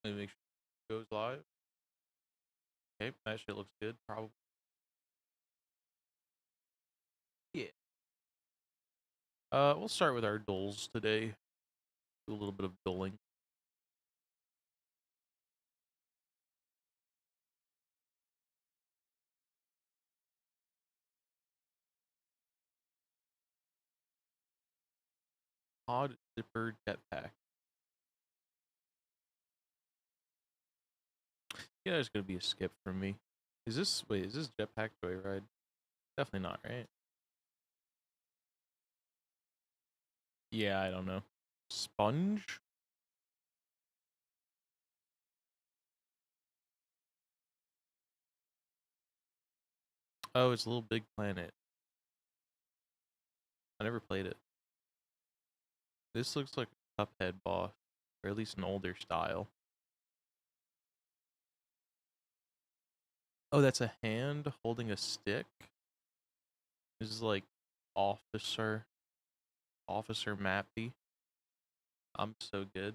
Let me make sure it goes live. Okay, that shit looks good, probably. Yeah. We'll start with our dulls today. Do a little bit of dulling. Pod zipper jetpack. Yeah, there's gonna be a skip from me. Is this jetpack joyride? Definitely not, right? Yeah, I don't know. Sponge? Oh, it's Little Big Planet. I never played it. This looks like a Cuphead boss, or at least an older style. Oh, that's a hand holding a stick? This is like Officer Mappy. I'm so good.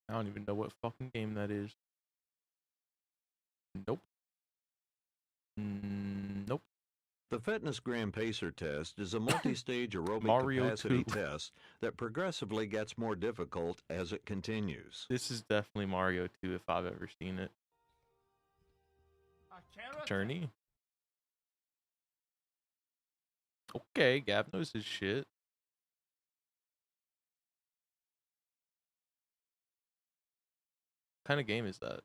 I don't even know what fucking game that is. Nope. Nope. The Fitness Gram Pacer test is a multi-stage aerobic Mario capacity 2. test that progressively gets more difficult as it continues. This is definitely Mario 2 if I've ever seen it. Journey? Okay, Gab knows his shit. What kind of game is that?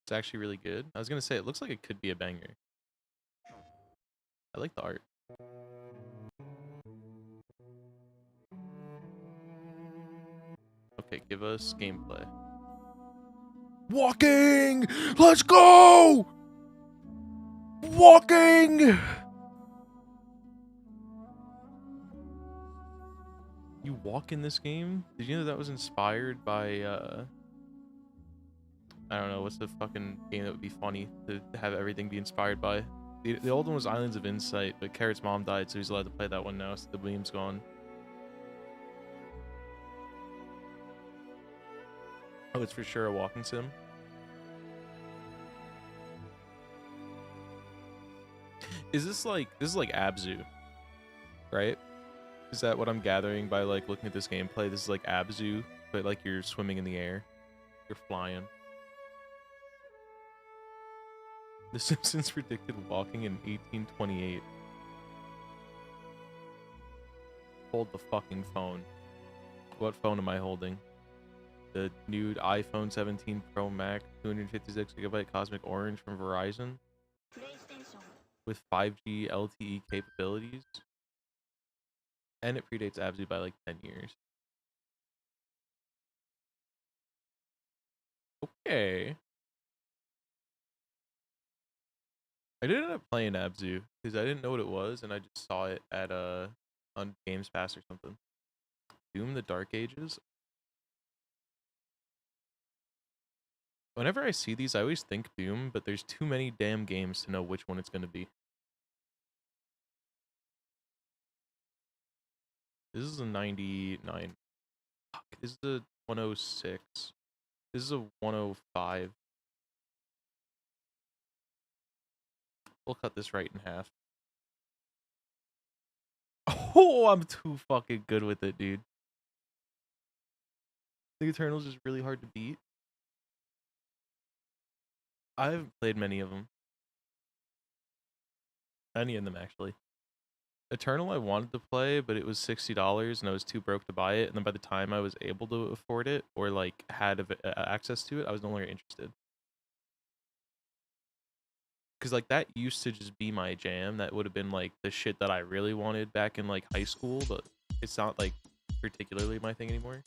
It's actually really good. I was gonna say, it looks like it could be a banger. I like the art. Okay, give us gameplay. Walking! Let's go! Walking! You walk in this game? Did you know that was inspired by, I don't know, what's the fucking game that would be funny to have everything be inspired by? The old one was Islands of Insight, but Carrot's mom died, so he's allowed to play that one now, so the meme's gone. Oh, it's for sure a walking sim? This is like Abzu, right? Is that what I'm gathering by like looking at this gameplay? This is like Abzu, but like you're swimming in the air. You're flying. The Simpsons predicted walking in 1828. Hold the fucking phone. What phone am I holding? The new iPhone 17 Pro Max 256GB Cosmic Orange from Verizon with 5G LTE capabilities. And it predates Abzu by like 10 years. Okay. I did end up playing Abzu because I didn't know what it was and I just saw it at on Games Pass or something. Doom the Dark Ages. Whenever I see these, I always think Doom, but there's too many damn games to know which one it's going to be. This is a 99. Fuck, this is a 106. This is a 105. We'll cut this right in half. Oh, I'm too fucking good with it, dude. The Eternals is really hard to beat. I haven't played many of them. Any of them, actually. Eternal I wanted to play, but it was $60 and I was too broke to buy it. And then by the time I was able to afford it or like had access to it, I was no longer interested. Because like that used to just be my jam. That would have been like the shit that I really wanted back in like high school, but it's not like particularly my thing anymore.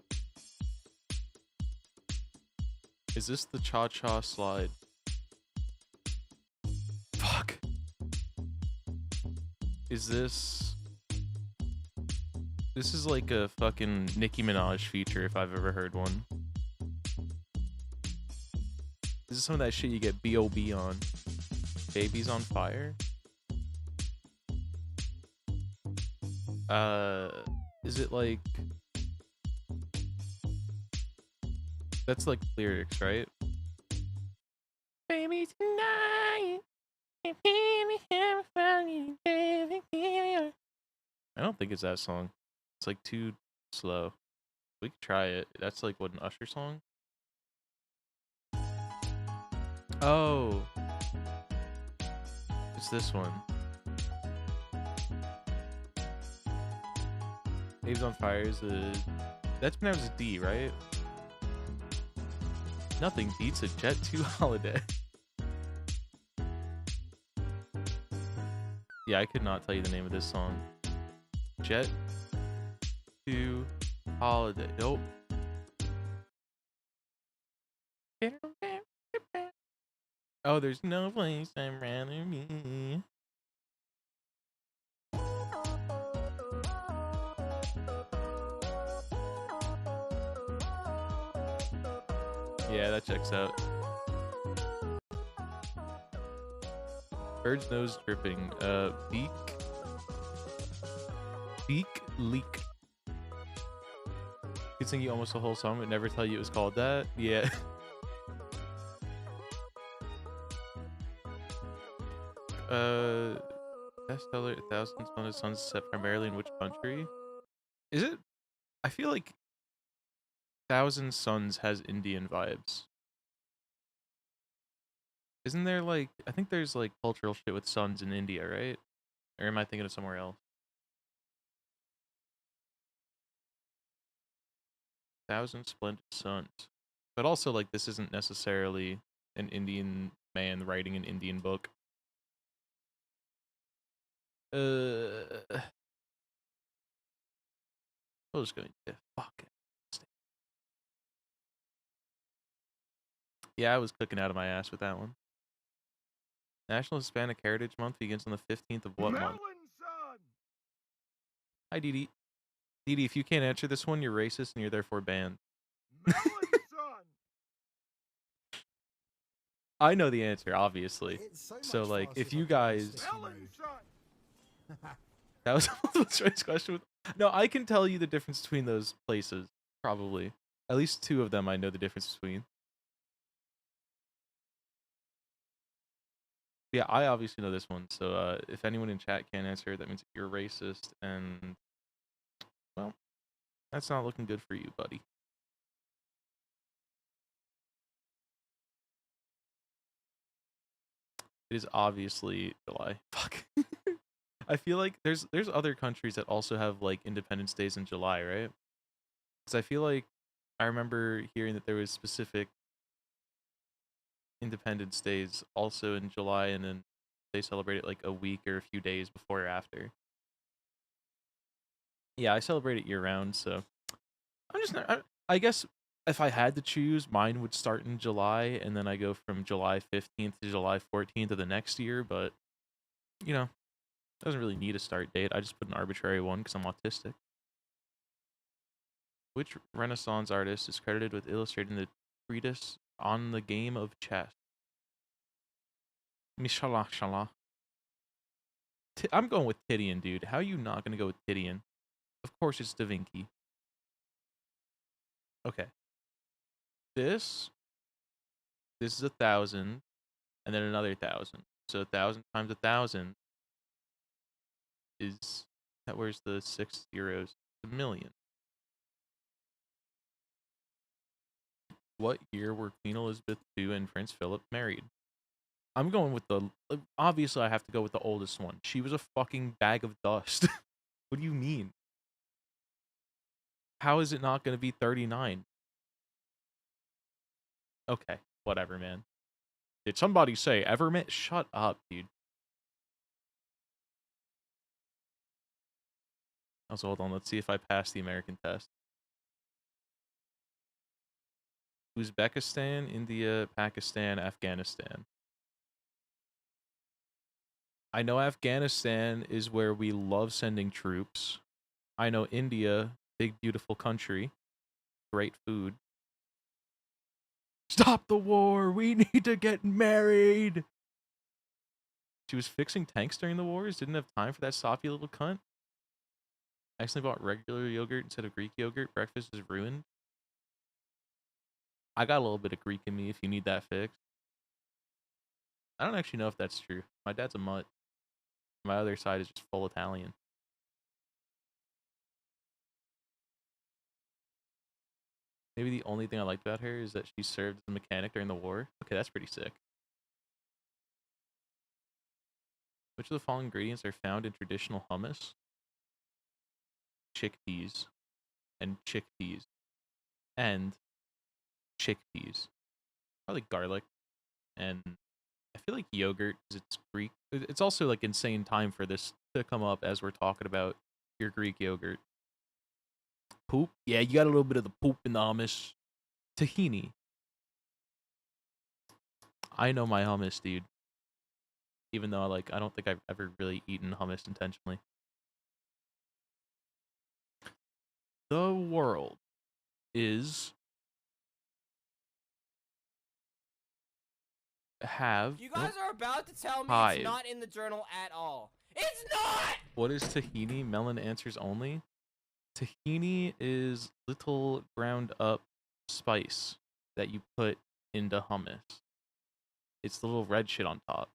Is this the cha-cha slide? Fuck. Is this... This is like a fucking Nicki Minaj feature if I've ever heard one. This is some of that shit you get B.O.B. on. Baby's on fire? Is it like... That's like lyrics, right? Baby, tonight, I don't think it's that song. It's like too slow. We could try it. That's like what, an Usher song? Oh, it's this one. Waves on Fire is a... That's pronounced as D, right? Nothing beats a Jet 2 holiday. Yeah, I could not tell you the name of this song. Jet 2 holiday. Nope. Oh, there's no place I'd rather be. Yeah, that checks out. Bird's nose dripping. Beak leak. Could sing you almost the whole song, but never tell you it was called that. Yeah. Bestseller, 1,000 Sons Sons set primarily in which country? Is it? I feel like Thousand Sons has Indian vibes. Isn't there like, I think there's like cultural shit with sons in India, right? Or am I thinking of somewhere else? 1,000 Splendid Sons. But also, like, this isn't necessarily an Indian man writing an Indian book. I was going to fuck. Yeah, I was cooking out of my ass with that one. National Hispanic Heritage Month begins on the 15th of what month? Hi, Dee. Dee, if you can't answer this one, you're racist and you're therefore banned. I know the answer, obviously. So like, if you guys... That was a multiple choice question. No, I can tell you the difference between those places, probably. At least two of them I know the difference between. Yeah, I obviously know this one, so if anyone in chat can't answer, that means you're racist, and, well, that's not looking good for you, buddy. It is obviously July. Fuck. I feel like there's other countries that also have, like, Independence Days in July, right? Because I feel like I remember hearing that there was specific Independence Days also in July, and then they celebrate it, like, a week or a few days before or after. Yeah, I celebrate it year-round, so I'm just not... I guess if I had to choose, mine would start in July, and then I go from July 15th to July 14th of the next year, but, you know, it doesn't really need a start date. I just put an arbitrary one because I'm autistic. Which Renaissance artist is credited with illustrating the treatise on the game of chess? Mishalah. I'm going with Titian, dude. How are you not going to go with Titian? Of course it's Da Vinci. Okay. This is 1,000, and then another 1,000. So 1,000 times 1,000 is... Where's the 6 zeros? A million. What year were Queen Elizabeth II and Prince Philip married? I'm going with the... Obviously, I have to go with the oldest one. She was a fucking bag of dust. What do you mean? How is it not going to be 39? Okay, whatever, man. Did somebody say ever met? Shut up, dude. Also, hold on. Let's see if I pass the American test. Uzbekistan, India, Pakistan, Afghanistan. I know Afghanistan is where we love sending troops. I know India, big, beautiful country. Great food. Stop the war! We need to get married! She was fixing tanks during the wars? Didn't have time for that soppy little cunt? I accidentally bought regular yogurt instead of Greek yogurt. Breakfast is ruined. I got a little bit of Greek in me if you need that fixed. I don't actually know if that's true. My dad's a mutt. My other side is just full Italian. Maybe the only thing I liked about her is that she served as a mechanic during the war. Okay, that's pretty sick. Which of the following ingredients are found in traditional hummus? Chickpeas. And chickpeas. And chickpeas. Probably garlic. And I feel like yogurt, because it's Greek. It's also like insane time for this to come up as we're talking about your Greek yogurt. Poop? Yeah, you got a little bit of the poop in the hummus. Tahini. I know my hummus, dude. Even though I don't think I've ever really eaten hummus intentionally. The world is You guys are about to tell me hive. It's not in the journal at all. It's not! What is tahini? Melon answers only. Tahini is little ground up spice that you put into hummus. It's the little red shit on top.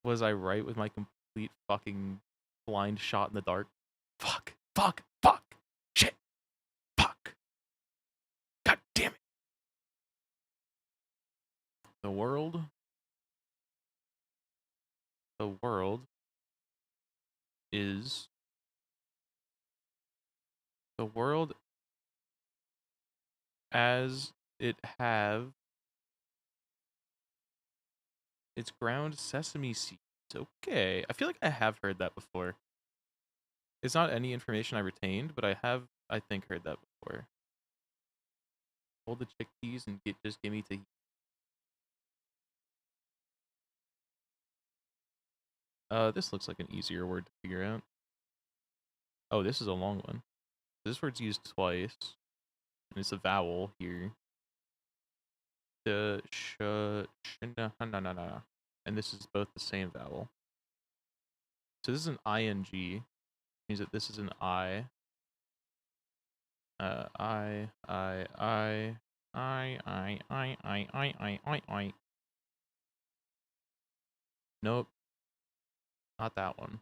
Was I right with my complete fucking blind shot in the dark? Fuck. Fuck. Fuck. Shit. Fuck. God damn it. The world is the world as it have its ground sesame seeds. Okay. I feel like I have heard that before. It's not any information I retained, but I have, I think, heard that before. Hold the chickpeas and just give me tahini. This looks like an easier word to figure out. Oh, this is a long one. This word's used twice, and it's a vowel here. And this is both the same vowel. So this is an ing, means that this is an I. I. Nope, not that one.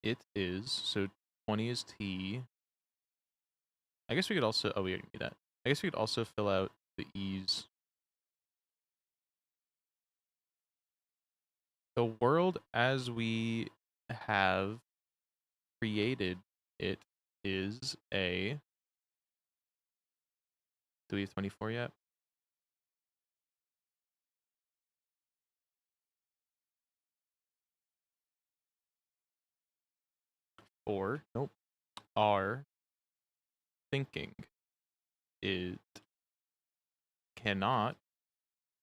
It is, so 20 is T. I guess we could also, oh, we already need that. I guess we could also fill out the E's. The world as we have created it is a, do we have 24 yet? Or, nope, our thinking. It cannot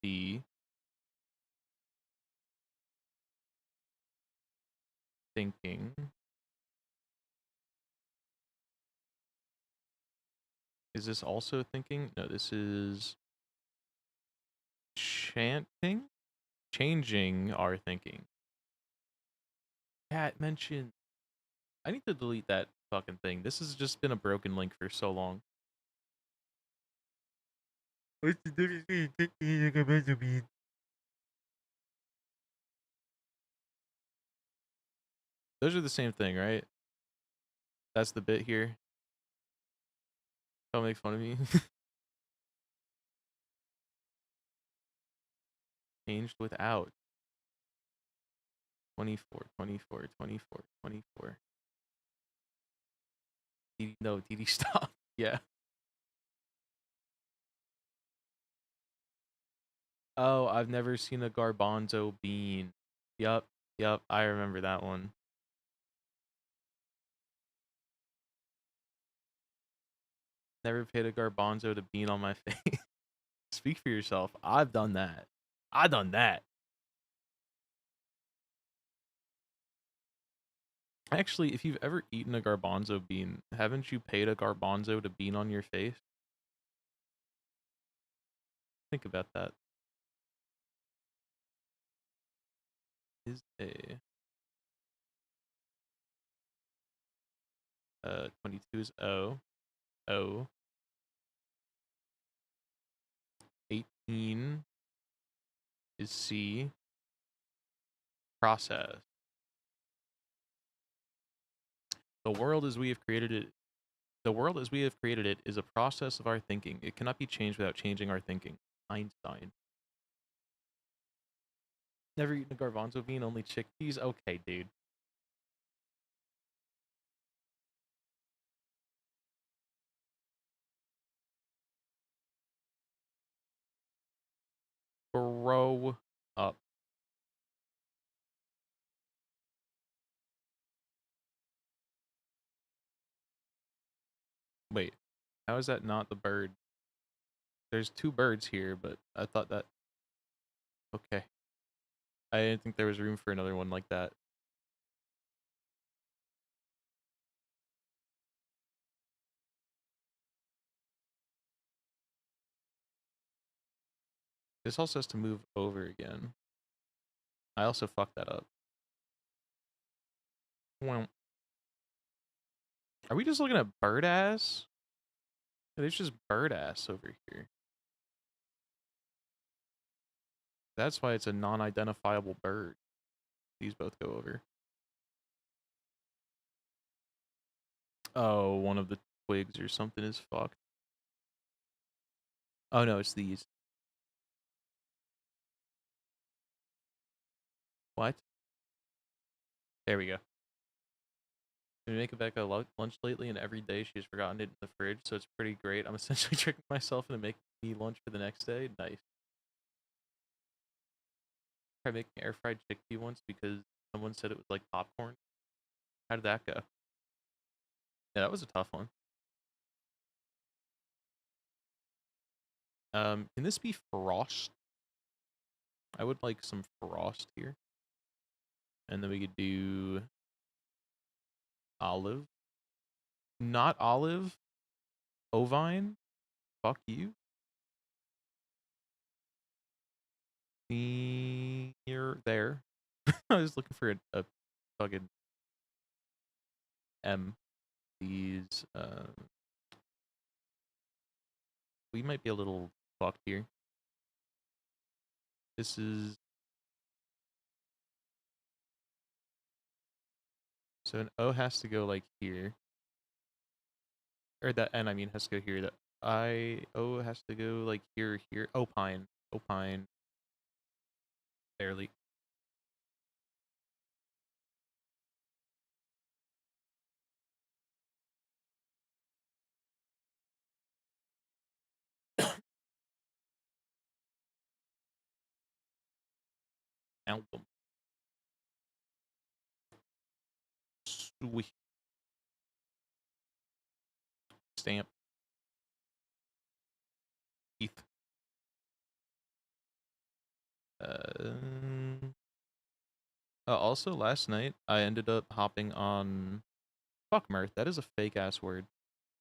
be thinking. Is this also thinking? No, this is chanting? Changing our thinking. Cat mentioned. I need to delete that fucking thing. This has just been a broken link for so long. What's the difference between thinking and imagining? Those are the same thing, right? That's the bit here. Don't make fun of me. Changed without. 24, 24, 24, 24. No, DD stop. Yeah. Oh, I've never seen a garbanzo bean. Yup, I remember that one. Never paid a garbanzo to bean on my face. Speak for yourself. I've done that. I've done that. Actually, if you've ever eaten a garbanzo bean, haven't you paid a garbanzo to bean on your face? Think about that. Is a 22 is O. O. 18 is C. Process. The world as we have created it. The world as we have created it is a process of our thinking. It cannot be changed without changing our thinking. Einstein. Never eaten a garbanzo bean, only chickpeas? Okay, dude. Grow up. Wait, how is that not the bird? There's two birds here, but I thought that... Okay. I didn't think there was room for another one like that. This also has to move over again. I also fucked that up. Well, are we just looking at bird ass? There's just bird ass over here. That's why it's a non-identifiable bird. These both go over. Oh, one of the twigs or something is fucked. Oh no, it's these. What? There we go. We make Becca lunch lately, and every day she's forgotten it in the fridge, so it's pretty great. I'm essentially tricking myself into making me lunch for the next day. Nice. Tried making air fried chickpea once because someone said it was like popcorn. How did that go? Yeah, that was a tough one. Can this be frost? I would like some frost here. And then we could do olive. Not olive. Ovine. Fuck you. Near there. I was looking for a fucking M. These we might be a little fucked here. This is so an O has to go like here. Or that N I mean has to go here. That O has to go like here, here. Opine. Opine. Barely. Album. Sweet. Stamp. Teeth. Also, last night I ended up hopping on. Fuck Mirth. That is a fake ass word.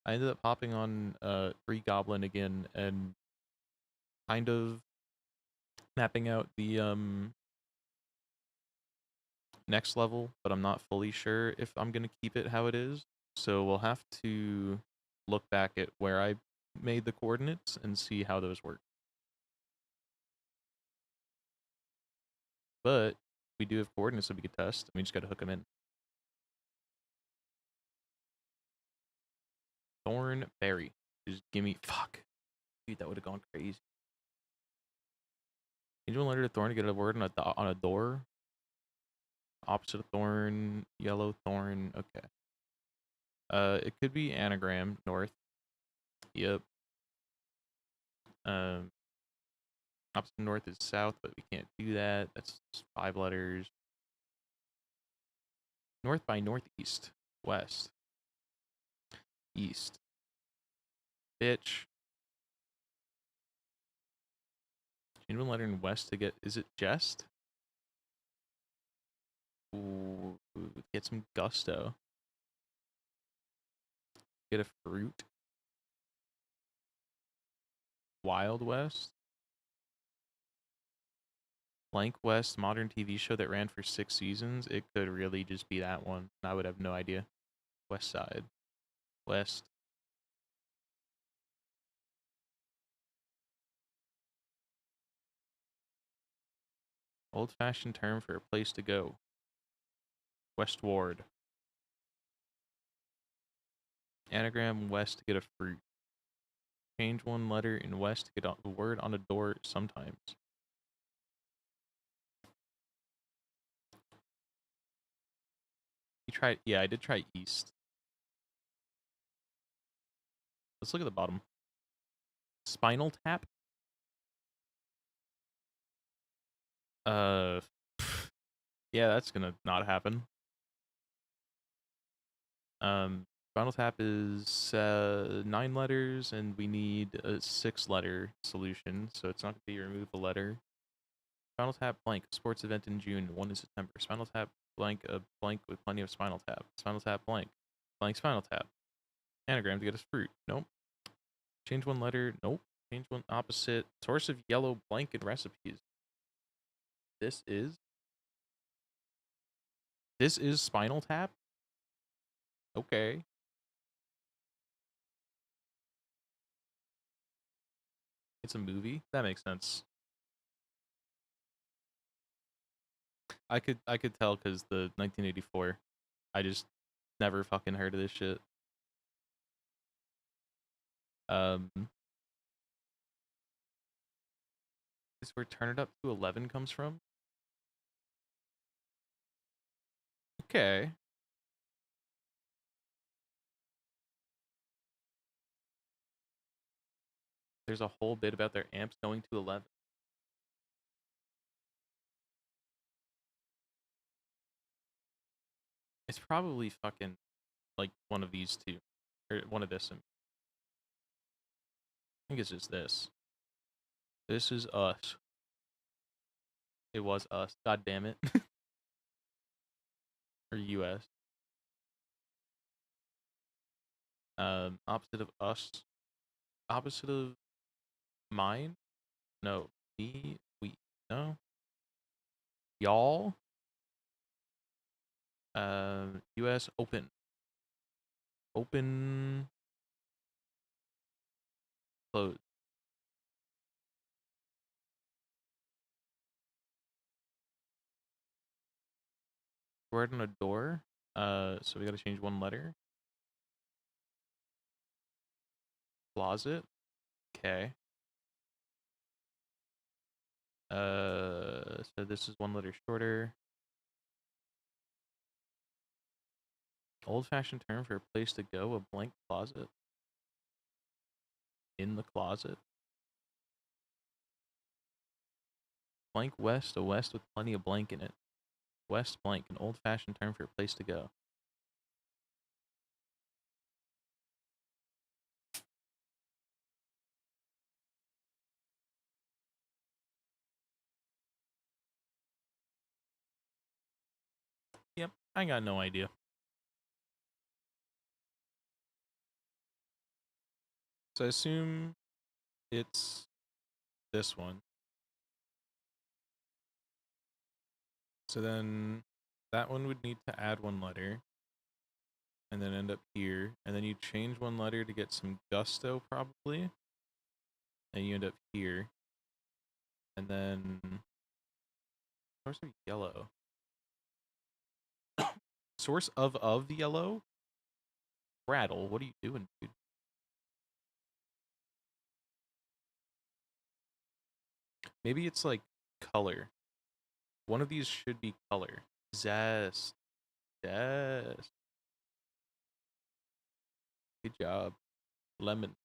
I ended up hopping on Free Goblin again and kind of mapping out the next level, but I'm not fully sure if I'm gonna keep it how it is. So we'll have to look back at where I made the coordinates and see how those work. But we do have coordinates that we could test. We just gotta hook them in. Thornberry. Just give me fuck. Dude, that would have gone crazy. Angel letter to thorn to get a word on a door. Opposite of thorn, yellow thorn. Okay. It could be anagram north. Yep. Opposite of north is south, but we can't do that. That's 5 letters. North by northeast, west, east. Bitch. Change one letter in west to get. Is it jest? Ooh, get some gusto. Get a fruit. Wild West. Blank West, modern TV show that ran for 6 seasons. It could really just be that one. I would have no idea. West Side. West. Old-fashioned term for a place to go. Westward. Anagram west to get a fruit. Change one letter in west to get the word on a door sometimes. You tried, yeah, I did try east. Let's look at the bottom. Spinal Tap. Uh, yeah, that's gonna not happen. Spinal Tap is 9 letters, and we need a 6-letter solution, so it's not gonna be remove a letter. Spinal Tap blank, sports event in June, 1 in September. Spinal Tap blank, a blank with plenty of Spinal Tap. Spinal Tap blank, blank Spinal Tap. Anagram to get us fruit. Nope. Change one letter. Nope. Change one opposite. Source of yellow blanket recipes. This is Spinal Tap? Okay. It's a movie? That makes sense. I could tell because the 1984. I just never fucking heard of this shit. Is where Turn It Up to 11 comes from? Okay. There's a whole bit about their amps going to 11. It's probably fucking like one of these two. Or one of this. I think it's just this. This is us. It was us. God damn it. Or US. Opposite of us. Opposite of mine? No. Me? We. No. Y'all? US open. Open. Close. Word on a door. So we gotta change one letter. Closet. Okay. So this is one letter shorter. Old-fashioned term for a place to go, a blank closet. In the closet. Blank west, a west with plenty of blank in it. West blank, an old-fashioned term for a place to go. Yep, I got no idea. So I assume it's this one. So then that one would need to add one letter and then end up here. And then you change one letter to get some gusto probably. And you end up here. And then source of yellow. Source of the yellow? Rattle, what are you doing, dude? Maybe it's like color. One of these should be color. Zest. Yes. Good job. Lemon.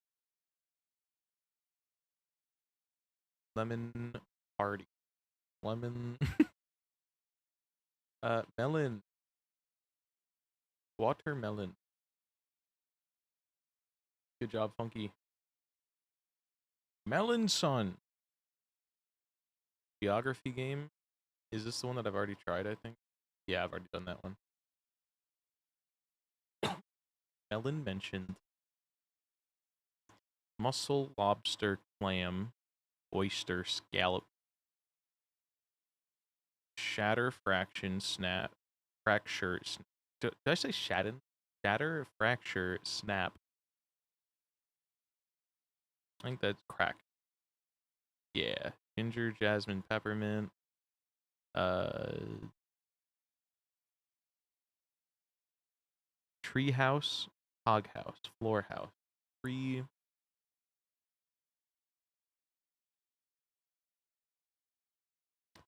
Lemon party. Lemon. Melon. Watermelon. Good job, Funky. Melon Sun. Geography game. Is this the one that I've already tried, I think? Yeah, I've already done that one. Ellen mentioned mussel, lobster, clam, oyster, scallop, shatter, fraction, snap, fracture. Did I say shatten? Shatter, fracture, snap. I think that's crack. Yeah. Ginger, jasmine, peppermint. Tree house, hog house, floor house. Tree.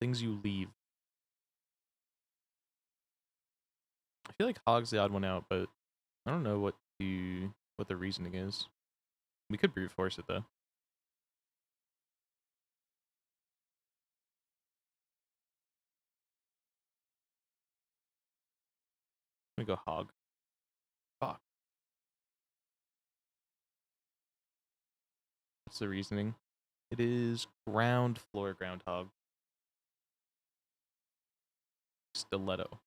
Things you leave. I feel like hog's the odd one out, but I don't know what the reasoning is. We could brute force it though. Let me go hog. Fuck. What's the reasoning? It is ground floor groundhog. Stiletto.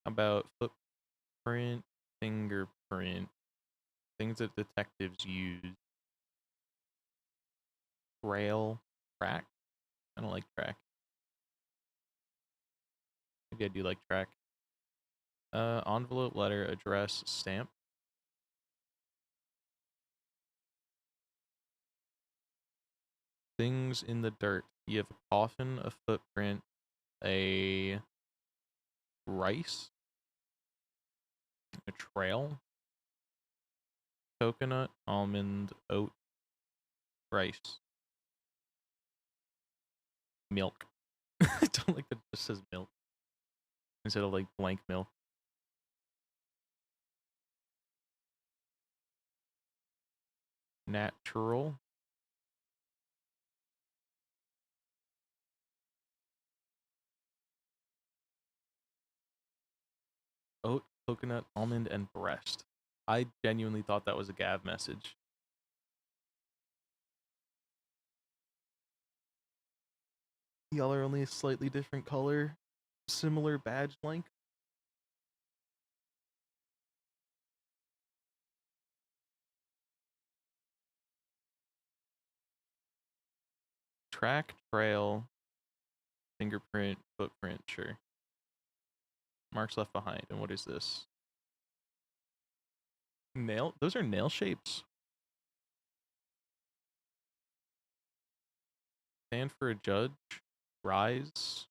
How about footprint, fingerprint, things that detectives use. Trail, track. I don't like track. Maybe I do like track. Envelope, letter, address, stamp. Things in the dirt. You have a coffin, a footprint, a rice, a trail, coconut, almond, oat, rice, milk. I don't like that it just says milk instead of like blank milk. Natural. Oat, coconut, almond, and breast. I genuinely thought that was a Gav message. Y'all are only a slightly different color. Similar badge length. Track, trail, fingerprint, footprint, sure. Marks left behind. And what is this? Nail? Those are nail shapes. Stand for a judge. Rise.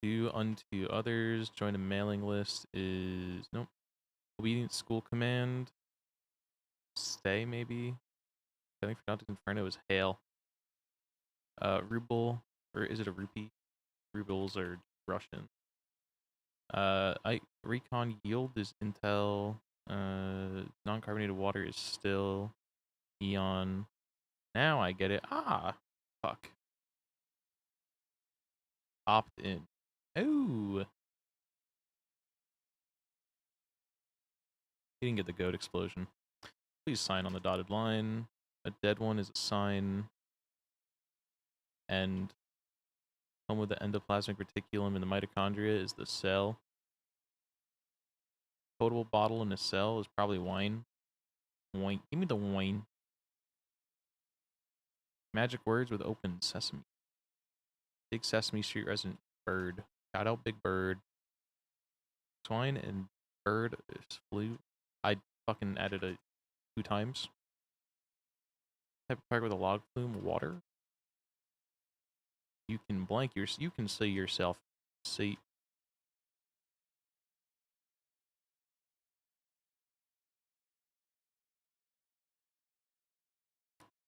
Do unto others. Join a mailing list is... Nope. Obedient school command. Stay, maybe. I think Forgotten Inferno is hail. Ruble. Or is it a rupee? Rubles are Russian. Recon yield is intel. Non-carbonated water is still. Eon. Now I get it. Ah, fuck. Opt in. Oh. You didn't get the goat explosion. Please sign on the dotted line. A dead one is a sign. And home with the endoplasmic reticulum in the mitochondria is the cell. Potable bottle in a cell is probably wine. Wine. Give me the wine. Magic words with open sesame. Big Sesame Street resident bird. Shout out Big Bird. Swine and bird is flew. I fucking added it 2 times. Type of park with a log flume. Water. You can blank your. You can say yourself. See.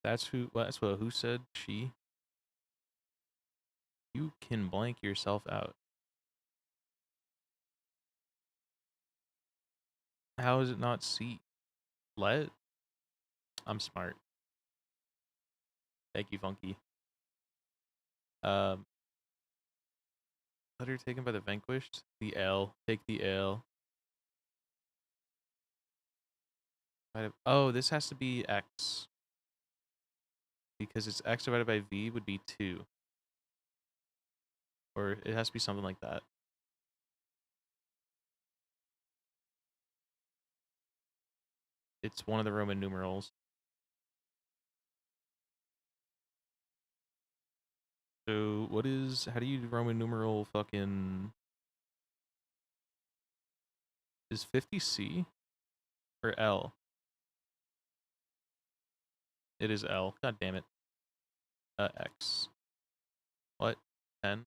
That's who. That's what. Who said she? You can blank yourself out. How is it not C? Let. I'm smart. Thank you, Funky. Letter taken by the vanquished. The L. Take the L. Oh, this has to be X. because it's x divided by v would be 2. Or it has to be something like that. It's one of the Roman numerals. So what is, how do you Roman numeral fucking, is 50C or L? It is L. God damn it. X. What? 10?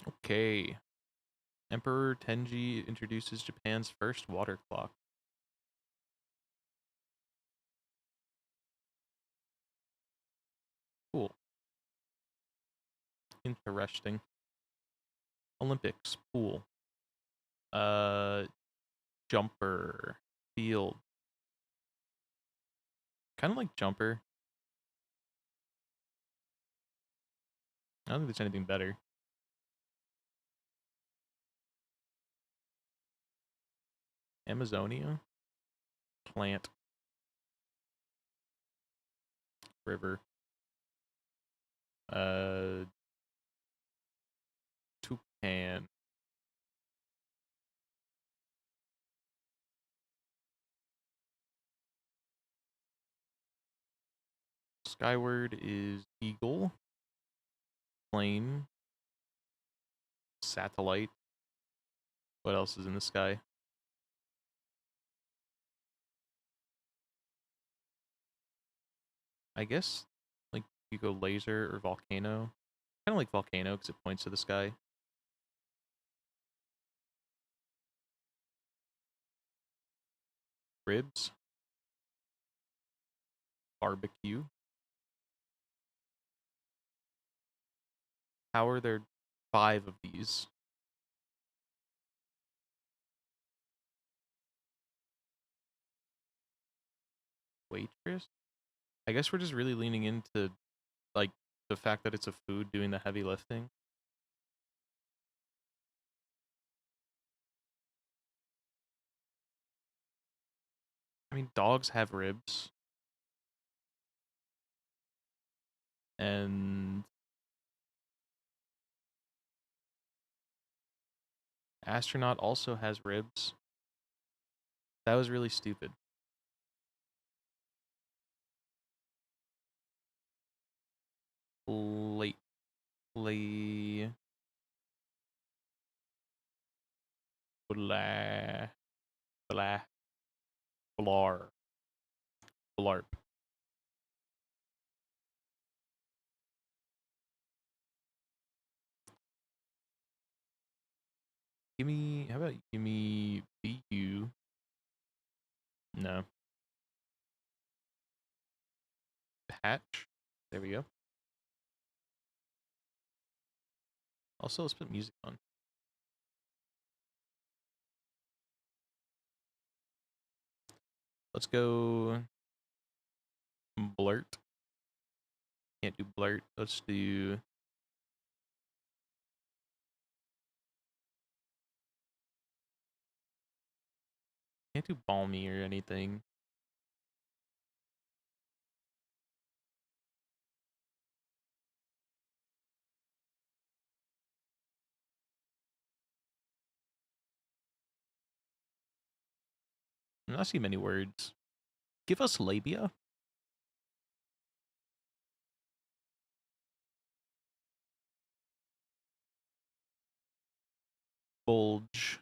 Okay. Emperor Tenji introduces Japan's first water clock. Cool. Interesting. Olympics. Pool. Jumper. Field. Kind of like jumper. I don't think there's anything better. Amazonia. Plant. River. Toucan. Skyward is eagle. Plane. Satellite. What else is in the sky? I guess like you go laser or volcano. Kind of like volcano because it points to the sky. Ribs. Barbecue. How are there 5 of these? Waitress? I guess we're just really leaning into like the fact that it's a food doing the heavy lifting. I mean, dogs have ribs. And astronaut also has ribs. That was really stupid. Late. Blah. Blah. Blar. Blarp. How about give me BU? No. Patch. There we go. Also, let's put music on. Let's go blurt. Can't do blurt. Let's do can't do balmy or anything. I don't see many words. Give us labia. Bulge.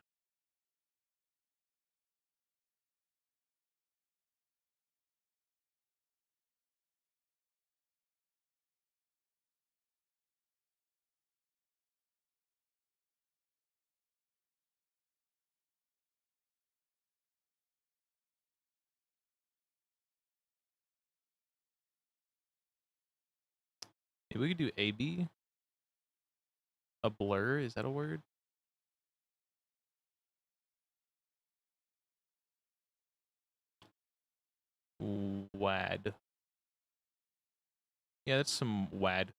Maybe we could do AB. A blur, is that a word? Wad. Yeah, that's some wad.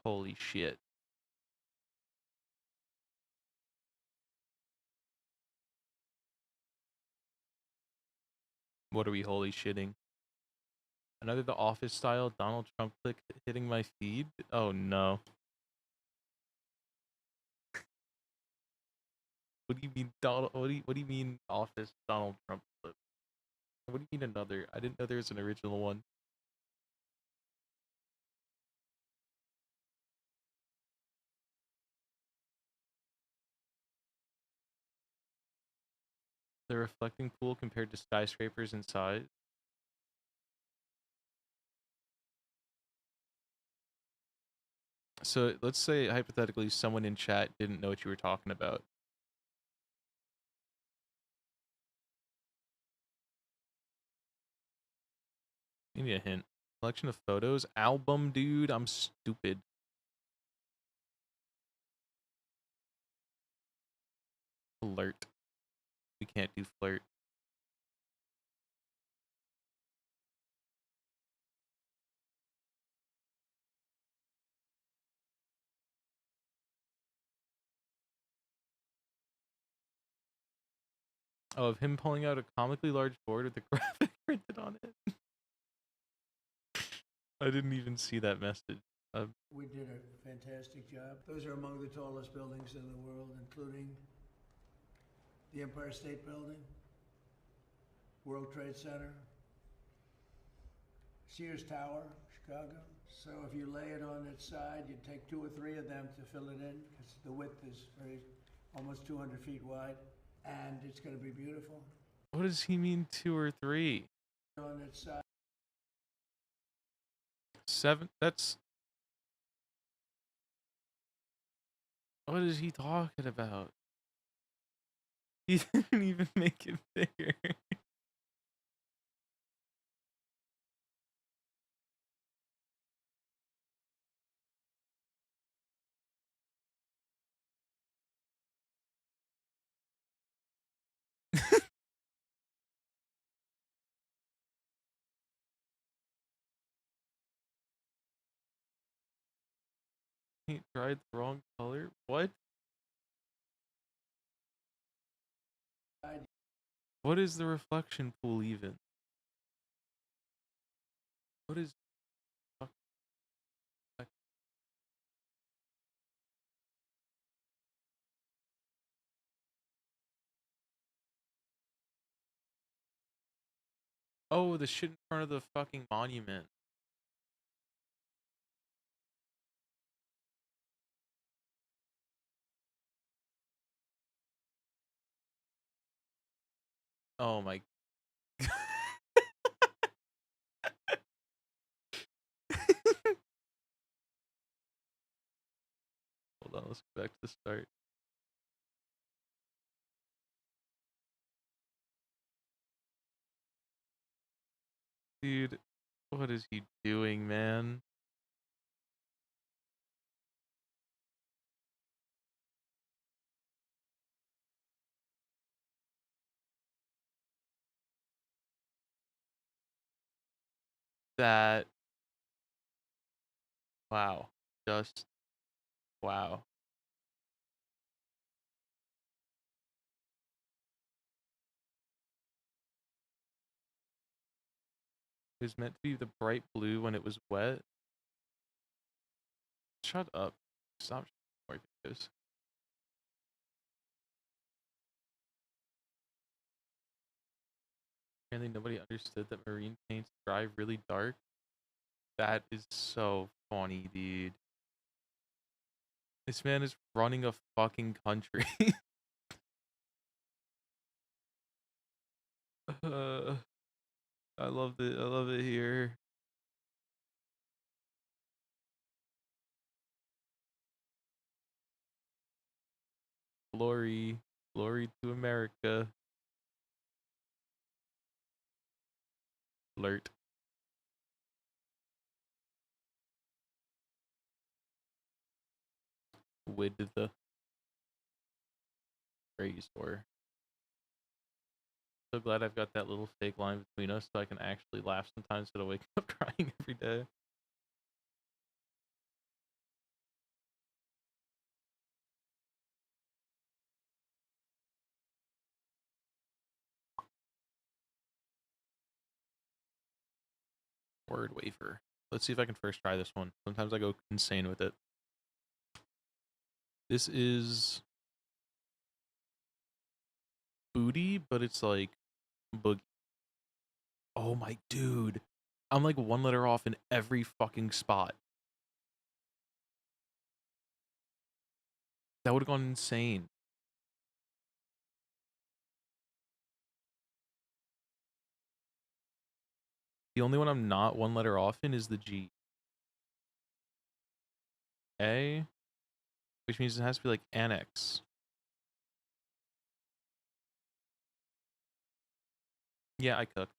Holy shit. What are we holy shitting? Another The Office style Donald Trump clip hitting my feed? Oh no. What do you mean Donald? What do you mean Office Donald Trump clip? What do you mean another? I didn't know there was an original one. The reflecting pool compared to skyscrapers in size. So let's say hypothetically someone in chat didn't know what you were talking about. Give me a hint. Collection of photos? Album, dude? I'm stupid. Flirt. We can't do flirt. Oh, of him pulling out a comically large board with a graphic printed on it. I didn't even see that message. We did a fantastic job. Those are among the tallest buildings in the world, including the Empire State Building, World Trade Center, Sears Tower, Chicago. So if you lay it on its side, you take 2 or 3 of them to fill it in, because the width is almost 200 feet wide, and it's going to be beautiful. What does he mean 2 or 3? On its side. 7? That's... What is he talking about? He didn't even make it bigger. He tried the wrong color? What? What is the reflection pool even? What is... Oh, the shit in front of the fucking monument. Oh my... Hold on, let's go back to the start. Dude, what is he doing, man? That... Wow. Just... Wow. It was meant to be the bright blue when it was wet. Shut up. Stop more videos. Apparently nobody understood that marine paints dry really dark. That is so funny, dude. This man is running a fucking country. I love it. I love it here. Glory. Glory to America. Alert. With the phrase or. So glad I've got that little fake line between us so I can actually laugh sometimes instead of waking up crying every day. Word wafer. Let's see if I can first try this one. Sometimes I go insane with it. This is booty, but it's like boogie. Oh my dude. I'm like 1 letter off in every fucking spot. That would have gone insane. The only one I'm not 1 letter off in is the G. A, which means it has to be like annex. Yeah, I cooked.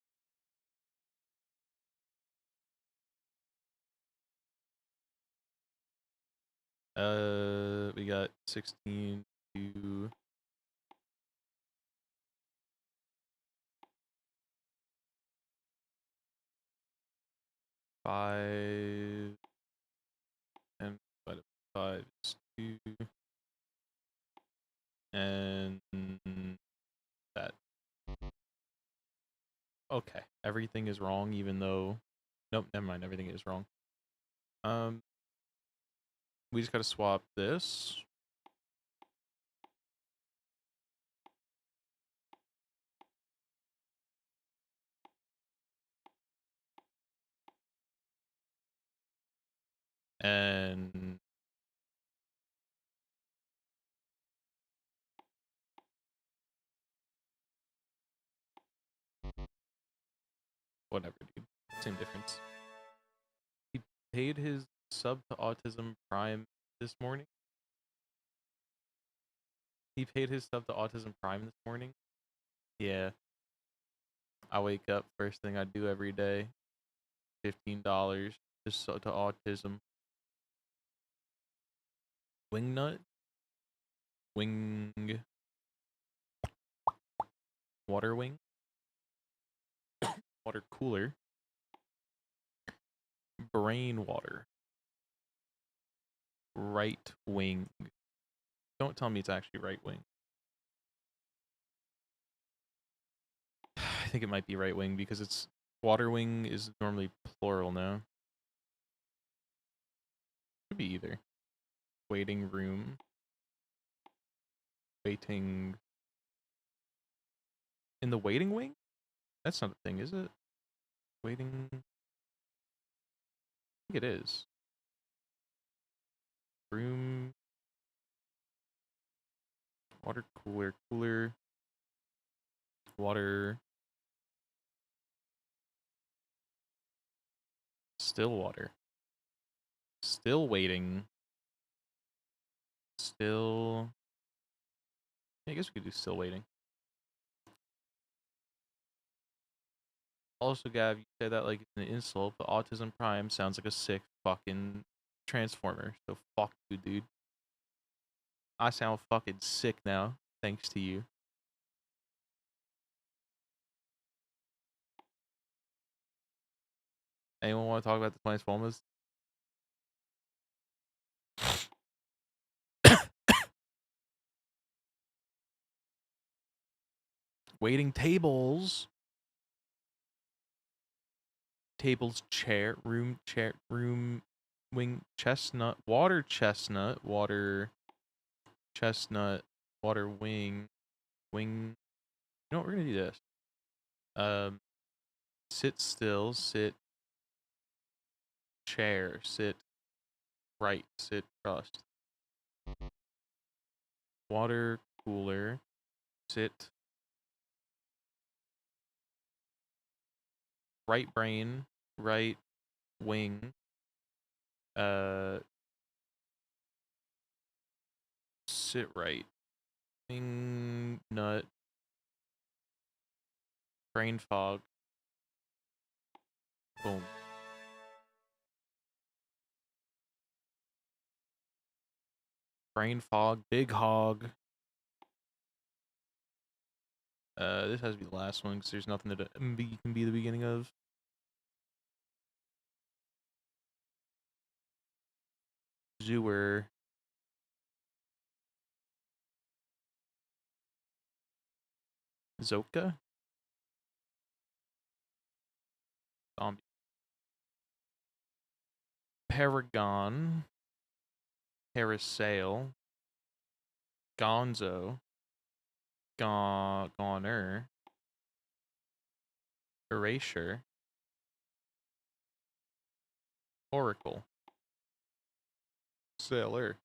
We got 16 to 5, and 5 is 2, and that. Okay, everything is wrong, even though, nope, never mind, everything is wrong. We just gotta swap this. And whatever, dude. Same difference. He paid his sub to Autism Prime this morning. He paid his sub to Autism Prime this morning. Yeah. I wake up, first thing I do every day, $15 just so to Autism. Wingnut. Wing. Water wing. Water cooler. Brain water. Right wing. Don't tell me it's actually right wing. I think it might be right wing because it's water wing is normally plural now. Could be either. Waiting room. Waiting. In the waiting wing? That's not a thing, is it? Waiting. I think it is. Room. Water cooler. Cooler. Water. Still water. Still waiting. Still. I guess we could do still waiting. Also, Gav, you say that like it's an insult, but Autism Prime sounds like a sick fucking transformer. So fuck you, dude. I sound fucking sick now, thanks to you. Anyone want to talk about the Transformers? Waiting tables. Tables, chair, room, wing, chestnut, water chestnut, water chestnut, water wing, wing. You know what? We're gonna do this. Sit still, sit chair, sit right, sit trust. Water cooler, sit right brain, right wing, sit right, wing nut, brain fog, boom. Brain fog, big hog. This has to be the last one because there's nothing that MB can be the beginning of. Zooer. Zoka? Zombie. Paragon, Parasail, Gonzo, Goner, Erasure, Oracle, Sailor,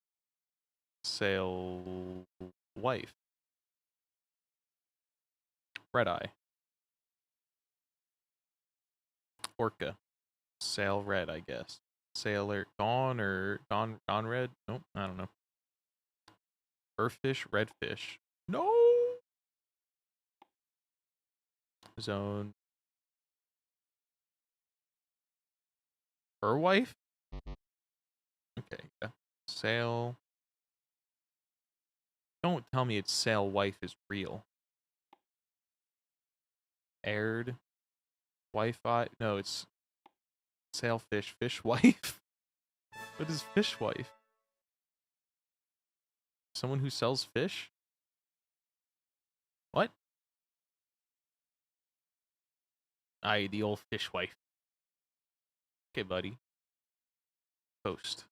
Sail Wife, Red Eye, Orca, Sail Red, I guess. Sailor Gone or Gone Red? Nope, I don't know. Earthfish, Redfish. No. Zone. Her wife? Okay, yeah. Sail. Don't tell me it's Sail Wife is real. Aired. Wi-Fi. No, it's Sailfish. Fish Wife. What is Fish Wife? Someone who sells fish? What? Aye, the old Fish Wife. Okay, buddy. Post.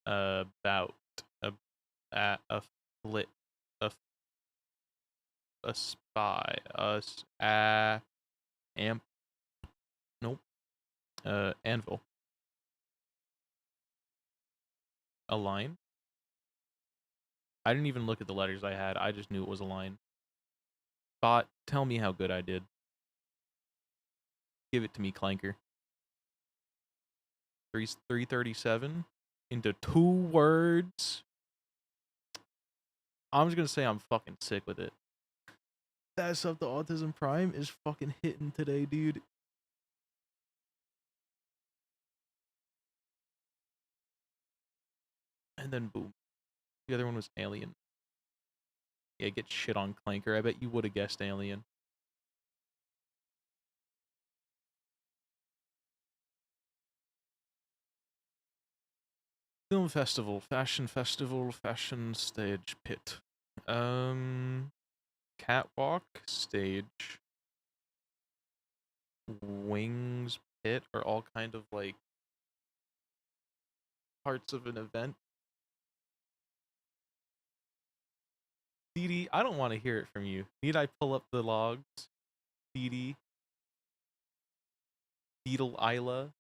About. A flit. A spy. Amp. Nope. Anvil. A line. I didn't even look at the letters I had. I just knew it was a line. Bot, tell me how good I did. Give it to me, Clanker. 337 into 2 words. I'm just gonna say I'm fucking sick with it. That stuff, the Autism Prime is fucking hitting today, dude. And then boom. The other one was Alien. Yeah, get shit on, Clanker. I bet you would have guessed Alien. Film festival, fashion stage pit. Catwalk, stage, wings, pit are all kind of like parts of an event. Dee, I don't want to hear it from you. Need I pull up the logs? Dee, Beetle Isla.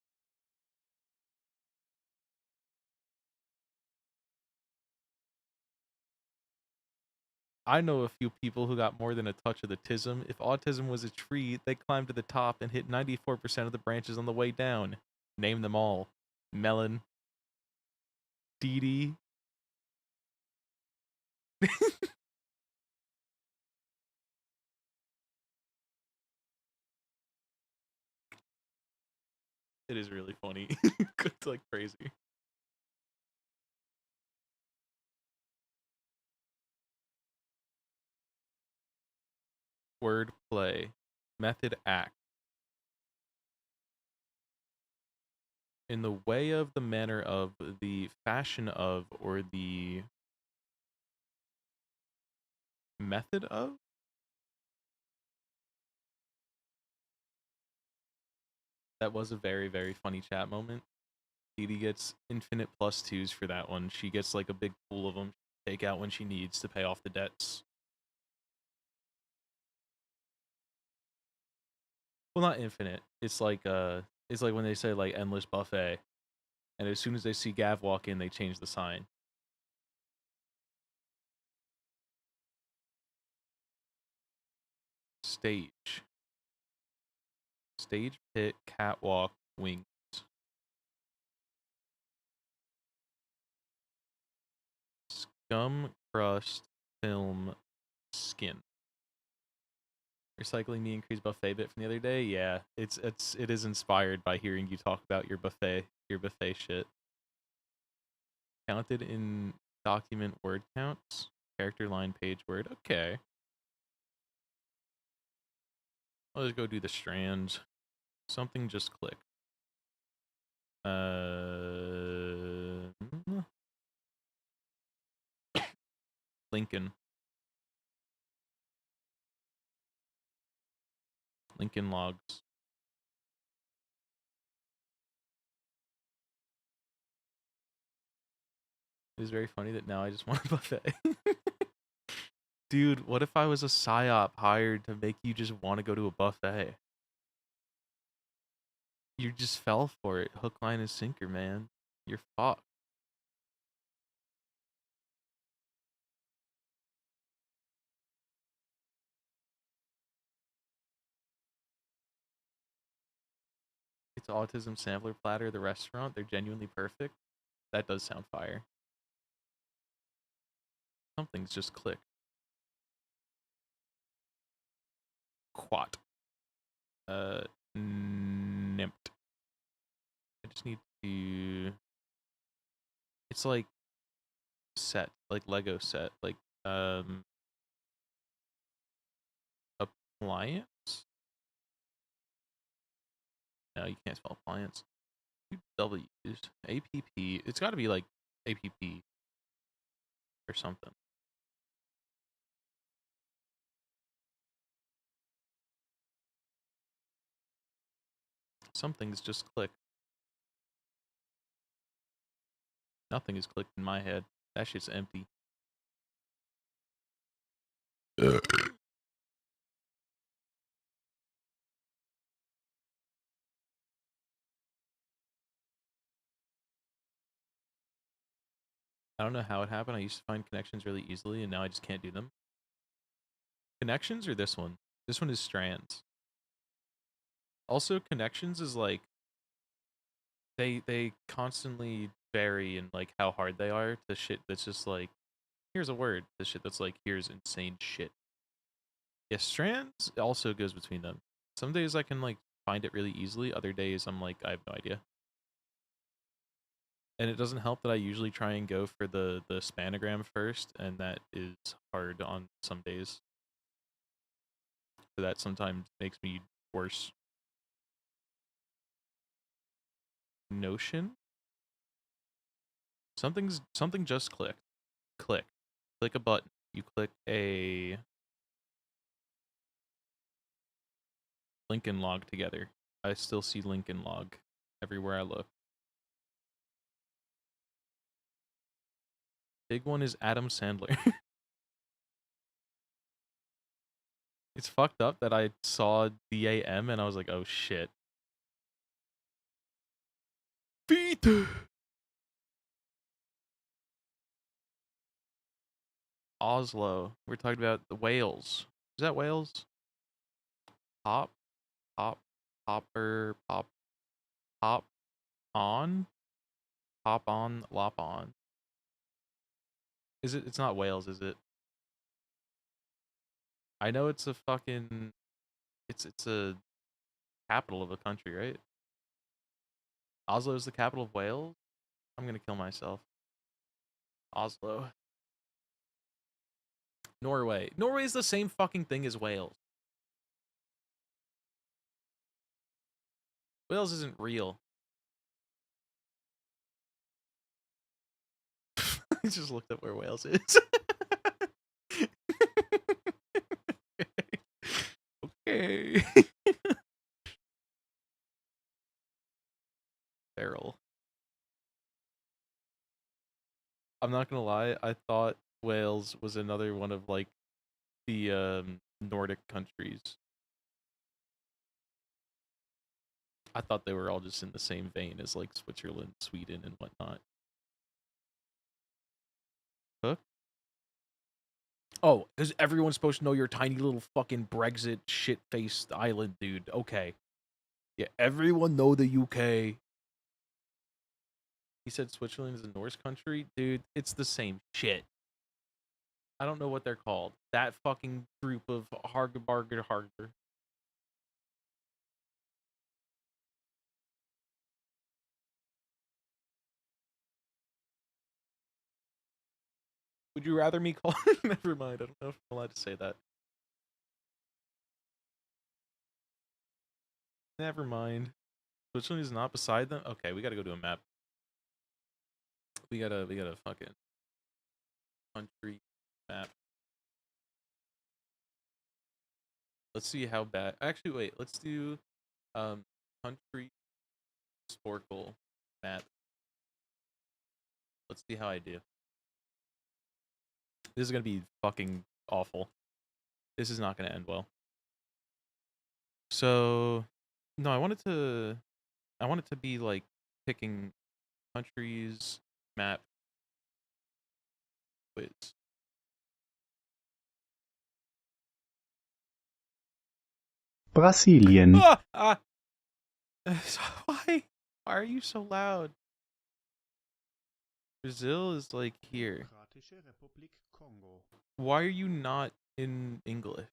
I know a few people who got more than a touch of the tism. If autism was a tree, they climbed to the top and hit 94% of the branches on the way down. Name them all. Melon. Dee. It is really funny. It's like crazy. Word play. Method act. In the way of, the manner of, the fashion of, or the method of? That was a very, very funny chat moment. Dee gets infinite +2s for that one. She gets like a big pool of them to take out when she needs to pay off the debts. Well, not infinite. It's like when they say like endless buffet, and as soon as they see Gav walk in, they change the sign. Stage. Stage, pit, catwalk, wings. Scum, crust, film, skin. Recycling the increased buffet bit from the other day. Yeah, it is inspired by hearing you talk about your buffet shit. Counted in document word counts. Character, line, page, word. Okay. I'll just go do the strands. Something just clicked. Lincoln. Lincoln logs. It is very funny that now I just want a buffet. Dude, what if I was a psyop hired to make you just want to go to a buffet? You just fell for it. Hook, line, and sinker, man. You're fucked. It's Autism Sampler Platter, the restaurant. They're genuinely perfect. That does sound fire. Something's just clicked. Quat. Nimped. I just need to... It's like set, like Lego set, like appliance? No, you can't spell appliance. Two W's. APP. It's got to be like APP or something. Something's just clicked. Nothing is clicked in my head. That shit's empty. I don't know how it happened. I used to find connections really easily, and now I just can't do them. Connections or this one? This one is strands. Also, connections is like they constantly vary in like how hard they are to shit that's just like here's a word. The shit that's like here's insane shit. Yeah, strands also goes between them. Some days I can like find it really easily. Other days I'm like I have no idea. And it doesn't help that I usually try and go for the spanogram first, and that is hard on some days. So that sometimes makes me worse. Notion? Something just clicked. Click. Click a button. You click a Lincoln log together. I still see Lincoln log everywhere I look. Big one is Adam Sandler. It's fucked up that I saw DAM and I was like, oh shit. Feet! Oslo. We're talking about the Wales. Is that Wales? Pop? Pop? Popper? Pop? Pop? On? Pop on? Lop on? Is it? It's not Wales, is it? I know it's a fucking... It's a capital of a country, right? Oslo is the capital of Wales? I'm gonna kill myself. Oslo. Norway. Norway is the same fucking thing as Wales. Wales isn't real. I just looked up where Wales is. Okay. Feral. I'm not gonna lie, I thought Wales was another one of like the Nordic countries. I thought they were all just in the same vein as like Switzerland, Sweden, and whatnot. Hook? Oh, because everyone's supposed to know your tiny little fucking Brexit shit-faced island, dude. Okay. Yeah, everyone know the UK. He said Switzerland is a Norse country? Dude, it's the same shit. I don't know what they're called. That fucking group of Harger. Would you rather me call... Never mind, I don't know if I'm allowed to say that. Never mind. Switzerland is not beside them? Okay, we gotta go to a map. We gotta fucking... country map. Let's see how bad... Actually, wait, let's do... country... Sporkle map. Let's see how I do. This is gonna be fucking awful. This is not gonna end well. So, no, I want it to be like picking countries, map, quiz. Brasilien, Why? Why are you so loud? Brazil is like here. Demokratische Republik Kongo, Why are you not in English?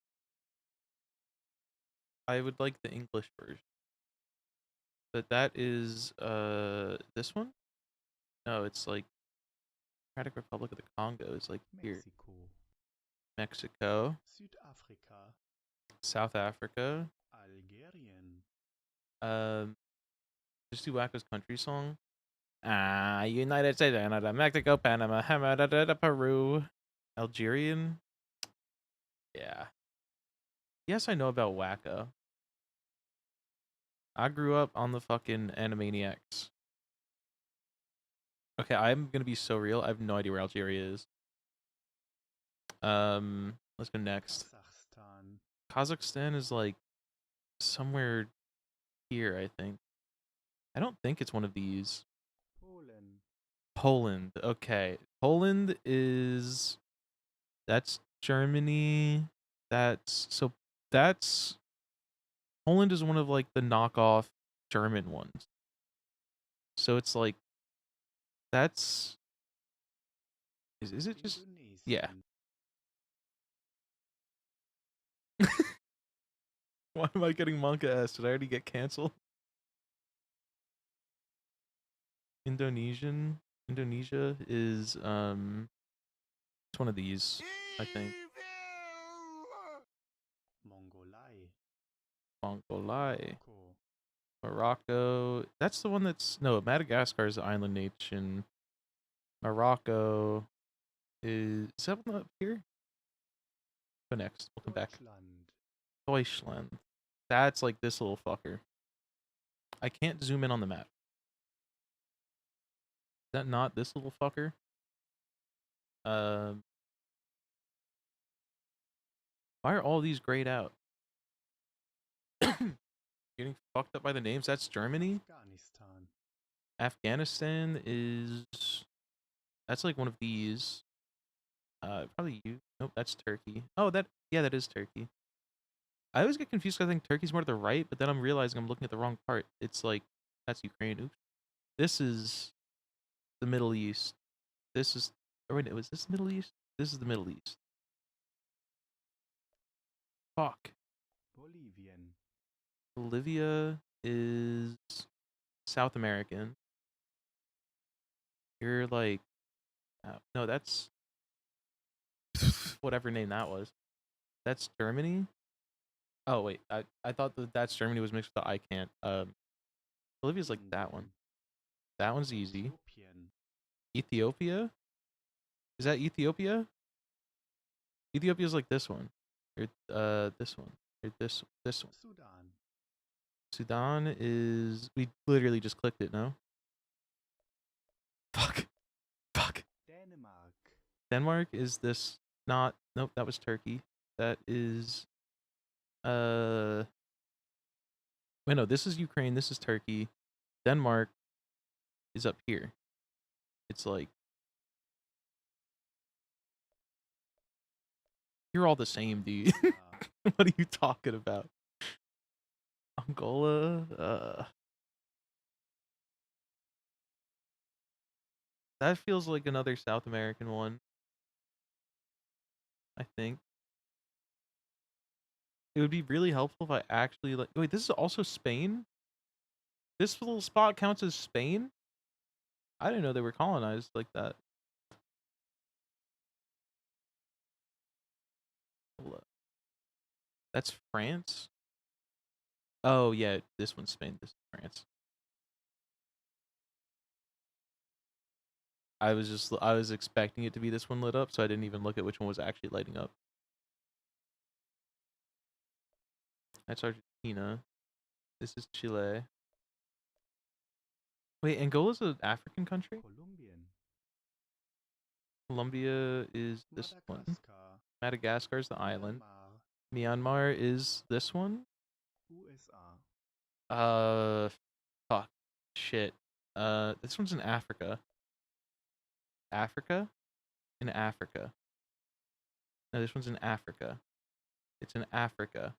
I would like the English version. But that is this one? No, it's like Democratic Republic of the Congo is like here. Mexiko, Mexico, Südafrika, South Africa. Algerien, Just do Wacko's country song. United States, Canada, Mexico, Panama, Peru, Algerian. Yeah. Yes, I know about Wacko. I grew up on the fucking Animaniacs. Okay, I'm gonna be so real. I have no idea where Algeria is. Let's go next. Kasachstan, Kazakhstan is like somewhere here, I think. I don't think it's one of these. Polen, Poland. Okay. Poland is that's Germany. That's Poland is one of like the knockoff German ones. So it's like that's is it just yeah. Indonesien, Why am I getting Monka S? Did I already get canceled? Indonesia is it's one of these, I think. Mongolei, Mongolei. Morocco, Morocco. That's the one that's no, Madagascar is the island nation. Morocco is that one up here? Go next. We'll come back. Deutschland, Deutschland. That's like this little fucker. I can't zoom in on the map. Is that not this little fucker? Why are all these grayed out? Getting fucked up by the names. That's Germany. Afghanistan, Afghanistan is that's like one of these. Probably you. Nope, that's Turkey. Oh, that is Turkey. I always get confused because I think Turkey's more to the right, but then I'm realizing I'm looking at the wrong part. It's like that's Ukraine. Oops. This is the Middle East. This is or wait, was this Middle East? This is the Middle East. Fuck. Bolivien, Bolivia is South American. You're like no, that's whatever name that was. That's Germany. Oh wait, I thought that's Germany was mixed with the I can't. Bolivia's like that one. That one's easy. Äthiopien, Ethiopia? Is that Ethiopia? Ethiopia's like this one. Or this one. Or this one. Sudan, Sudan is we literally just clicked it, no? Fuck. Dänemark, Denmark is this not nope, that was Turkey. That is wait no, this is Ukraine, this is Turkey. Denmark is up here. It's like you're all the same, dude. What are you talking about? Angola? That feels like another South American one. I think. It would be really helpful if I actually like wait, this is also Spain? This little spot counts as Spain? I didn't know they were colonized like that. That's France? Oh yeah, this one's Spain, this is France. I was expecting it to be this one lit up, so I didn't even look at which one was actually lighting up. That's Argentina. This is Chile. Wait, Angola's an African country? Kolumbien, Colombia is this one. Madagaskar, Madagascar is the island. Myanmar, Myanmar is this one. USA, Fuck. Shit. This one's in Africa. Africa? In Africa. No, this one's in Africa. It's in Africa.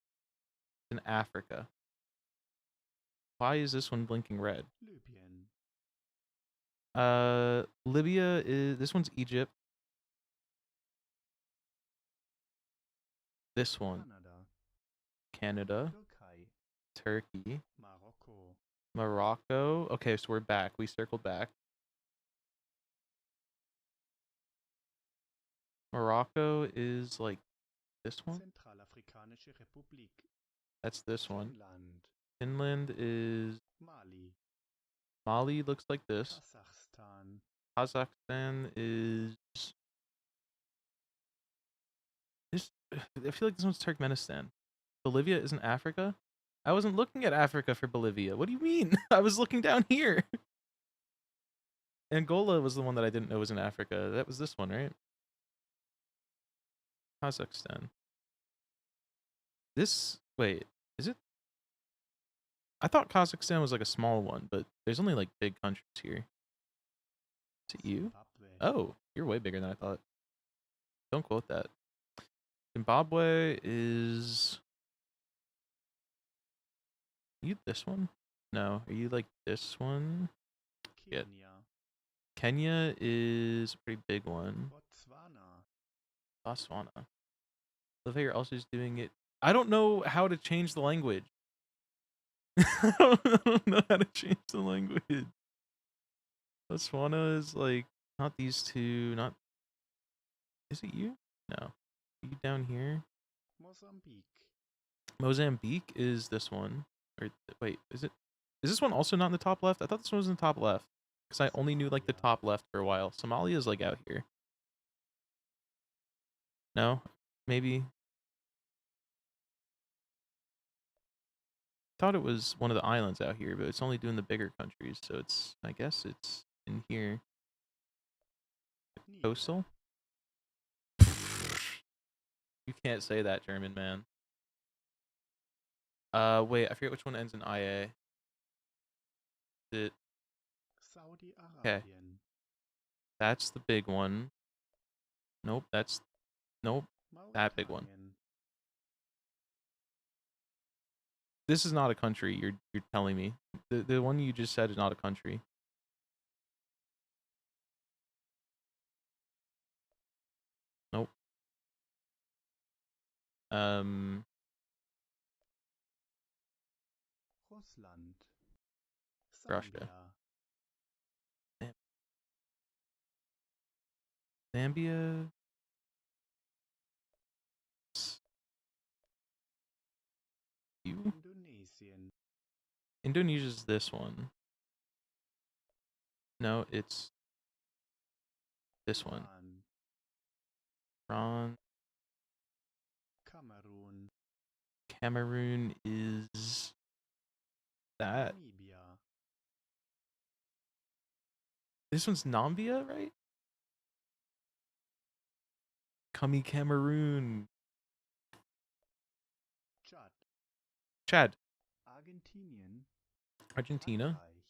It's in Africa. Why is this one blinking red? Libyen, Libya is... This one's Egypt. This one. Canada, Canada. Türkei, Turkey. Morocco, Morocco. Okay, so we're back. We circled back. Morocco is like this one. Zentralafrikanische Republik, That's this one. Finnland, Finland is... Mali, Mali looks like this. Kasachstan, Kazakhstan is... This... I feel like this one's Turkmenistan. Bolivia isn't Africa? I wasn't looking at Africa for Bolivia. What do you mean? I was looking down here. Angola was the one that I didn't know was in Africa. That was this one, right? Kazakhstan. This... Wait, is it? I thought Kazakhstan was like a small one, but there's only like big countries here. Is it you? Zimbabwe, Oh, you're way bigger than I thought. Don't quote that. Zimbabwe is... Are you this one? No. Are you like this one? Yeah. Kenya, Kenya is a pretty big one. Botswana, Botswana. Love how you're also just doing it. I don't know how to change the language. I don't know how to change the language. Botswana is like not these two. Not. Is it you? No. Are you down here? Mozambique, Mozambique is this one. Or wait, is it? Is this one also not in the top left? I thought this one was in the top left because I only knew like the top left for a while. Somalia is like out here. No, maybe. Thought it was one of the islands out here, but it's only doing the bigger countries, so it's... I guess it's in here. Niger, Coastal? You can't say that, German man. Wait, I forget which one ends in IA. Is it... Saudi Okay. Arabien, That's the big one. Nope, that's... Nope, that big one. Mauretanien, This is not a country, you're telling me. The one you just said is not a country. Nope. Russland, Russia. Sambia, Zambia... You? Indonesien, Indonesia's this one. No, it's this one. Iran, Iran. Cameroon, Cameroon is that. Namibia, This one's Nambia, right? Cummy Cameroon. Chad, Chad. Argentinien, Argentina. Frankreich,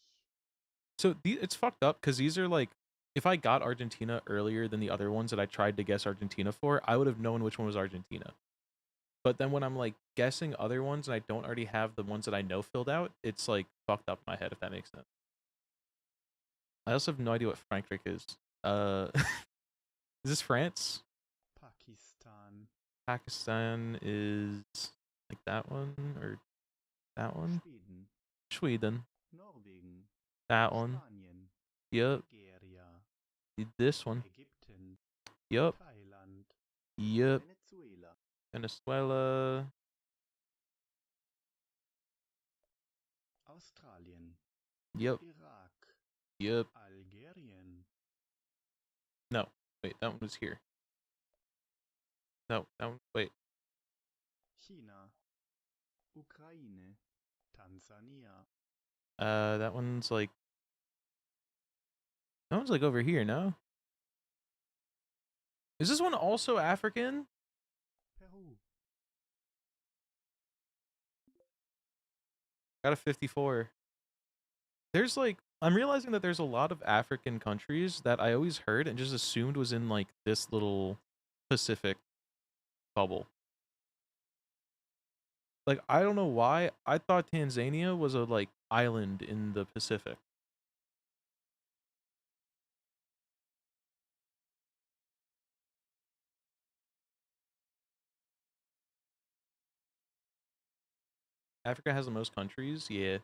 So it's fucked up because these are like, if I got Argentina earlier than the other ones that I tried to guess Argentina for, I would have known which one was Argentina. But then when I'm like guessing other ones and I don't already have the ones that I know filled out, it's like fucked up in my head, if that makes sense. I also have no idea what Frankreich is. Is this France? Pakistan, Pakistan is like that one or that one? Schweden, Sweden. Norwegen, That one. Spanien, Yep. Nigeria, This one. Ägypten, Yep. Thailand, Yep. Venezuela, Venezuela. Australien, Yep. Iraq, Yep. Algerien, No. Wait, that one was here. No, that one. Wait. China, Ukraine, Tansania, That one's like. That one's like over here, no? Is this one also African? Peru. Got a 54. There's like, I'm realizing that there's a lot of African countries that I always heard and just assumed was in like this little Pacific bubble. Like, I don't know why. I thought Tanzania was a like island in the Pacific. Africa has the most countries, yeah.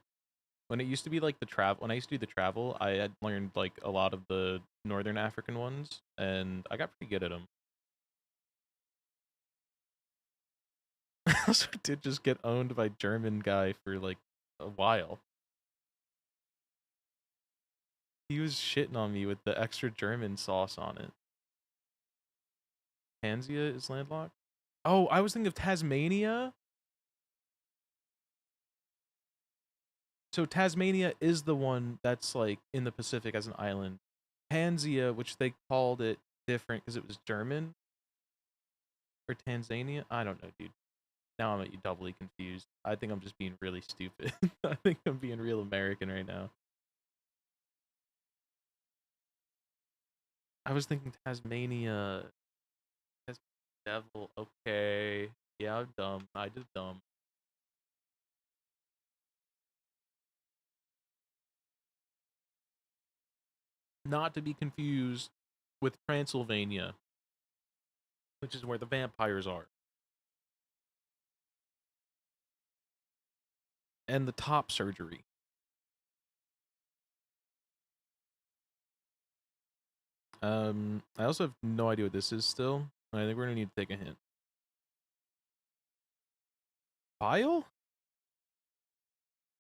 When it used to be like the travel, when I used to do the travel, I had learned like a lot of the northern African ones, and I got pretty good at them. I also did just get owned by German guy for like a while. He was shitting on me with the extra German sauce on it. Tanzania is landlocked? Oh, I was thinking of Tasmania. So Tasmania is the one that's like in the Pacific as an island. Tanzania, which they called it different because it was German, or Tanzania. I don't know, dude. Now I'm doubly confused. I think I'm just being really stupid. I think I'm being real American right now. I was thinking Tasmania. Devil. Okay. Yeah, I'm dumb. I just dumb. Not to be confused with Transylvania, which is where the vampires are. And the top surgery. I also have no idea what this is still. I think we're gonna need to take a hint. File?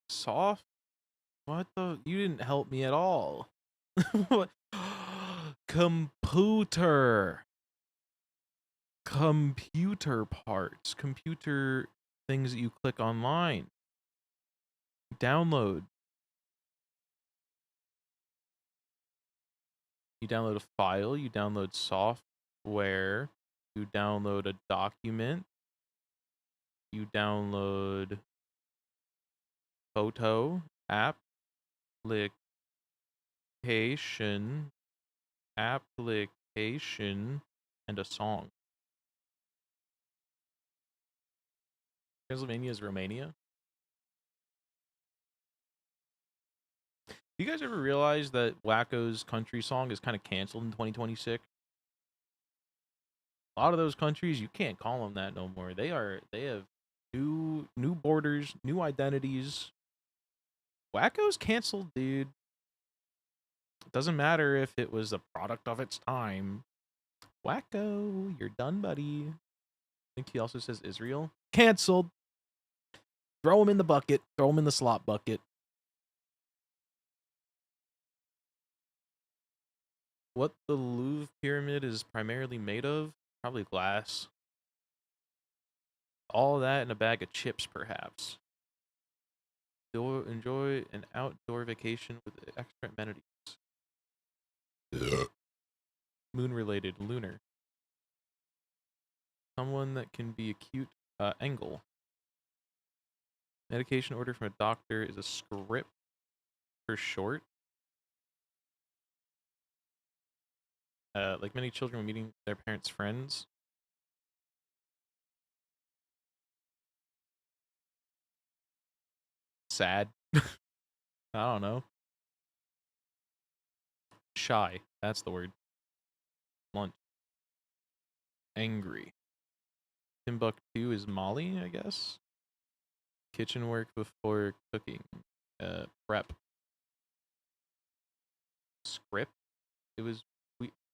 Soft? What the? You didn't help me at all. What? Computer. Computer parts. Computer things that you click online. Download. You download a file, you download software, you download a document, you download photo, application, and a song. Pennsylvania is Romania. You guys ever realize that Wacko's country song is kind of canceled in 2026? A lot of those countries, you can't call them that no more. They have new borders, new identities. Wacko's canceled, dude. It doesn't matter if it was a product of its time. Wacko, you're done, buddy. I think he also says Israel. Canceled. Throw him in the bucket. Throw him in the slop bucket. What the Louvre pyramid is primarily made of? Probably glass. All that in a bag of chips, perhaps. Enjoy an outdoor vacation with extra amenities. Moon-related, lunar. Someone that can be acute angle. Medication order from a doctor is a script for short. Like many children when meeting their parents' friends. Sad. I don't know. Shy. That's the word. Lunch. Angry. Timbuktu is Molly, I guess. Kitchen work before cooking. Prep. Script. It was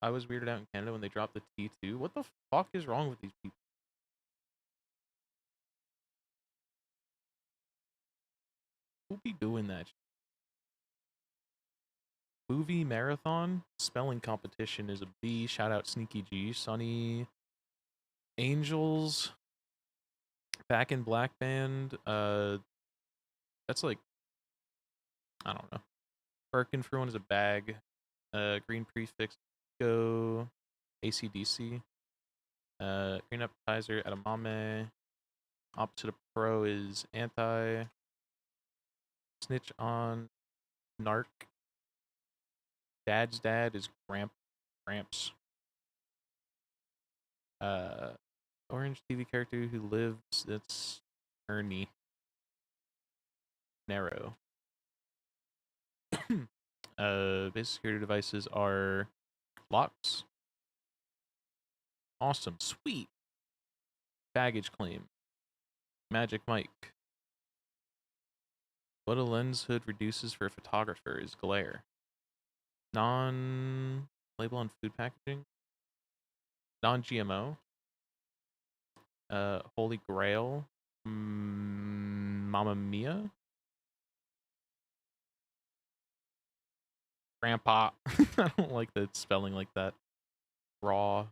I was weirded out in Canada when they dropped the T2. What the fuck is wrong with these people? Who be doing that? Movie marathon spelling competition is a B. Shout out Sneaky G. Sunny Angels. Back in Black Band. That's like, I don't know. Birkin for one is a bag. Green prefix. Go. ACDC. Green appetizer, edamame. Opposite of pro is anti. Snitch on narc. Dad's dad is Gramps. Orange TV character who lives, that's Ernie. Narrow. Basic security devices are locks. Awesome. Sweet. Baggage claim. Magic Mike. What a lens hood reduces for a photographer is glare. Non-label on food packaging. Non-GMO. Holy Grail. Mamma Mia. Grandpa. I don't like the spelling like that. Raw.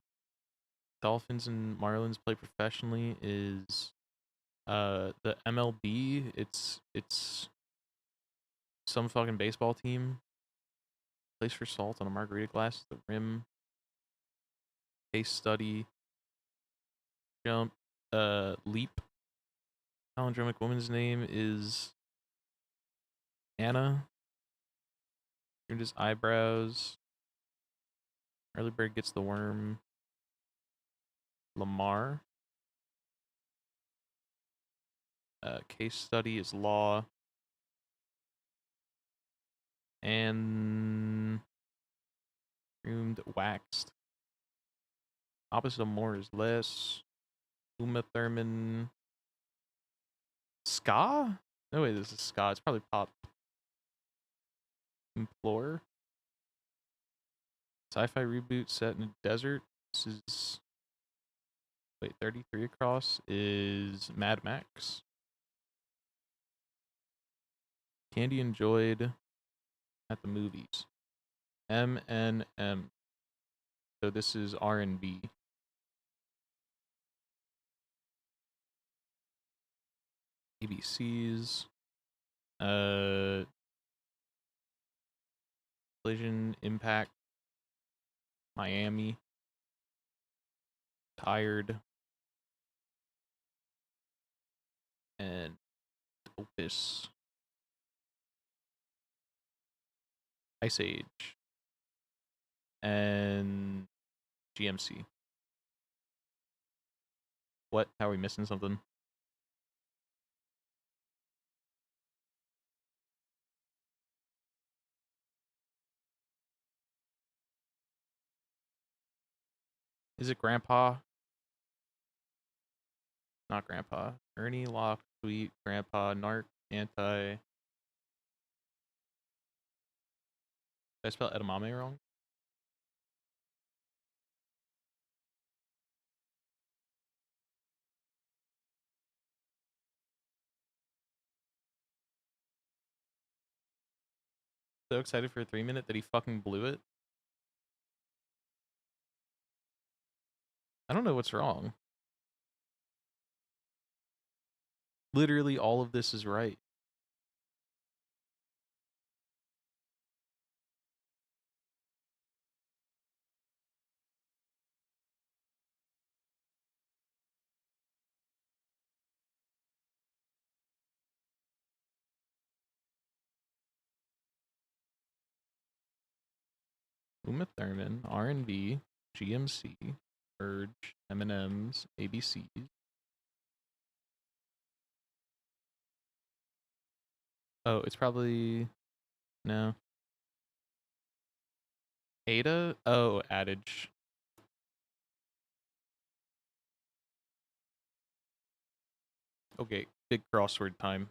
Dolphins and Marlins play professionally is the MLB. It's some fucking baseball team. Place for salt on a margarita glass. The rim. Case study. Jump. Leap. Palindromic woman's name is Anna. Turned his eyebrows. Early bird gets the worm. Lamar. Case study is law. And groomed, waxed. Opposite of more is less. Uma Thurman. Ska? No way, this is ska. It's probably pop. Implore. Sci-fi reboot set in a desert. This is... Wait, 33 across is Mad Max. Candy enjoyed at the movies. M&M. So this is R&B. ABCs. Collision, Impact. Miami. Tired. And Opus. Ice Age. And GMC. What? How are we missing something? Is it Grandpa? Not Grandpa. Ernie, Lock, Sweet, Grandpa, Narc, Anti. Did I spell edamame wrong? So excited for a 3-minute that he fucking blew it. I don't know what's wrong. Literally all of this is right. Uma Thurman, R&B, GMC, Urge, M&M's, ABCs. Oh, it's probably... No. Ada? Oh, Adage. Okay, big crossword time.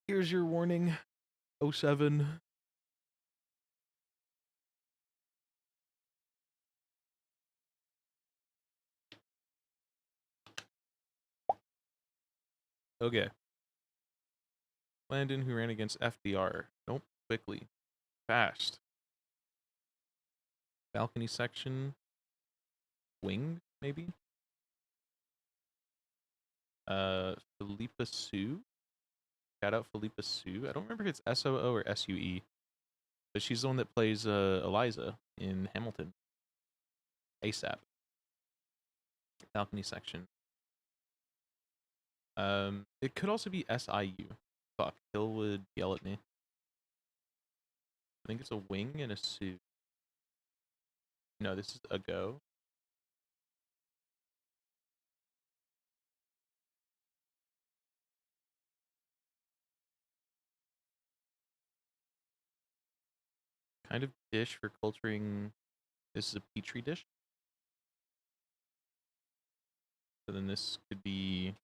Here's your warning. 07. Okay. Landon, who ran against FDR. Nope. Quickly. Fast. Balcony section. Wing, maybe? Philippa Sue. Shout out Philippa Sue. I don't remember if it's S-O-O or S-U-E. But she's the one that plays Eliza in Hamilton. ASAP. Balcony section. It could also be S-I-U. Fuck, Hill would yell at me. I think it's a wing and a suit. No, this is a go. Kind of dish for culturing. This is a petri dish. So then this could be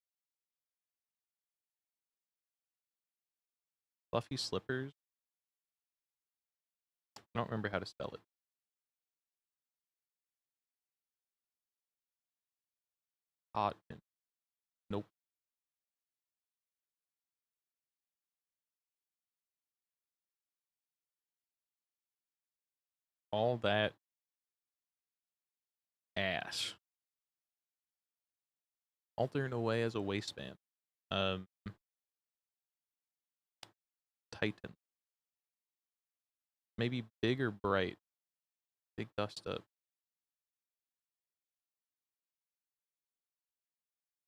fluffy slippers. I don't remember how to spell it. Cotton. Nope. All that ass. Altering away as a waistband. Titan. Maybe big or bright. Big dust up.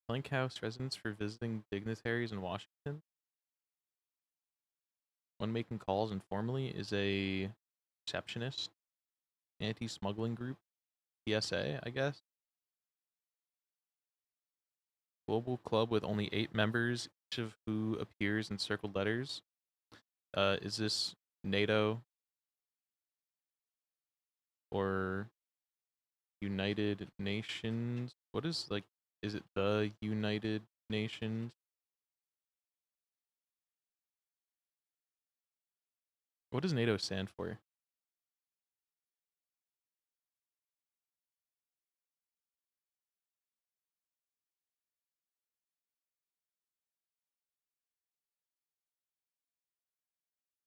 Blank house residence for visiting dignitaries in Washington. One making calls informally is a receptionist. Anti-smuggling group. PSA, I guess. Global club with only 8 members, each of who appears in circled letters. Is this NATO or United Nations? What is, like, is it the United Nations? What does NATO stand for?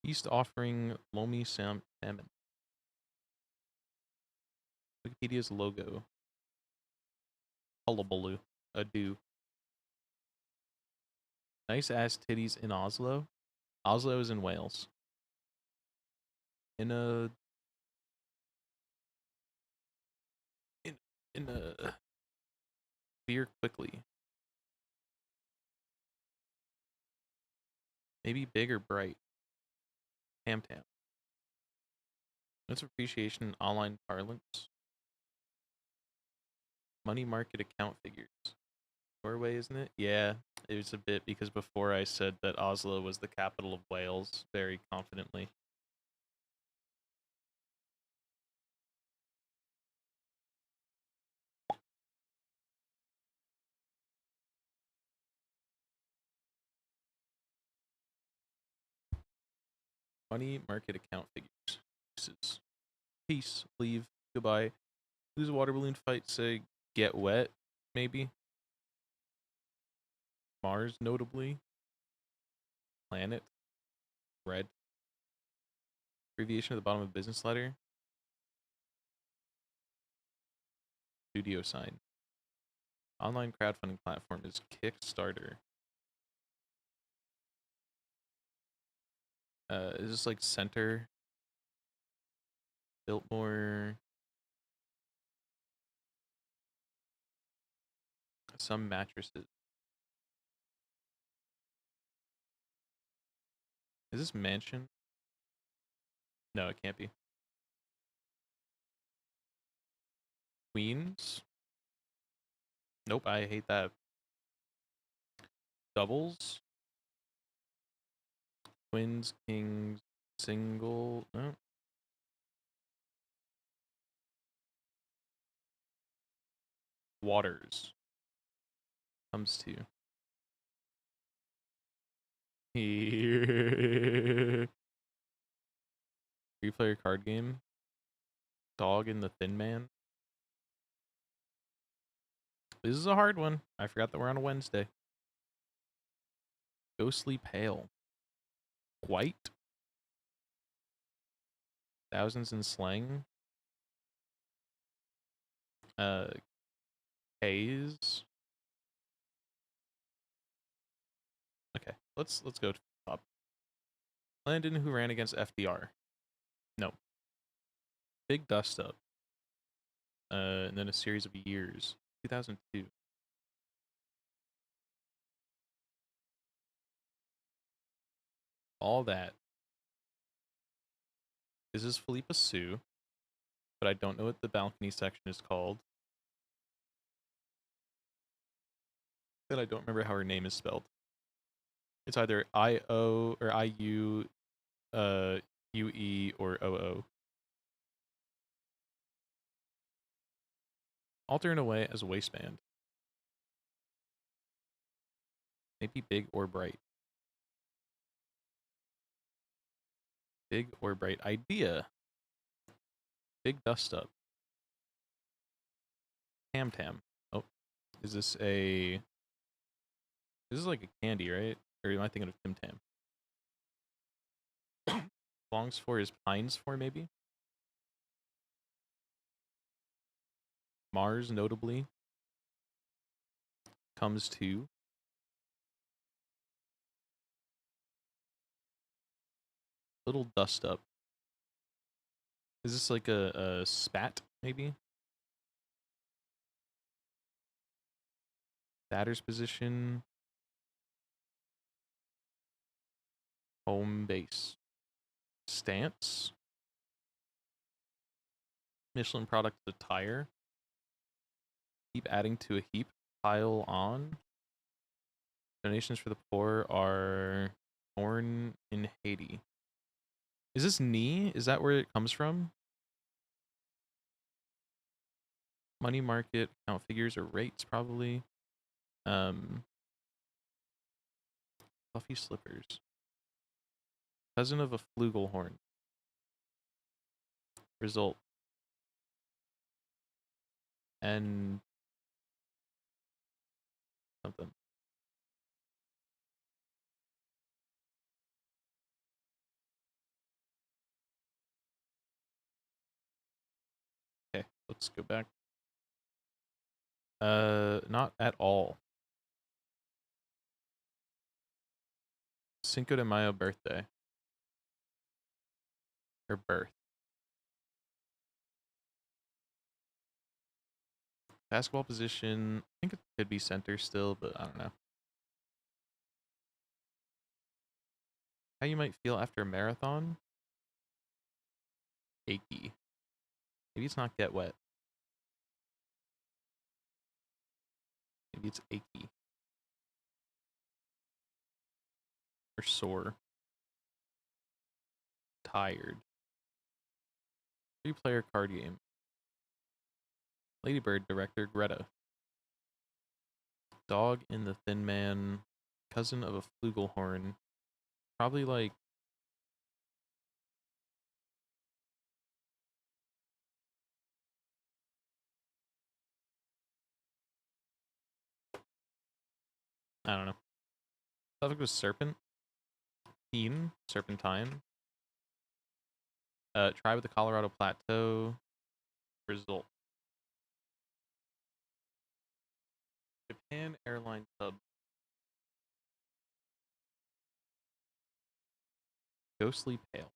East offering loamy salmon. Wikipedia's logo. Hullabaloo. Ado. Nice ass titties in Oslo. Oslo is in Wales. In a veer quickly. Maybe big or bright. Tam tam. That's appreciation in online parlance. Money market account figures. Norway, isn't it? Yeah, it was a bit because before I said that Oslo was the capital of Wales very confidently. Money market account figures. Uses. Peace. Leave. Goodbye. Lose a water balloon fight. Say get wet. Maybe. Mars, notably. Planet. Red. Abbreviation at the bottom of the business letter. Studio sign. Online crowdfunding platform is Kickstarter. Is this like Center? Biltmore. Some mattresses. Is this Mansion? No, it can't be. Queens? Nope, I hate that. Doubles? Twins, kings, single. No. Waters. Comes to. Here. 3-player card game. Dog and the Thin Man. This is a hard one. I forgot that we're on a Wednesday. Ghostly Pale. White. Thousands in Slang. Haze. Okay, let's go Landon who ran against FDR. No. Big dust up. And then a series of years. 2002. All that. This is Philippa Sue, but I don't know what the balcony section is called. And I don't remember how her name is spelled. It's either I-O or I-U, U-E or O-O. Alter in a way as a waistband. Maybe big or bright. Big or bright idea. Big dust up. Tam Tam. Oh, is this a... This is like a candy, right? Or am I thinking of Tim Tam? Longs for is pines for, maybe? Mars, notably. Comes to. Little dust up. Is this like a spat, maybe? Batter's position. Home base. Stance. Michelin product attire. Keep adding to a heap. Pile on. Donations for the poor are born in Haiti. Is this knee? Is that where it comes from? Money market, account figures or rates, probably. Fluffy slippers. Cousin of a flugelhorn. Result. And something. Okay, let's go back. Not at all. Cinco de Mayo birthday. Her birth. Basketball position. I think it could be center still, but I don't know. How you might feel after a marathon? Achy. Maybe it's not get wet. Maybe it's achy. Or sore. Tired. 3-player card game. Ladybird director Greta. Dog in the Thin Man. Cousin of a flugelhorn. Probably like... I don't know. Suffix was serpent. Teen. Serpentine. Tribe of the Colorado Plateau. Result. Japan Airline Hub. Ghostly Pale.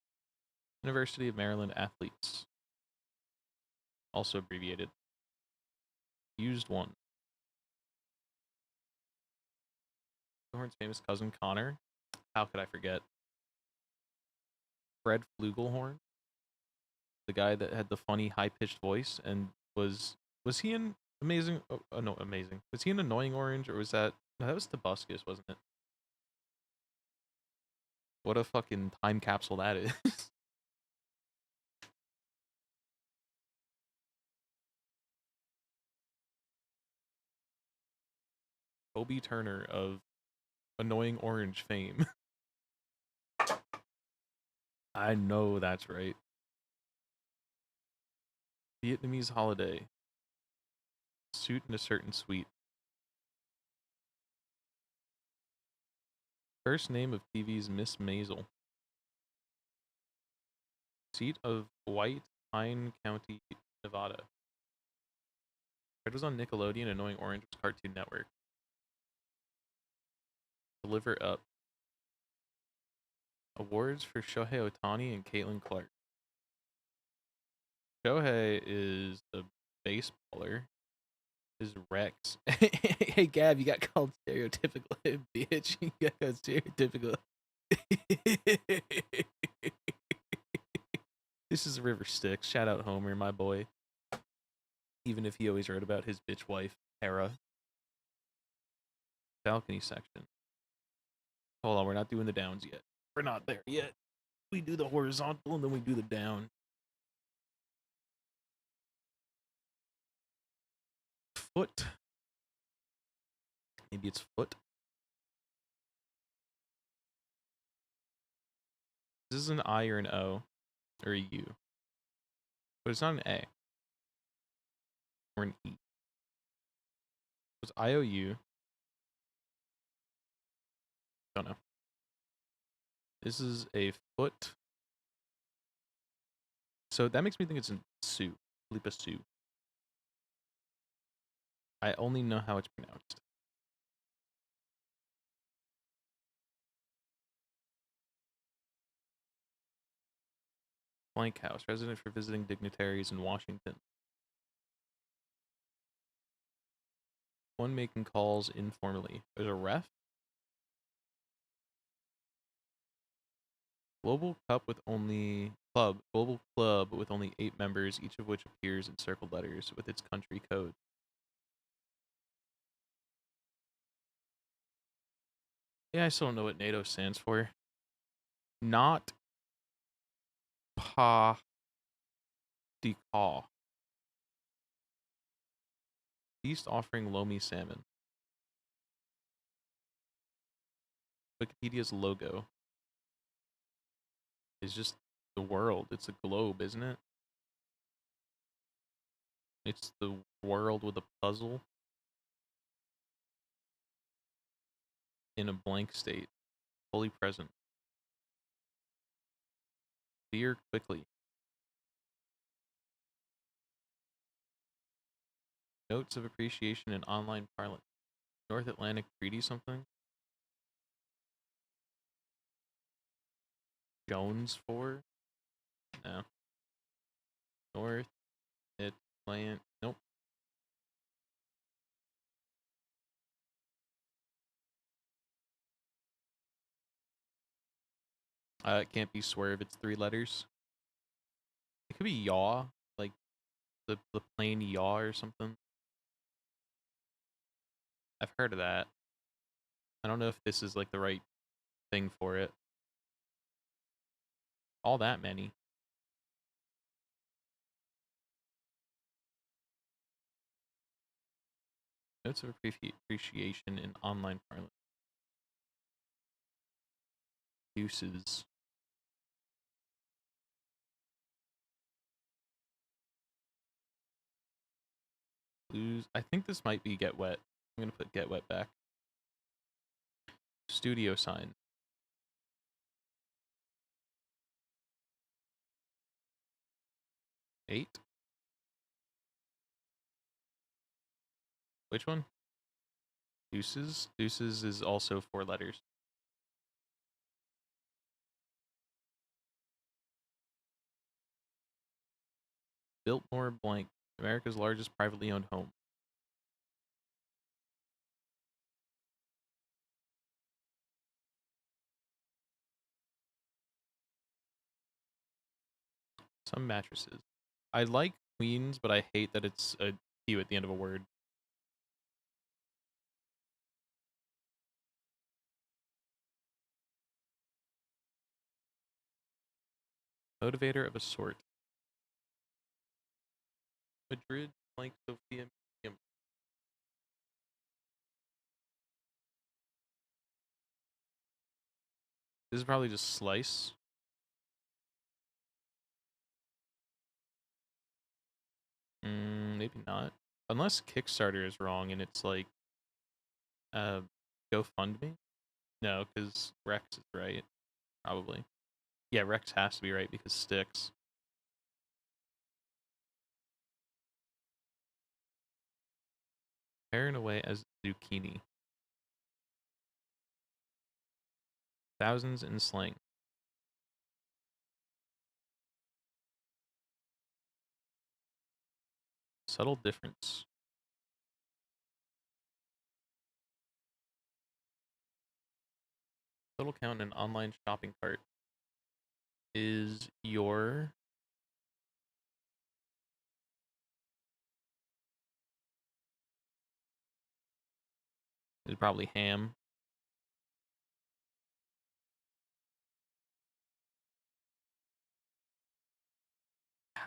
University of Maryland Athletes. Also abbreviated. Used one. Flugelhorn's famous cousin Connor. How could I forget? Fred Flugelhorn. The guy that had the funny high-pitched voice and was he in Amazing? Oh no, Amazing. Was he in Annoying Orange or was that? No, that was Tobuscus, wasn't it? What a fucking time capsule that is. Toby Turner of Annoying Orange fame. I know that's right. Vietnamese holiday. Suit in a certain suite. First name of TV's Miss Maisel. Seat of White Pine County, Nevada. Red was on Nickelodeon, Annoying Orange was Cartoon Network. Deliver Up. Awards for Shohei Ohtani and Caitlin Clark. Shohei is a baseballer. Is Rex. Hey, Gab, you got called stereotypical, bitch. You got called stereotypical. This is River Styx. Shout out Homer, my boy. Even if he always wrote about his bitch wife, Hera. Balcony section. Hold on, we're not doing the downs yet. We're not there yet. We do the horizontal and then we do the down. Foot. Maybe it's foot. This is an I or an O or a U. But it's not an A. Or an E. It's IOU. Don't know. This is a foot. So that makes me think it's in Sioux. Lipa Sioux. I only know how it's pronounced. Blank House, resident for visiting dignitaries in Washington. One making calls informally. There's a ref. Global club with only 8 members, each of which appears in circled letters with its country code. Yeah, I still don't know what NATO stands for. Not pa de caw. Feast offering loamy salmon. Wikipedia's logo is just the world. It's a globe, isn't it? It's the world with a puzzle in a blank state, fully present. Veer quickly. Notes of appreciation in online parlance. North Atlantic Treaty something? Jones 4? No. North Atlantic. Nope. It can't be swerve. It's 3 letters. It could be yaw, like the plain yaw or something. I've heard of that. I don't know if this is like the right thing for it. All that many. Notes of appreciation in online parlance. Uses. Blues. I think this might be get wet. I'm gonna put get wet back. Studio sign. Eight. Which one? Deuces. Deuces is also 4 letters. Biltmore blank. America's largest privately owned home. Some mattresses. I like Queens, but I hate that it's a Q at the end of a word. Motivator of a sort. Madrid blank Sophia Museum. This is probably just slice. Maybe not. Unless Kickstarter is wrong and it's like GoFundMe? No, because Rex is right. Probably. Yeah, Rex has to be right because sticks. Paring away as zucchini. Thousands in slang. Subtle difference. Total count in an online shopping cart is your is probably ham.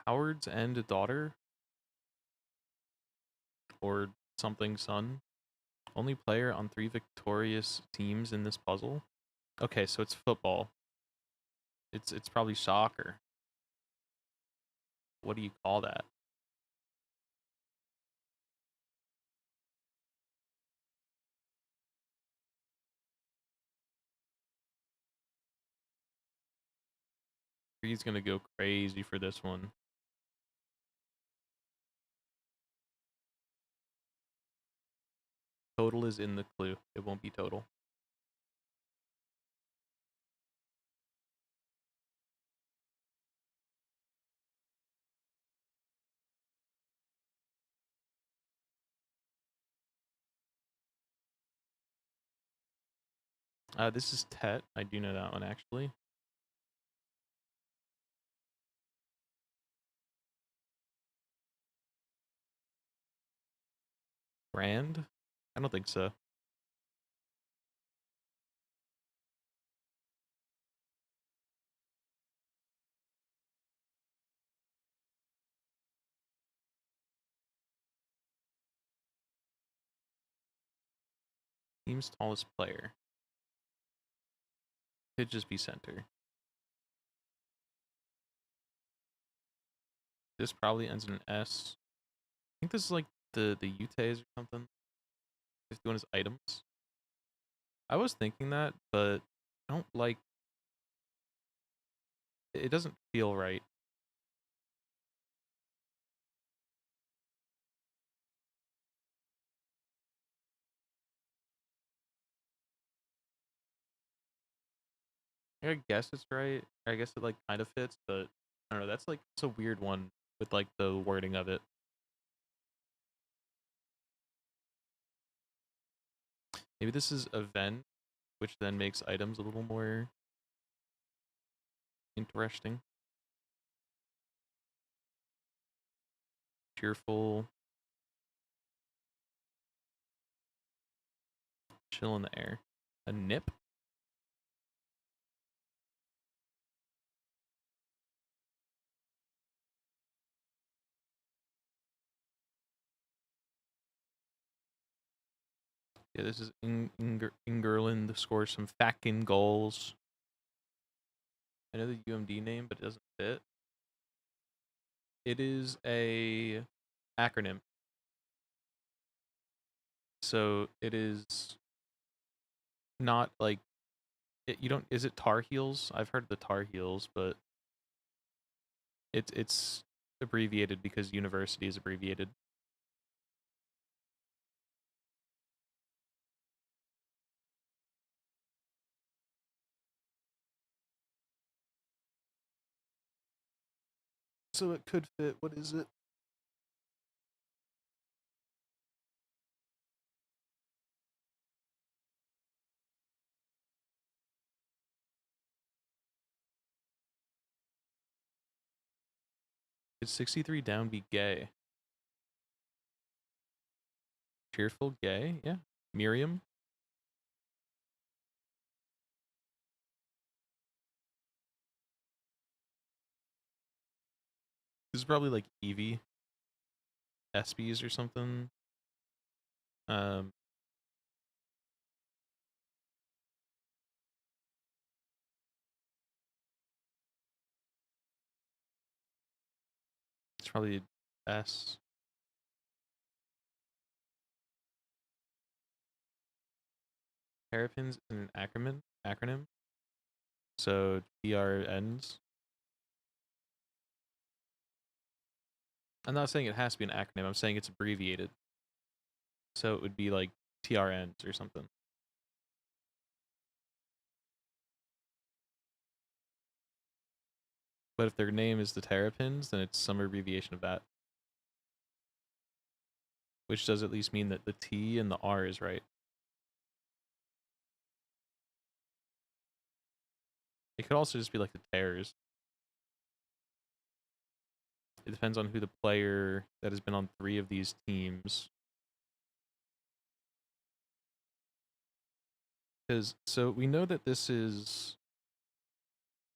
Howard's and a daughter or something son. Only player on 3 victorious teams in this puzzle. Okay, so it's football. It's probably soccer. What do you call that? He's gonna go crazy for this one. Total is in the clue. It won't be total. This is Tet. I do know that one actually. Brand? I don't think so. Team's tallest player. Could just be center. This probably ends in an S. I think this is like the Utes or something. 51 is items. I was thinking that, but I don't like. It doesn't feel right. I guess it's right. I guess it like kind of fits, but I don't know. That's like it's a weird one with like the wording of it. Maybe this is event, which then makes items a little more interesting. Cheerful. Chill in the air. A nip? Yeah, this is Ingerland scores some fucking goals. I know the UMD name, but it doesn't fit. It is a acronym. So it is not like you don't. Is it Tar Heels? I've heard the Tar Heels, but it's abbreviated because university is abbreviated. So it could fit. What is it? It's 63 down be gay. Cheerful gay? Yeah. Miriam? This is probably like Evie. ESPYs or something. Um it's probably S. Terrapins is an acronym. So TRNs. I'm not saying it has to be an acronym. I'm saying it's abbreviated. So it would be like TRNs or something. But if their name is the Terrapins, then it's some abbreviation of that. which does at least mean that the T and the R is right. It could also just be like the tears. It depends on who the player that has been on 3 of these teams. So we know that this is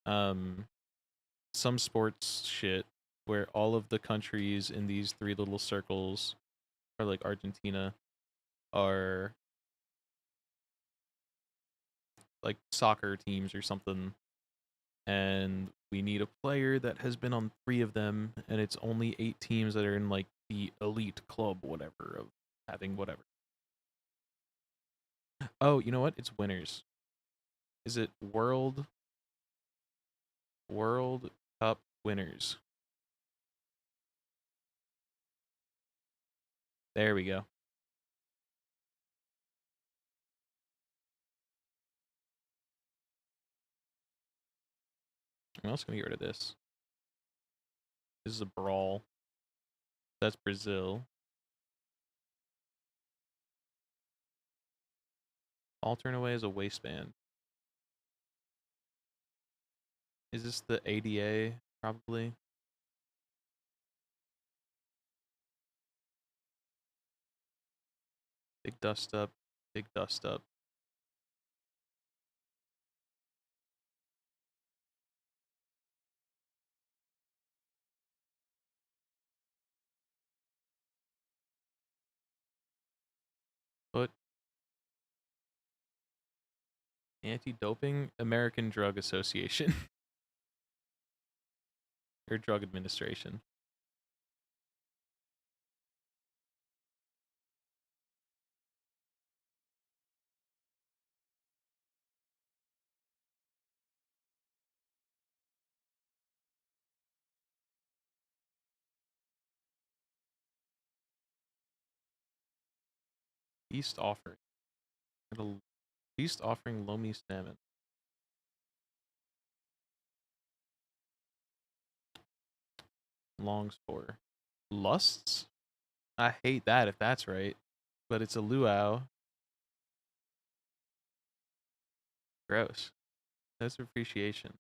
some sports shit where all of the countries in these 3 little circles, or like Argentina, are like soccer teams or something, and we need a player that has been on 3 of them, and it's only 8 teams that are in like the elite club, whatever, of having whatever. Oh, you know what? It's winners. Is it World Cup winners? There we go. I'm also gonna get rid of this. This is a brawl. That's Brazil. All turn away is a waistband. Is this the ADA? Probably. Big dust up. Big dust up. Put Anti-Doping American Drug Association. Or Drug Administration. Feast offering. Feast offering loamy salmon. Long spore. Lusts? I hate that if that's right. But it's a luau. Gross. That's appreciation.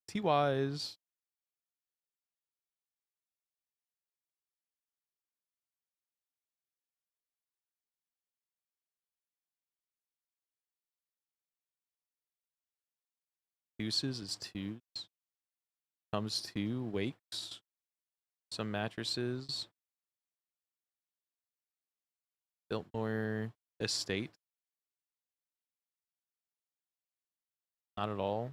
T-wise. Deuces is 2s. Comes 2. Wakes. Some mattresses. Biltmore Estate. Not at all.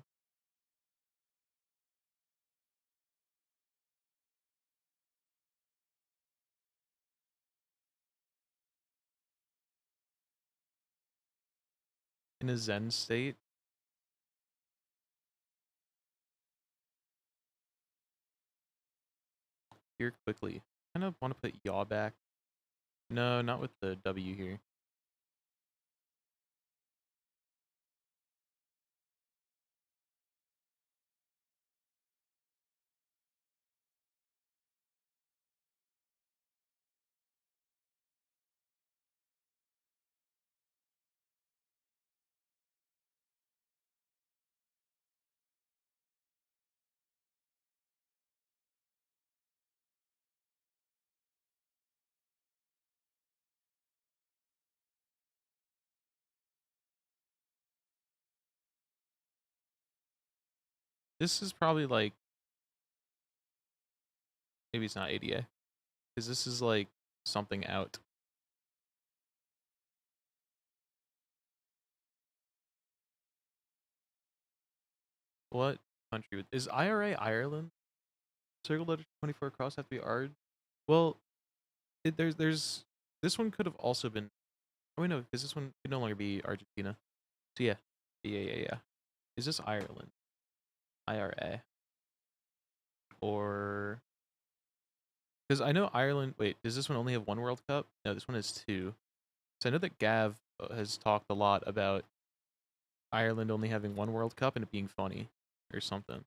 In a Zen state. Here quickly. I kind of want to put yaw back. No, not with the W here. This is probably like, maybe it's not ADA. Because this is like something out. What country is IRA Ireland? Circle letter 24 across have to be ARD. Well, there's this one could have also been. Oh wait, no, because this one could no longer be Argentina. So yeah. Is this Ireland? IRA. Or because I know Ireland. Wait, does this one only have 1 World Cup? No, this one has 2. So I know that Gav has talked a lot about Ireland only having 1 World Cup and it being funny or something.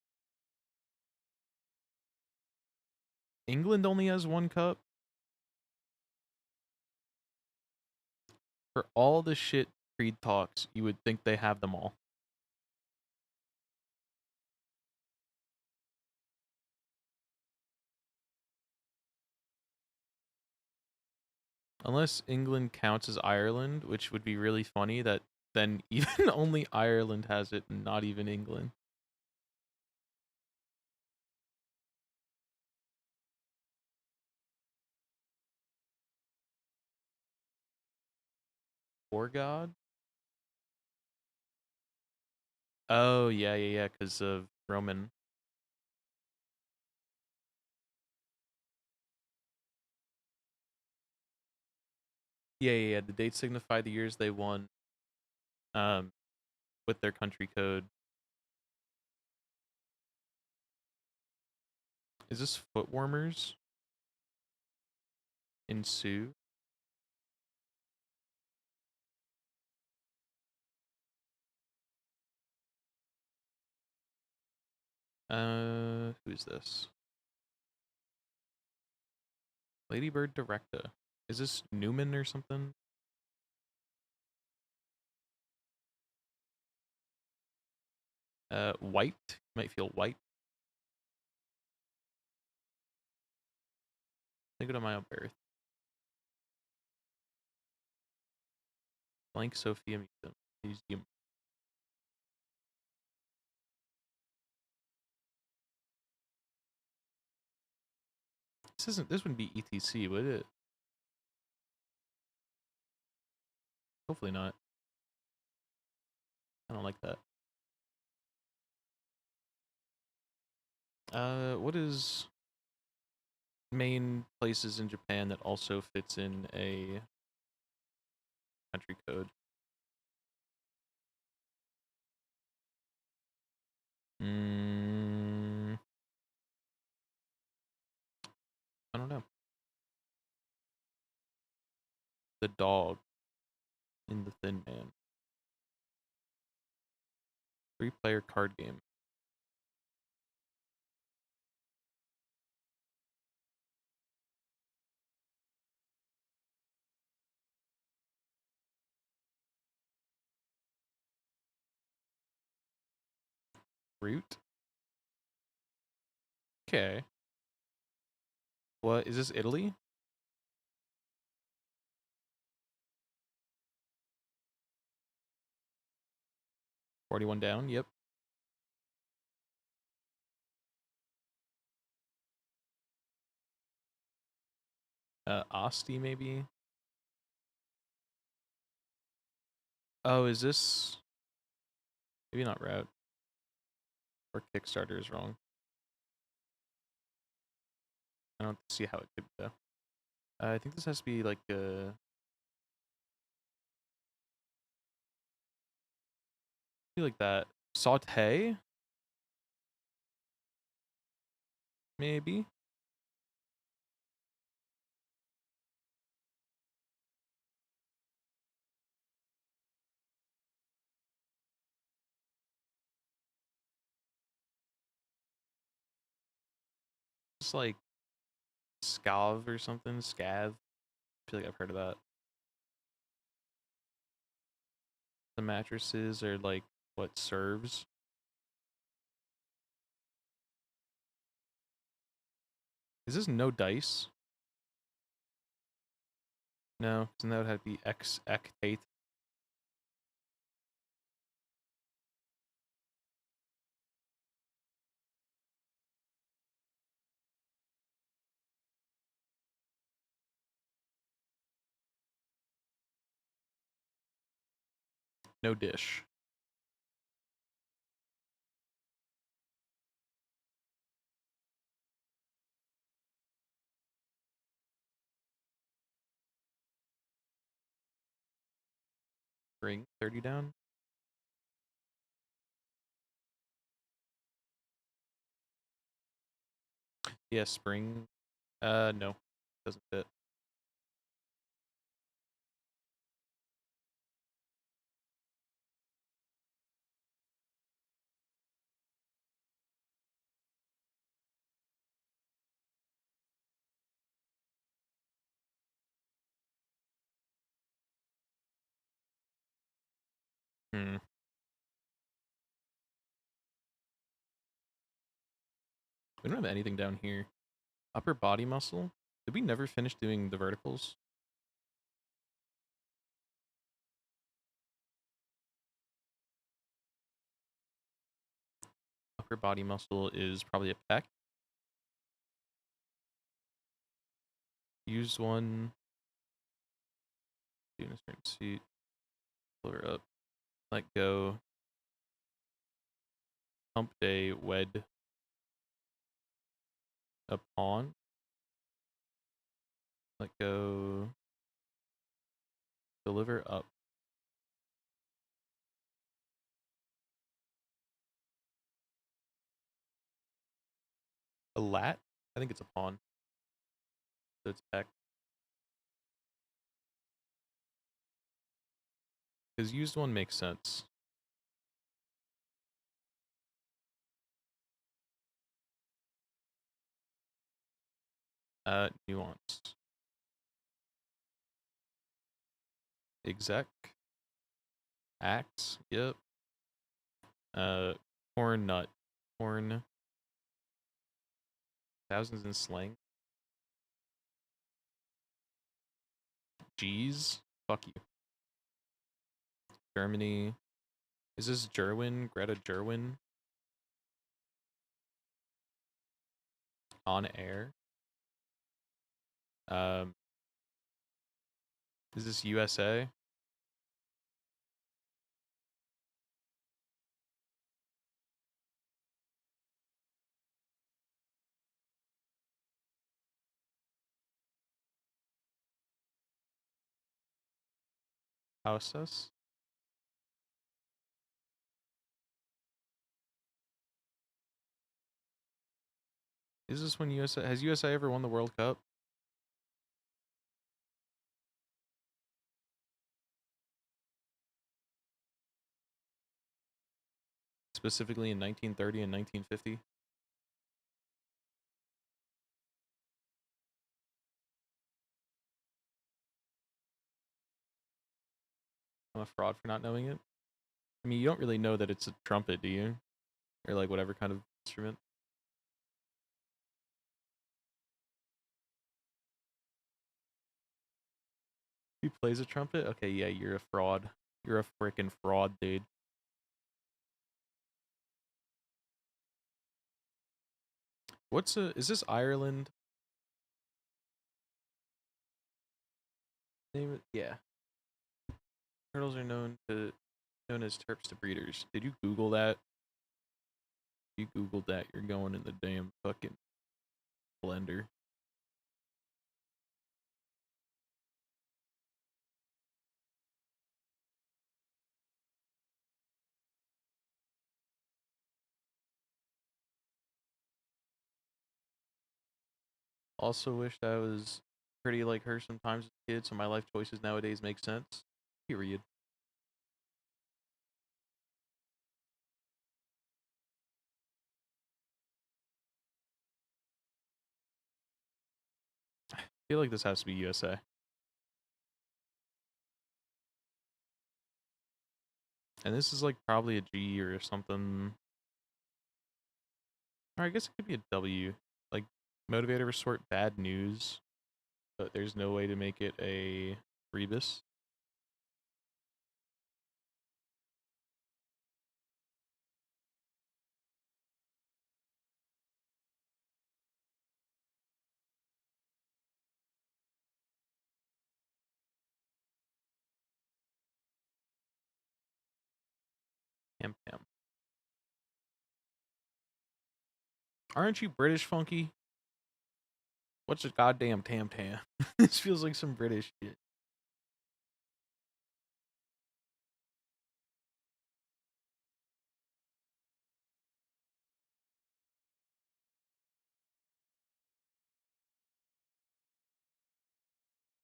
England only has 1 cup. For all the shit Creed talks, you would think they have them all. Unless England counts as Ireland, which would be really funny that then even only Ireland has it and not even England. For God? Oh, yeah, because of Roman. Yeah. The dates signify the years they won with their country code. Is this foot warmers? Ensue? Who is this? Ladybird Directa. Is this Newman or something? White. Might feel white. Think of my own birth. Blank Sophia Museum. This wouldn't be ETC, would it? Hopefully not. I don't like that. What is main places in Japan that also fits in a country code? I don't know. The dog in the Thin Man. 3-player card game. Root? Okay. What is this, Italy? 41 down, yep. Asti maybe? Oh, is this maybe not route? Or Kickstarter is wrong. I don't see how it could be though. I think this has to be like like that. Saute? Maybe? It's like Scav or something. Scav. I feel like I've heard of that. The mattresses are like what serves. Is this no dice? No, then that would have to be ectate. No dish. Ring 30 down. Yeah, spring. No, doesn't fit. Hmm. We don't have anything down here. Upper body muscle. Did we never finish doing the verticals? Upper body muscle is probably a pec. Use one. Do in a certain seat. Pull her up. Let go. Hump day. Wed. Upon. Let go. Deliver up. A lat? I think it's a pawn. So it's pec. Because used one makes sense. Nuanced. Exec. Axe. Yep. Corn nut. Corn. Thousands in slang. G's. Fuck you. Germany. Is this Jerwin? Greta Jerwin? On air. Is this USA? Houses? Is this when USA has USA ever won the World Cup? Specifically in 1930 and 1950? I'm a fraud for not knowing it. I mean, you don't really know that it's a trumpet, do you? Or like whatever kind of instrument. He plays a trumpet? Okay, yeah, you're a fraud. You're a freaking fraud, dude. Is this Ireland? Name it? Yeah. Turtles are known as terps to breeders. Did you Google that? If you Googled that, you're going in the damn fucking blender. Also wish I was pretty like her sometimes as a kid, so my life choices nowadays make sense. Period. I feel like this has to be USA. And this is like probably a G or something. Or I guess it could be a W. Like motivator resort bad news. But there's no way to make it a rebus. Pam pam. Aren't you British, Funky? What's a goddamn tam tam? This feels like some British shit.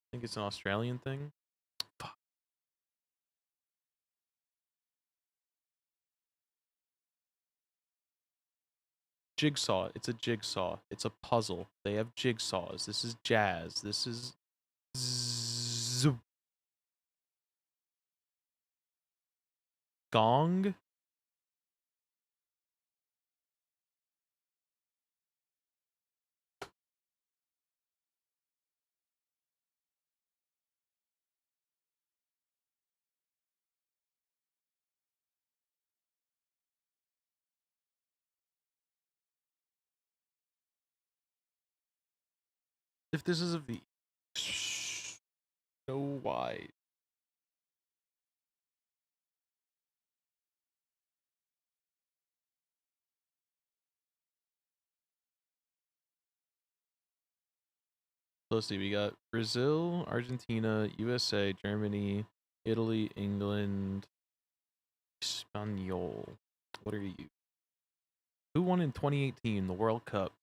I think it's an Australian thing. Fuck. Jigsaw. It's a jigsaw. It's a puzzle. They have jigsaws. This is jazz. This is zoop. Gong. If this is a V. So wide. Let's see, we got Brazil, Argentina, USA, Germany, Italy, England, Espanol. What are you? Who won in 2018, the World Cup?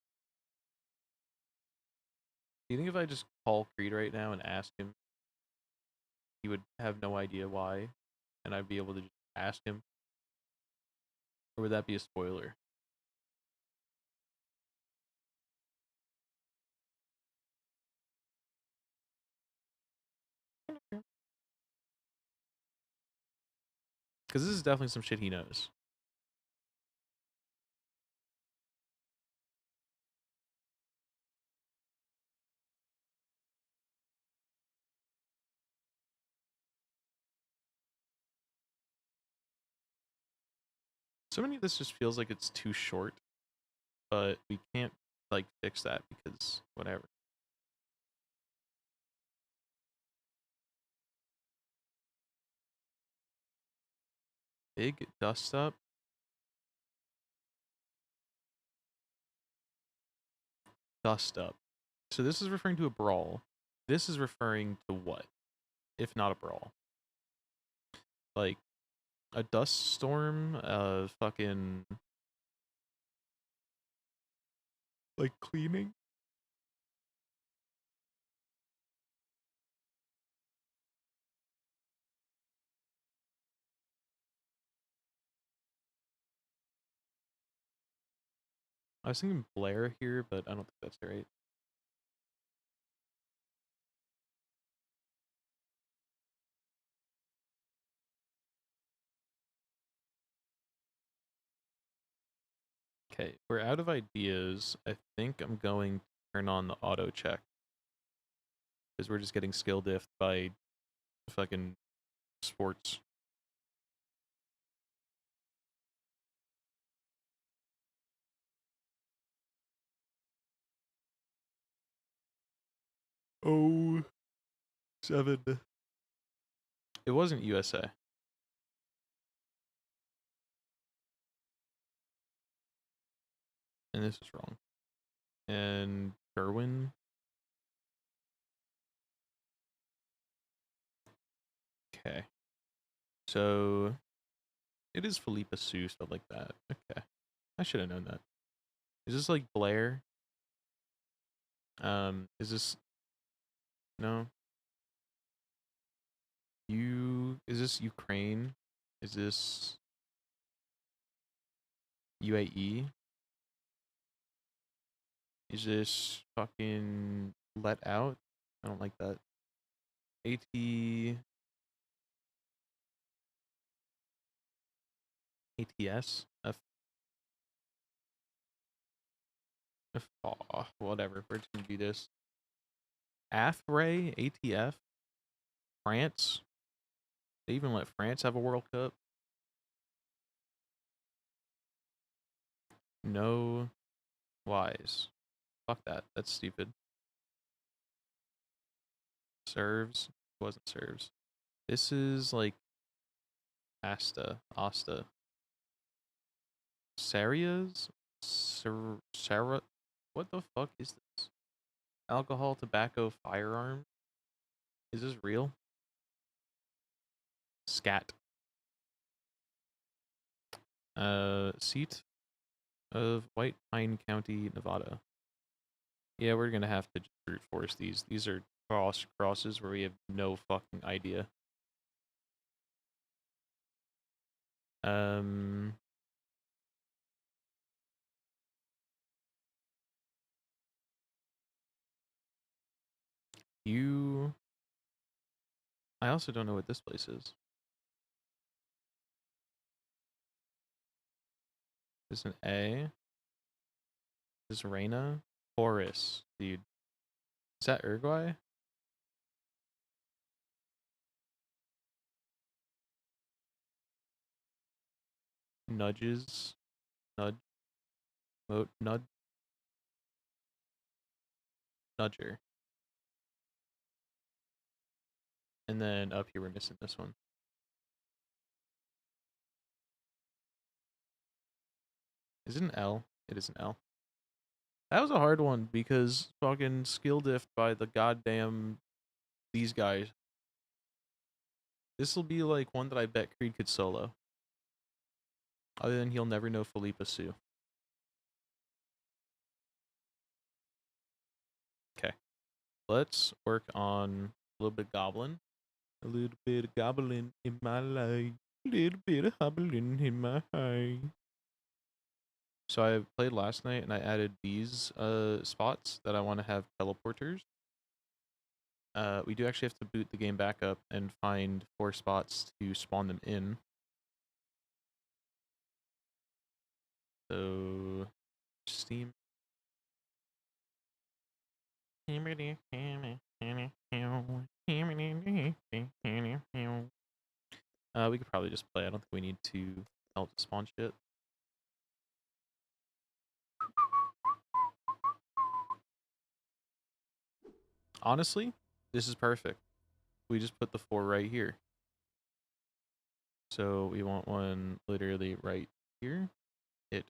Do you think if I just call Creed right now and ask him, he would have no idea why, and I'd be able to just ask him? Or would that be a spoiler? Because this is definitely some shit he knows. So many of this just feels like it's too short, but we can't like fix that because whatever. Big dust up. Dust up. So this is referring to a brawl. This is referring to what? If not a brawl. Like a dust storm, fucking like cleaning. I was thinking Blair here, but I don't think that's right. Okay, we're out of ideas. I think I'm going to turn on the auto check. Because we're just getting skill diffed by fucking sports. Oh, 7. It wasn't USA. And this is wrong. And Derwin. Okay. So it is Philippa Sue, stuff like that. Okay. I should have known that. Is this like Blair? Is this no? Is this Ukraine? Is this UAE? Is this fucking let out? I don't like that. ATS? Whatever. We're just gonna do this. Athray, ATF, France. They even let France have a World Cup. No wise. Fuck that. That's stupid. Serves. Wasn't serves. This is like Asta. Sarias? Sarah? What the fuck is this? Alcohol, tobacco, firearm? Is this real? Scat. Seat of White Pine County, Nevada. Yeah, we're gonna have to brute force these. These are crosses where we have no fucking idea. I also don't know what this place is. There's an A. This Reina. Horus, dude. Is that Uruguay? Nudges. Nudge. Nudge. Nudger. And then up here we're missing this one. Is it an L? It is an L. That was a hard one because fucking skill diff by the goddamn these guys. This will be like one that I bet Creed could solo. Other than he'll never know Philippa Sue. Okay. Let's work on a little bit of Goblin. A little bit of Goblin in my life. A little bit of Goblin in my heart. So I played last night and I added these spots that I want to have teleporters. We do actually have to boot the game back up and find 4 spots to spawn them in. So Steam. We could probably just play. I don't think we need to help spawn shit. Honestly, this is perfect. We just put the 4 right here. So we want one literally right here. Hit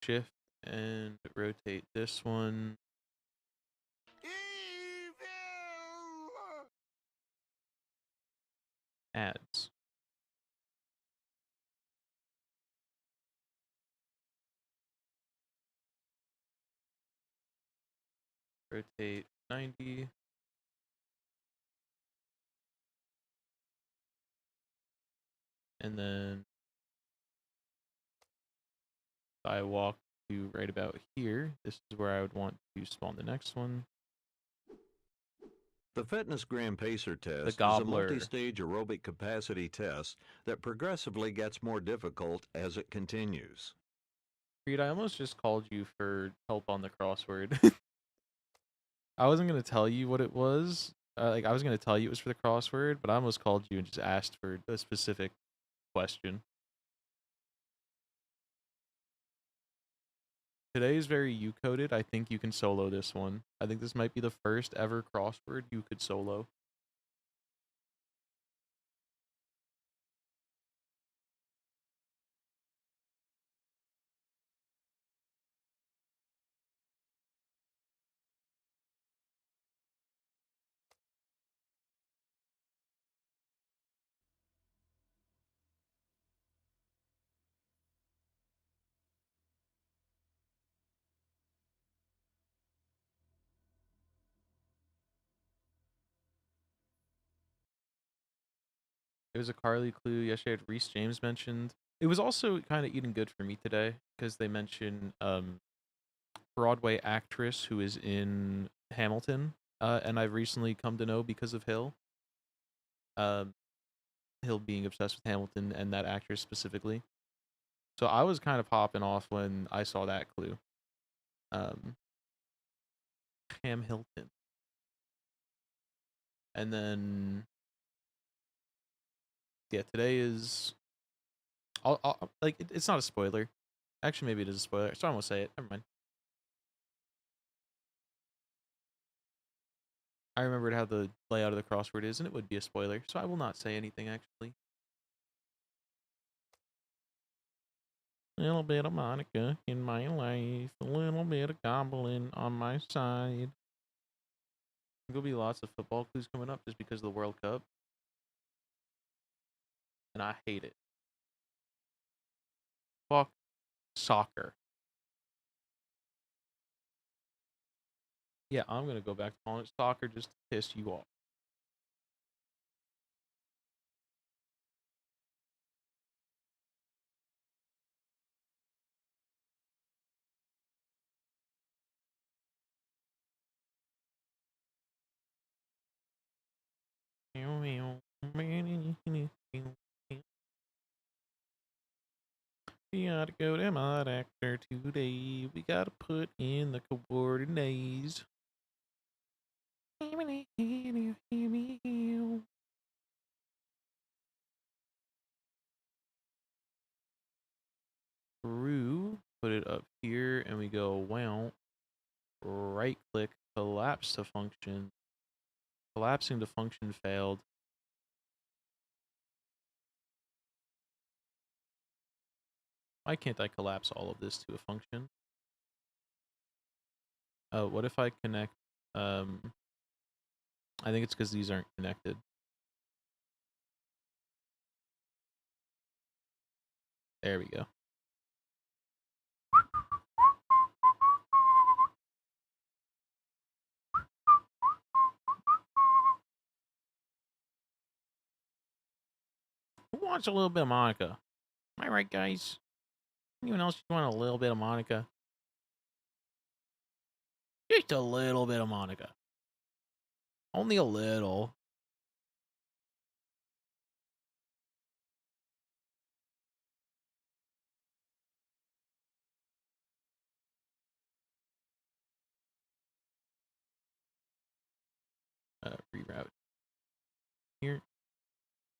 shift, and rotate this one. Ads. Rotate 90. And then if I walk to right about here, this is where I would want to spawn the next one. The Fitness Gram Pacer test is a Gobbler. multi-stage aerobic capacity test that progressively gets more difficult as it continues. Creed, I almost just called you for help on the crossword. I wasn't going to tell you what it was. I was going to tell you it was for the crossword, but I almost called you and just asked for a specific question. Today is very you-coded. I think you can solo this one. I think this might be the first ever crossword you could solo. It was a Carly clue. Yesterday, I had Reese James mentioned. It was also kind of eating good for me today because they mentioned Broadway actress who is in Hamilton, and I've recently come to know because of Hill. Hill being obsessed with Hamilton and that actress specifically. So I was kind of popping off when I saw that clue. Ham Hilton. And then yeah, today is like it's not a spoiler. Actually, maybe it is a spoiler, so I won't say it. Never mind. I remembered how the layout of the crossword is, and it would be a spoiler, so I will not say anything, actually. A little bit of Monica in my life, a little bit of Goblin on my side. There'll be lots of football clues coming up just because of the World Cup. And I hate it. Fuck soccer. Yeah, I'm going to go back to calling it soccer just to piss you off. We gotta go to Mod Actor today. We gotta put in the coordinates. Through, put it up here, and we go wow. Right click, collapse to function. Collapsing to function failed. Why can't I collapse all of this to a function? Oh, what if I connect? I think it's because these aren't connected. There we go. Who wants a little bit of Monica? Am I right, guys? Anyone else want a little bit of Monica? Just a little bit of Monica. Only a little. Reroute here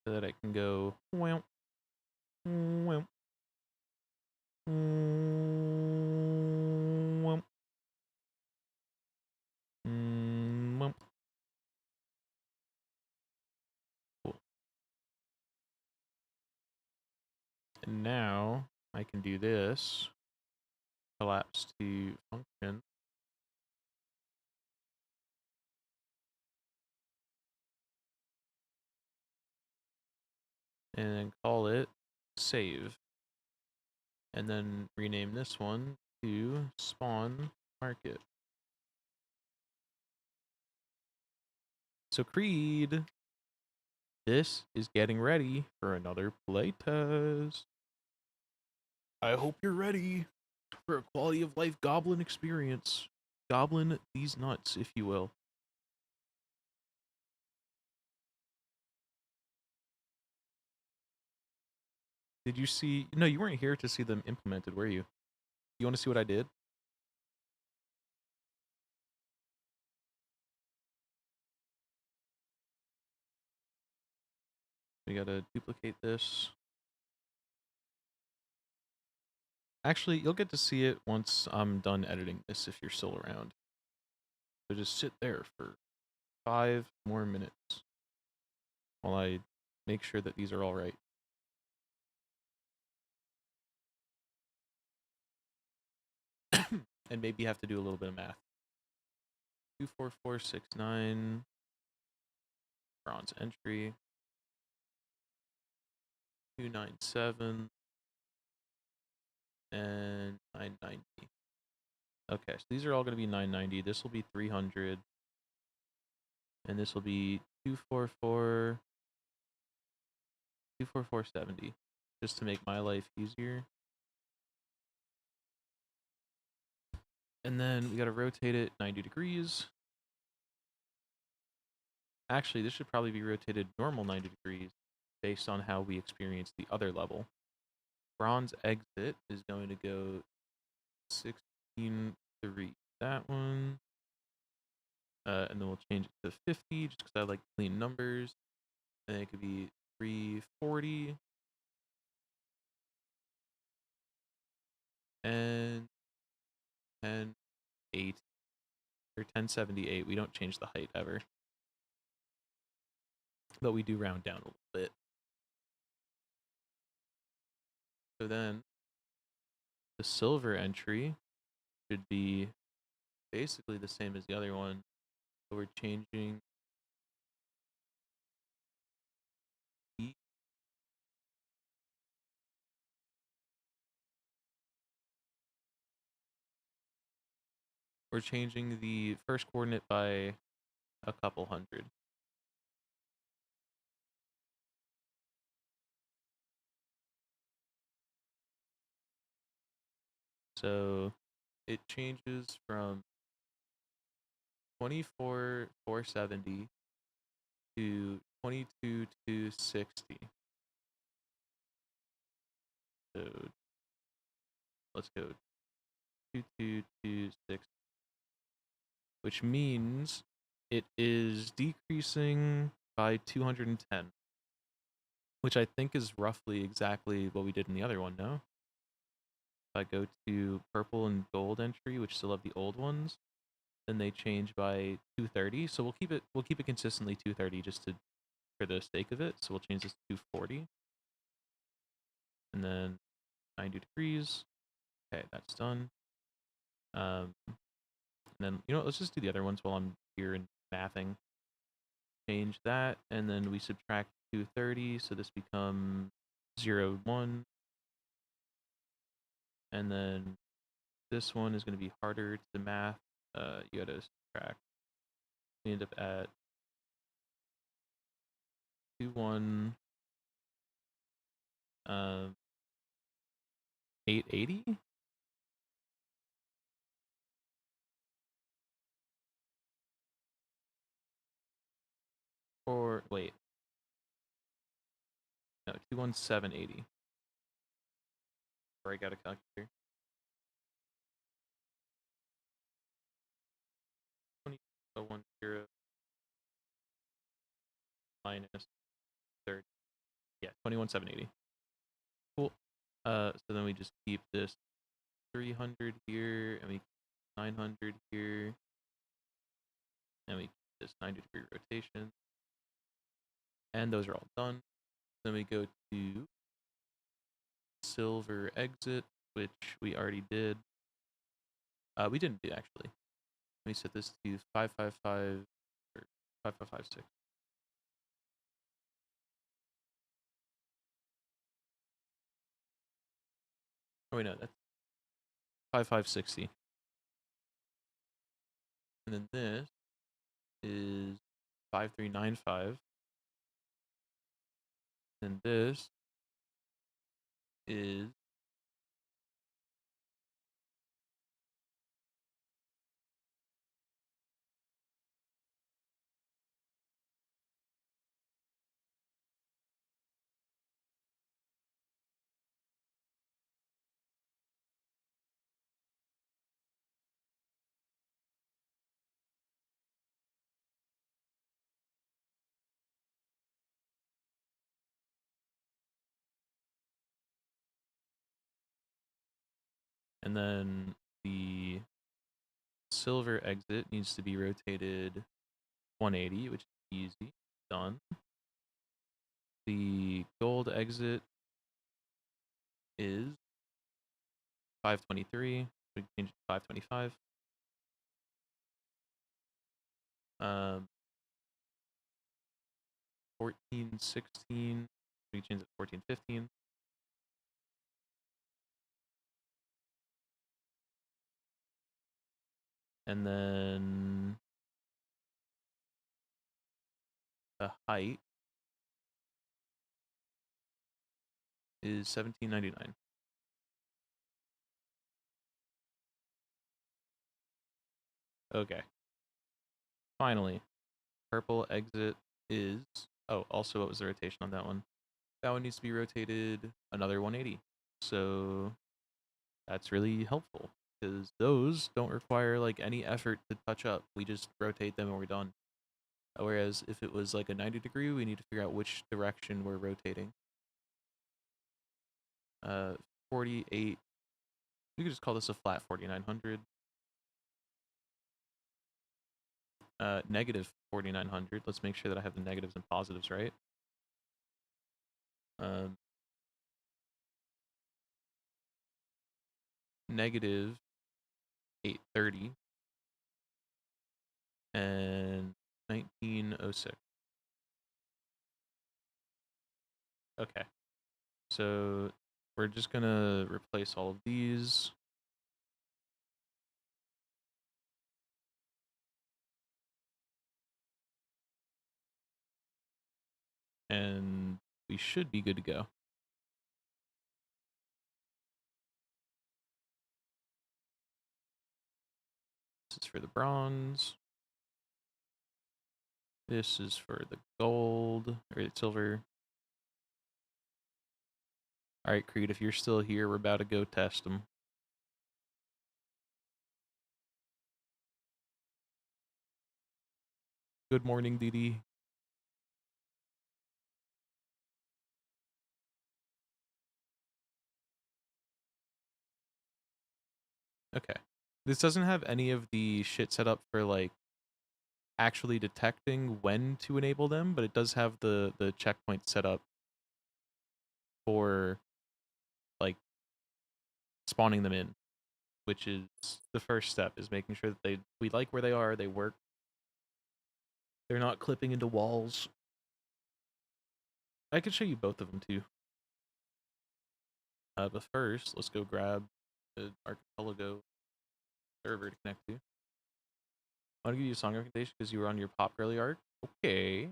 so that I can go well, well, well, well. Cool. And now I can do this. Collapse to function. And then call it save. And then rename this one to spawn market. So Creed, this is getting ready for another playtest. I hope you're ready for a quality of life goblin experience. Goblin these nuts, if you will. Did you see? No, you weren't here to see them implemented, were you? You want to see what I did? We gotta duplicate this. Actually, you'll get to see it once I'm done editing this if you're still around. So just sit there for 5 more minutes while I make sure that these are all right. And maybe have to do a little bit of math. 24469 bronze entry. 297 and 990. Okay, so these are all going to be 990. This will be 300. And this will be 244 24470, just to make my life easier. And then we got to rotate it 90 degrees. Actually, this should probably be rotated normal 90 degrees based on how we experience the other level. Bronze exit is going to go 16.3. That one. And then we'll change it to 50 just because I like clean numbers. And it could be 340. And 1080 or 1078. We don't change the height ever, but we do round down a little bit. So then the silver entry should be basically the same as the other one. So we're changing the first coordinate by a couple hundred. So it changes from 24,470 to 22,260. So let's go 2226, which means it is decreasing by 210, which I think is roughly exactly what we did in the other one, no? If I go to purple and gold entry, which still have the old ones, then they change by 230. So we'll keep it consistently 230 just to for the sake of it. So we'll change this to 240. And then 90 degrees. Okay, that's done. And then, you know, let's just do the other ones while I'm here and mathing. Change that, and then we subtract 230, so this becomes 0, 1. And then this one is going to be harder to math. You gotta subtract. We end up at 2, 1, 880? Or, wait. No, 21780. Break out a calculator. 20.10 minus 30. Yeah, 21,780. Cool. So then we just keep this 300 here, and we 900 here, and we keep this 90-degree rotation. And those are all done. Then we go to silver exit, which we already did. We didn't do actually. Let me set this to 555 or 5556. Oh wait, no, that's 5560. And then this is 5395. And this is 5. And then the silver exit needs to be rotated 180, which is easy. Done. The gold exit is 523. We can change it to 525. 1416. We can change it to 1415. And then the height is 1799. Okay. Finally, purple exit is, oh, also what was the rotation on that one? That one needs to be rotated another 180. So that's really helpful because those don't require like any effort to touch up. We just rotate them and we're done. Whereas if it was like a 90 degree, we need to figure out which direction we're rotating. 48. We could just call this a flat 4900. Negative 4900. Let's make sure that I have the negatives and positives right. Negative 830 and 1906. Okay, so we're just gonna replace all of these. And we should be good to go. This is for the bronze. This is for the gold, or the silver. All right, Creed, if you're still here, we're about to go test them. Good morning, Didi. Okay. This doesn't have any of the shit set up for like actually detecting when to enable them, but it does have the checkpoint set up for like spawning them in, which is the first step, is making sure that we like where they are, they work. They're not clipping into walls. I could show you both of them too. But first, let's go grab the archipelago server to connect to. I want to give you a song recommendation because you were on your Pop Girly arc. Okay.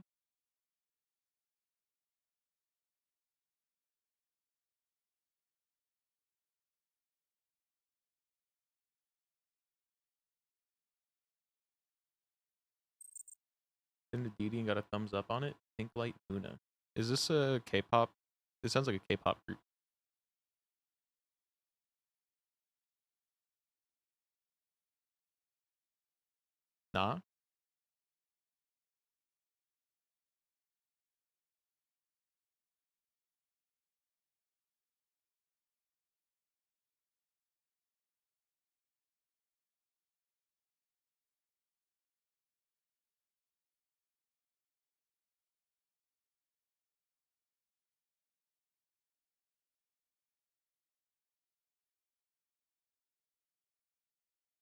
Into Didi and got a thumbs up on it. Pink Light Luna. Is this a K-pop? It sounds like a K-pop group. Nah.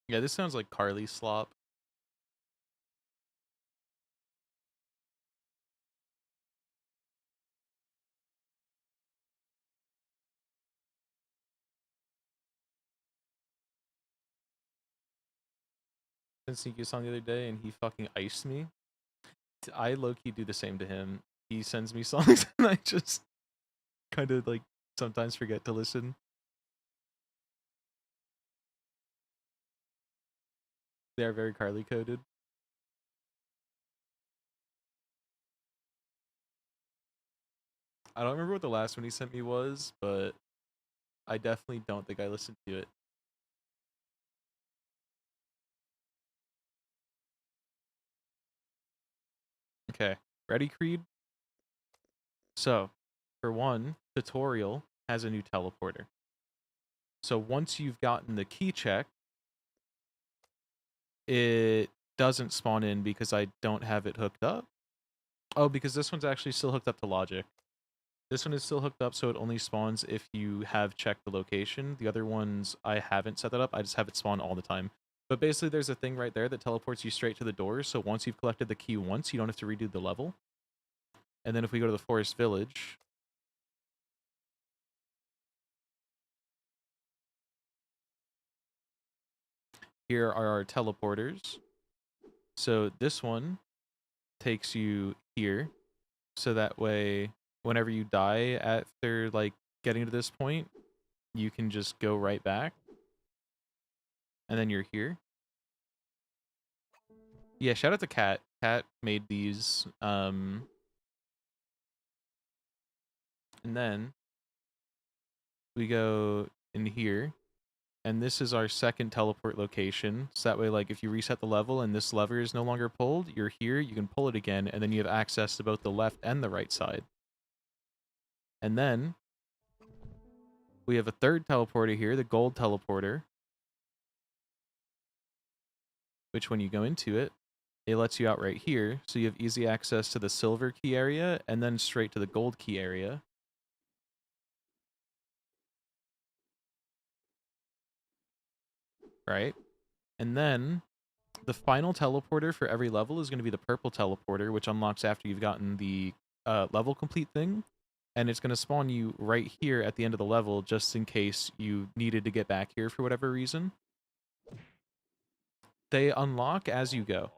Yeah, this sounds like Carly slop. I sent you a song the other day and he fucking iced me. I low-key do the same to him. He sends me songs and I just kind of like sometimes forget to listen. They are very Carly coded. I don't remember what the last one he sent me was, but I definitely don't think I listened to it. Okay, ready, Creed? So, for one, tutorial has a new teleporter. So once you've gotten the key check, it doesn't spawn in because I don't have it hooked up. Oh, because this one's actually still hooked up to logic. This one is still hooked up, so it only spawns if you have checked the location. The other ones, I haven't set that up. I just have it spawn all the time. But basically, there's a thing right there that teleports you straight to the door. So once you've collected the key once, you don't have to redo the level. And then if we go to the forest village, here are our teleporters. So this one takes you here. So that way, whenever you die after like getting to this point, you can just go right back. And then you're here. Yeah, shout out to Kat. Kat made these. And then we go in here. And this is our second teleport location. So that way, like, if you reset the level and this lever is no longer pulled, you're here, you can pull it again, and then you have access to both the left and the right side. And then we have a third teleporter here, the gold teleporter, which when you go into it, it lets you out right here. So you have easy access to the silver key area and then straight to the gold key area. Right? And then the final teleporter for every level is going to be the purple teleporter, which unlocks after you've gotten the level complete thing. And it's going to spawn you right here at the end of the level just in case you needed to get back here for whatever reason. They unlock as you go.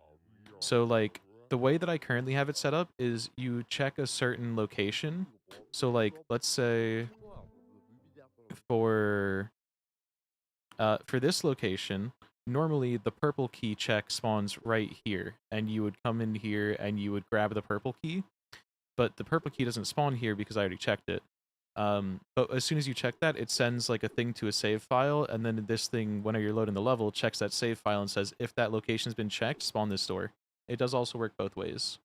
So, like, the way that I currently have it set up is you check a certain location. So, like, let's say for this location, normally the purple key check spawns right here, and you would come in here and you would grab the purple key. But the purple key doesn't spawn here because I already checked it. But as soon as you check that, it sends like a thing to a save file, and then this thing, whenever you're loading the level, checks that save file and says, if that location's been checked, spawn this door. it does also work both ways.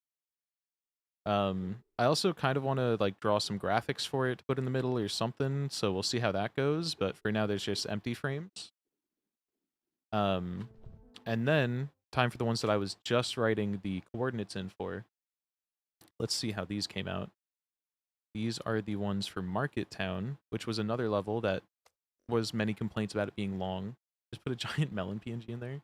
I also kind of want to like draw some graphics for it to put in the middle or something, so we'll see how that goes, but for now there's just empty frames. And then time for the ones that I was just writing the coordinates in for. Let's see how these came out. These are the ones for Market Town, which was another level that was many complaints about it being long. Just put a giant melon PNG in there.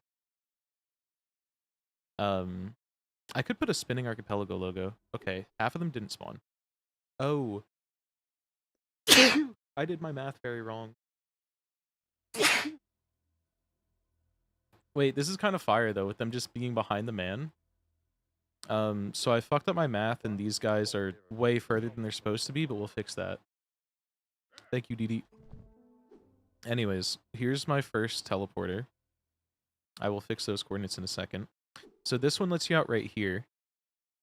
I could put a spinning archipelago logo. Okay, half of them didn't spawn. Oh. I did my math very wrong. Wait, this is kind of fire, though, with them just being behind the man. So I fucked up my math, and these guys are way further than they're supposed to be, but we'll fix that. Thank you, DD. Anyways, here's my first teleporter. I will fix those coordinates in a second. So this one lets you out right here.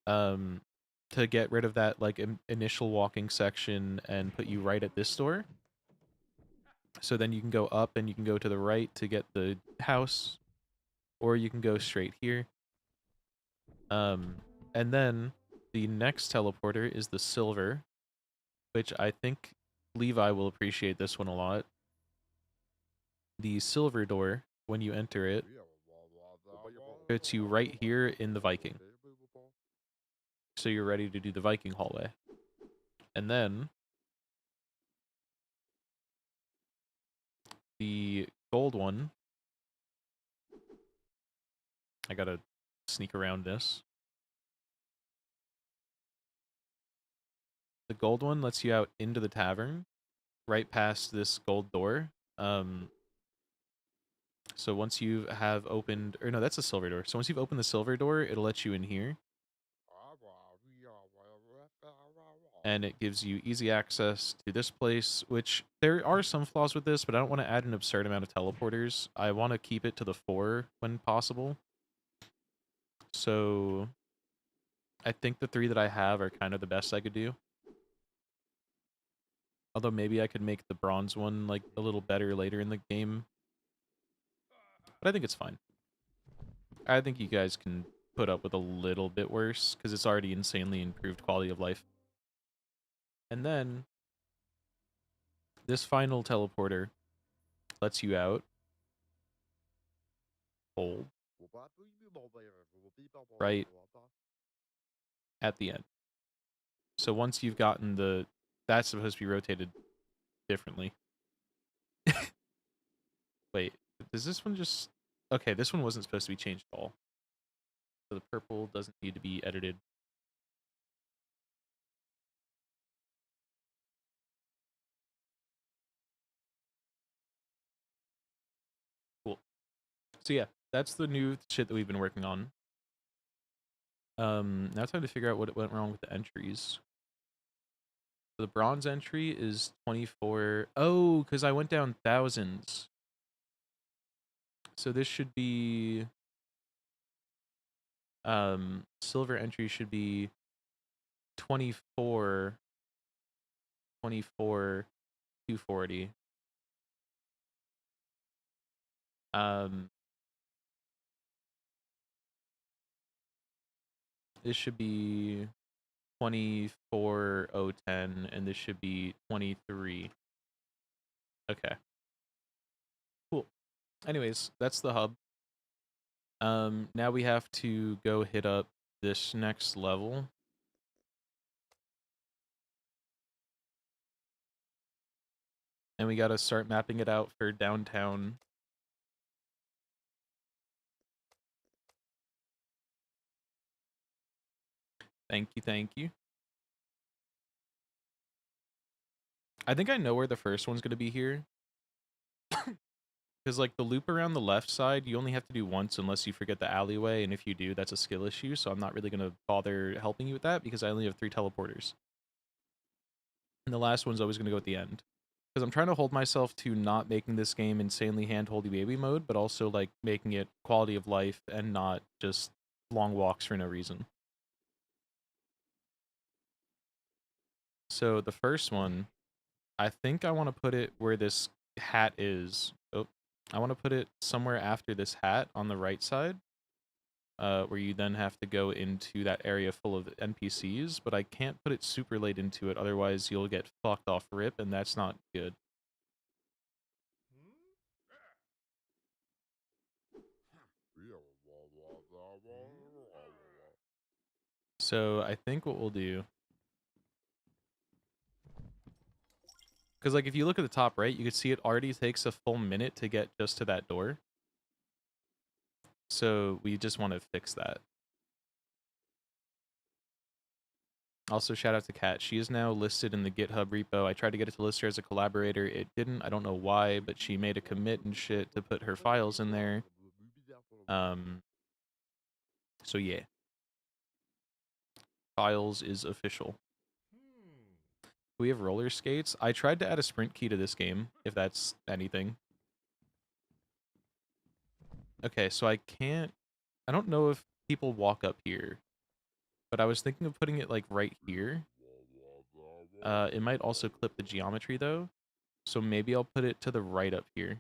To get rid of that like initial walking section and put you right at this door. So then you can go up and you can go to the right to get the house, or you can go straight here. And then the next teleporter is the silver, which I think Levi will appreciate this one a lot. The silver door, when you enter it, puts you right here in the Viking. So you're ready to do the Viking hallway. And then the gold one, I gotta sneak around this. The gold one lets you out into the tavern, right past this gold door. So once you have opened, or no, that's a silver door. So once you've opened the silver door, it'll let you in here. And it gives you easy access to this place, which there are some flaws with this, but I don't want to add an absurd amount of teleporters. I want to keep it to the 4 when possible. So I think the 3 that I have are kind of the best I could do. Although maybe I could make the bronze one like a little better later in the game. But I think it's fine. I think you guys can put up with a little bit worse because it's already insanely improved quality of life. And then this final teleporter lets you out. Hold. Right at the end. So once you've gotten the... That's supposed to be rotated differently. Wait, does this one just... Okay, this one wasn't supposed to be changed at all. So the purple doesn't need to be edited. Cool. So yeah, that's the new shit that we've been working on. Now it's time to figure out what went wrong with the entries. So the bronze entry is 24. Oh, because I went down thousands. So this should be... silver entry should be 24, 24, 240. This should be 24010, and this should be 23. Okay. Cool. Anyways, that's the hub. Now we have to go hit up this next level. And we gotta start mapping it out for downtown. Thank you, thank you. I think I know where the first one's gonna be here. Because, like, the loop around the left side, you only have to do once unless you forget the alleyway, and if you do, that's a skill issue, so I'm not really gonna bother helping you with that, because I only have 3 teleporters. And the last one's always gonna go at the end. Because I'm trying to hold myself to not making this game insanely hand-holdy baby mode, but also, like, making it quality of life and not just long walks for no reason. So the first one, I think I want to put it where this hat is. Oh, I want to put it somewhere after this hat on the right side. where you then have to go into that area full of NPCs, but I can't put it super late into it, otherwise you'll get fucked off rip, and that's not good. So I think what we'll do, because like if you look at the top right, you can see it already takes a full minute to get just to that door. So we just want to fix that. Also, shout out to Kat. She is now listed in the GitHub repo. I tried to get it to list her as a collaborator. It didn't. I don't know why, but she made a commit and shit to put her files in there. So yeah. Files is official. We have roller skates. I tried to add a sprint key to this game, if that's anything. Okay, so I don't know if people walk up here, but I was thinking of putting it like right here. It might also clip the geometry though. So maybe I'll put it to the right up here.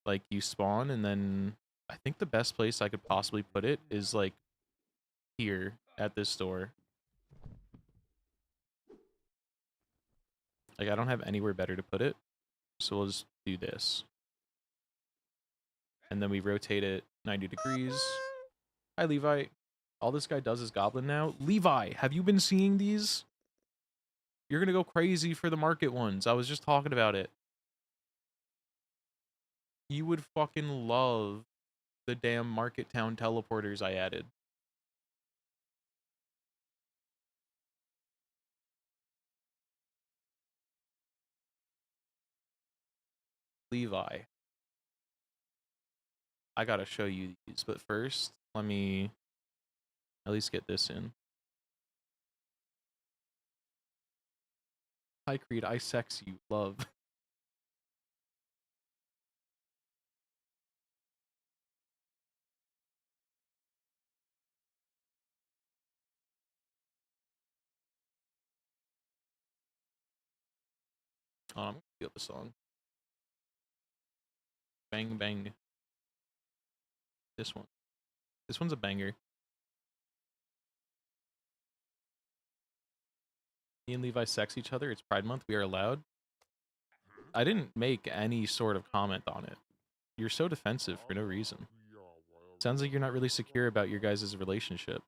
Like you spawn and then I think the best place I could possibly put it is like here at this door. Like I don't have anywhere better to put it. So we'll just do this. And then we rotate it 90 degrees. Hi, Levi. All this guy does is goblin now. Levi, have you been seeing these? You're going to go crazy for the market ones. I was just talking about it. You would fucking love the damn Market Town teleporters I added. Levi. I gotta show you these, but first, let me at least get this in. Hi, Creed. I sex you. Love. I'm gonna feel the song. Bang, bang. This one. This one's a banger. Me and Levi sex each other. It's Pride Month. We are allowed. I didn't make any sort of comment on it. You're so defensive for no reason. Sounds like you're not really secure about your guys' relationship.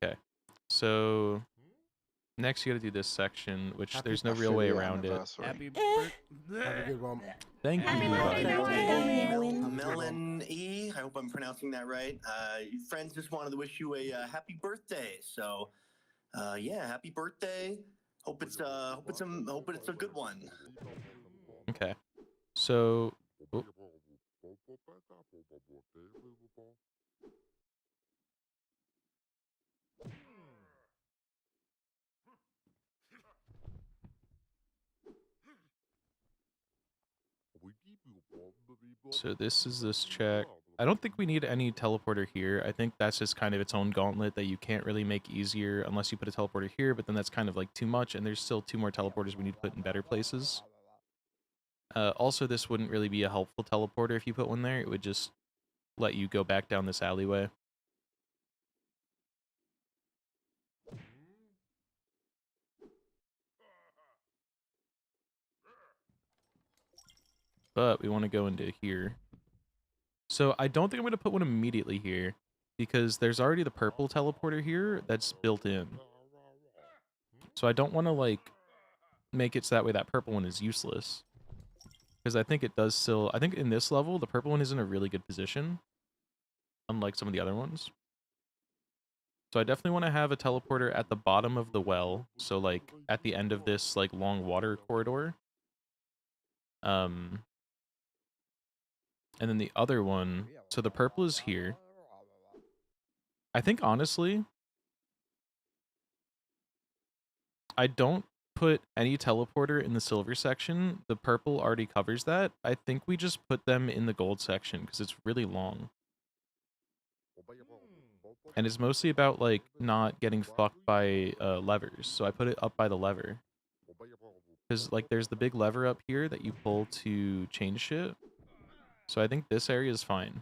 Okay. So next you gotta do this section, which there's no real way around it. Happy birthday. Have a good one. Thank you, Levi. Meleneh, I hope I'm pronouncing that right. Friends just wanted to wish you a happy birthday. So, yeah, happy birthday. Hope it's a good one. Okay. So oh. So this is this check. I don't think we need any teleporter here. I think that's just kind of its own gauntlet that you can't really make easier unless you put a teleporter here, but then that's kind of like too much, and there's still 2 more teleporters we need to put in better places. Also, this wouldn't really be a helpful teleporter if you put one there. It would just let you go back down this alleyway. But we want to go into here. So I don't think I'm going to put one immediately here because there's already the purple teleporter here that's built in. So I don't want to like make it so that way that purple one is useless. Because I think it does still... I think in this level, the purple one is in a really good position. Unlike some of the other ones. So I definitely want to have a teleporter at the bottom of the well. So like at the end of this like long water corridor. And then the other one... So the purple is here. I think honestly... I don't put any teleporter in the silver section. The purple already covers that. I think we just put them in the gold section because it's really long. And it's mostly about like not getting fucked by levers. So I put it up by the lever. because like there's the big lever up here that you pull to change shit. So I think this area is fine.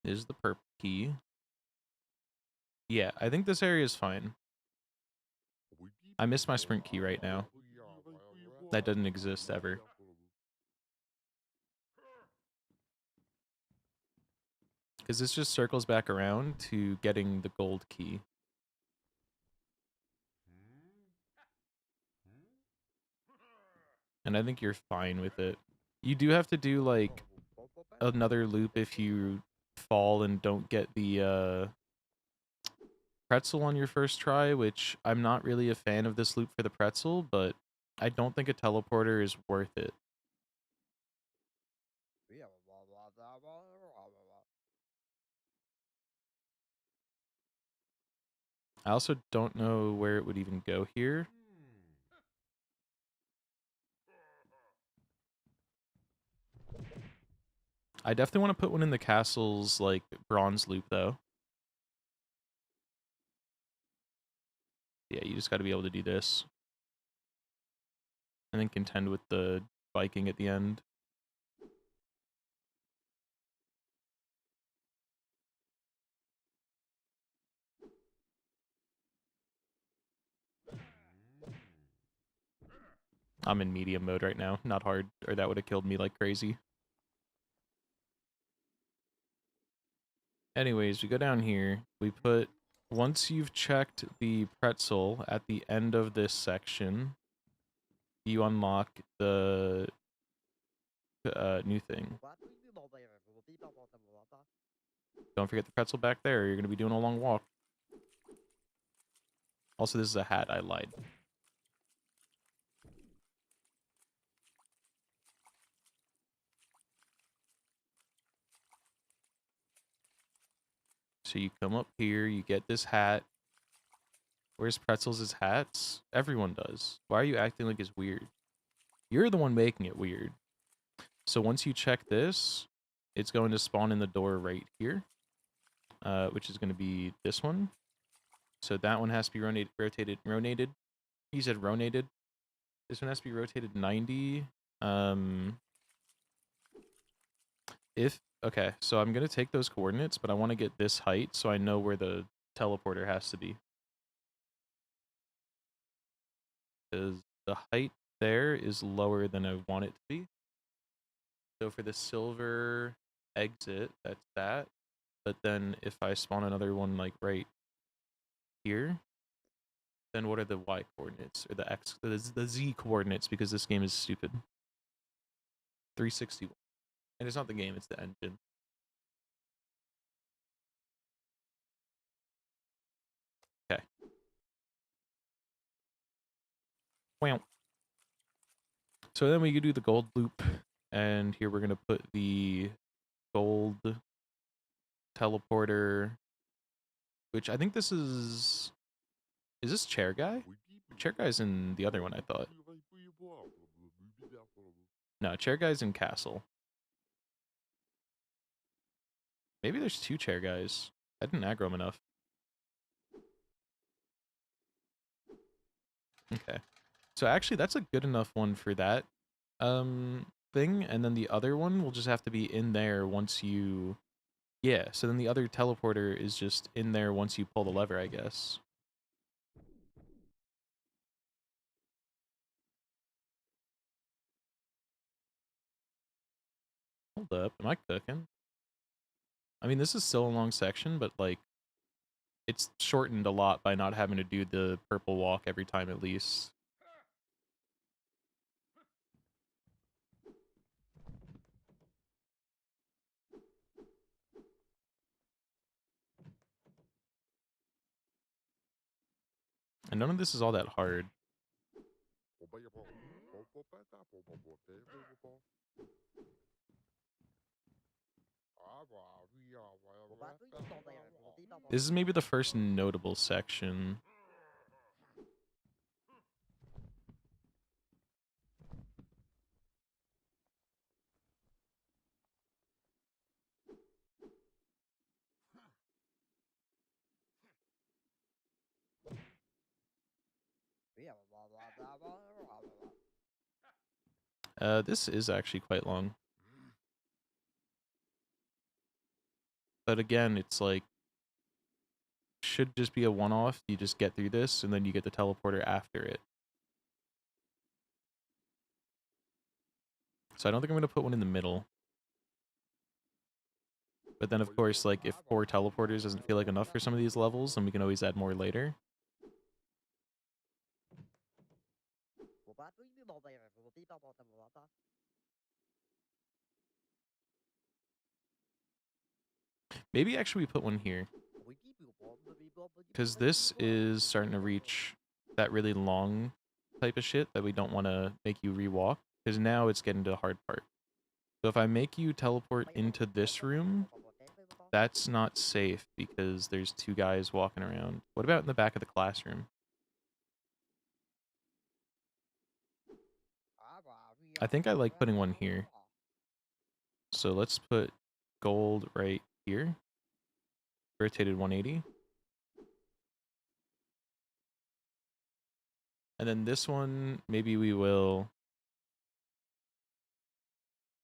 Is the perp key. Yeah, I think this area is fine. I miss my sprint key right now. That doesn't exist ever. Because this just circles back around to getting the gold key. And I think you're fine with it. You do have to do like another loop if you fall and don't get the pretzel on your first try, which I'm not really a fan of this loop for the pretzel, but I don't think a teleporter is worth it. I also don't know where it would even go here. I definitely want to put one in the castle's like bronze loop though. Yeah, you just got to be able to do this. And then contend with the Viking at the end. I'm in medium mode right now, not hard, or that would have killed me like crazy. Anyways, we go down here. We put, once you've checked the pretzel at the end of this section, you unlock the new thing. Don't forget the pretzel back there. You're going to be doing a long walk. Also, this is a hat. I lied. So you come up here, you get this hat. Where's Pretzels' hats? Everyone does. Why are you acting like it's weird? You're the one making it weird. So once you check this, it's going to spawn in the door right here, which is going to be this one. So that one has to be rotated. He said rotated. This one has to be rotated 90. Okay, so I'm going to take those coordinates, but I want to get this height so I know where the teleporter has to be. Because the height there is lower than I want it to be. So for the silver exit, that's that. But then if I spawn another one like right here, then what are the Y coordinates or the Z coordinates? Because this game is stupid. 361, and it's not the game; it's the engine. Okay. Wow. So then we could do the gold loop, and here we're gonna put the gold teleporter, which I think this is. Is this chair guy? Chair guy's in the other one, I thought. No, chair guy's in castle. Maybe there's two chair guys. I didn't aggro him enough. Okay. So actually, that's a good enough one for that thing. And then the other one will just have to be in there once you... Yeah, so then the other teleporter is just in there once you pull the lever, I guess. Hold up. Am I cooking? I mean, this is still a long section, but, like, it's shortened a lot by not having to do the purple walk every time at least. And none of this is all that hard. This is maybe the first notable section. This is actually quite long. But again, it's like, should just be a one-off. You just get through this, and then you get the teleporter after it. So I don't think I'm going to put one in the middle. But then, of course, like, if 4 teleporters doesn't feel like enough for some of these levels, then we can always add more later. Maybe actually we put one here. Because this is starting to reach that really long type of shit that we don't want to make you rewalk. Because now it's getting to the hard part. So if I make you teleport into this room, that's not safe because there's 2 guys walking around. What about in the back of the classroom? I think I like putting one here. So let's put gold right here. Rotated 180. And then this one, maybe we will...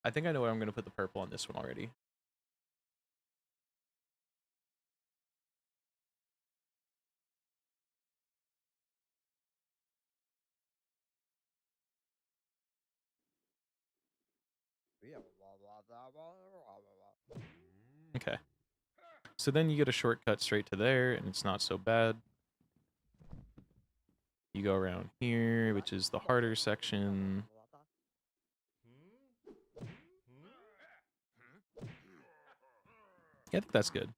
I think I know where I'm going to put the purple on this one already. Okay. So then you get a shortcut straight to there, and it's not so bad. You go around here, which is the harder section. Yeah, I think that's good.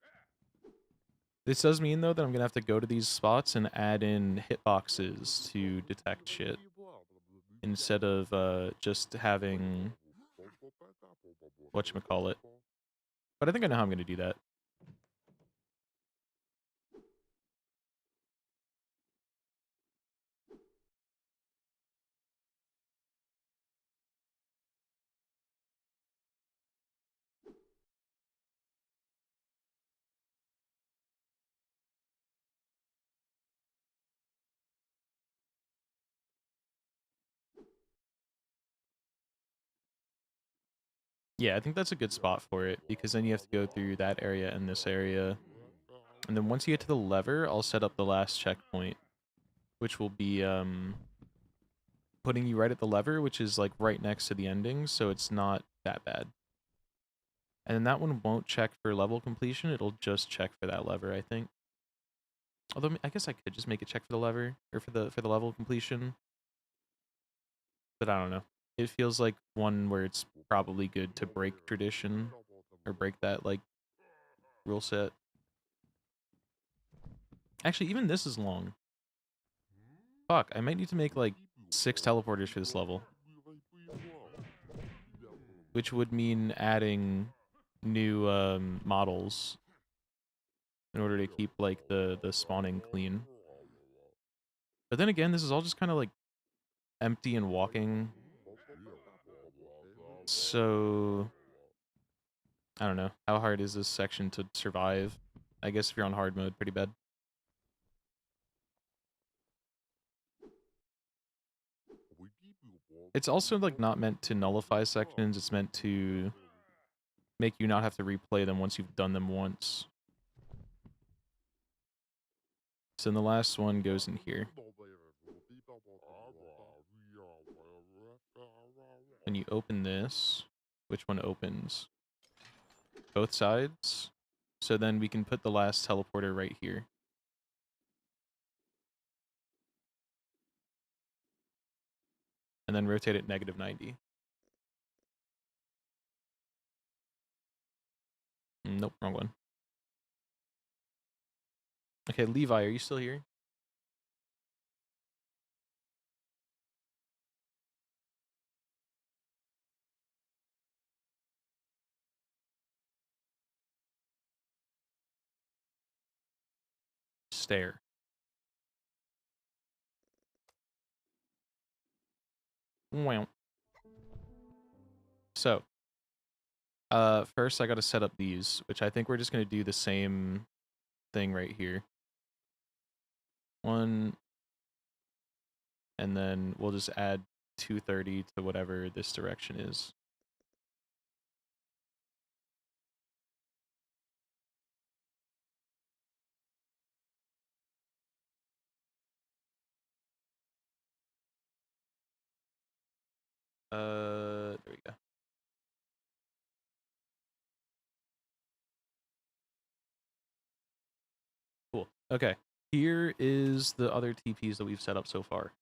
This does mean, though, that I'm going to have to go to these spots and add in hitboxes to detect shit. Instead of just having... whatchamacallit. But I think I know how I'm going to do that. Yeah, I think that's a good spot for it, because then you have to go through that area and this area. And then once you get to the lever, I'll set up the last checkpoint, which will be putting you right at the lever, which is like right next to the ending, so it's not that bad. And then that one won't check for level completion, it'll just check for that lever, I think. Although I guess I could just make it check for the lever, or for the level completion. But I don't know. It feels like one where it's probably good to break tradition, or break that, like, rule set. Actually, even this is long. Fuck, I might need to make, like, 6 teleporters for this level. Which would mean adding new models in order to keep, like, the spawning clean. But then again, this is all just kind of, like, empty and walking. So... I don't know. How hard is this section to survive? I guess if you're on hard mode, pretty bad. It's also, like, not meant to nullify sections. It's meant to make you not have to replay them once you've done them once. So then the last one goes in here. When you open this, which one opens? Both sides. So then we can put the last teleporter right here. And then rotate it -90. Nope, wrong one. Okay, Levi, are you still here? Stare. Wow. So, first I gotta set up these, which I think we're just gonna do the same thing right here. 1, and then we'll just add 230 to whatever this direction is. There we go. Cool. Okay. Here is the other TPs that we've set up so far.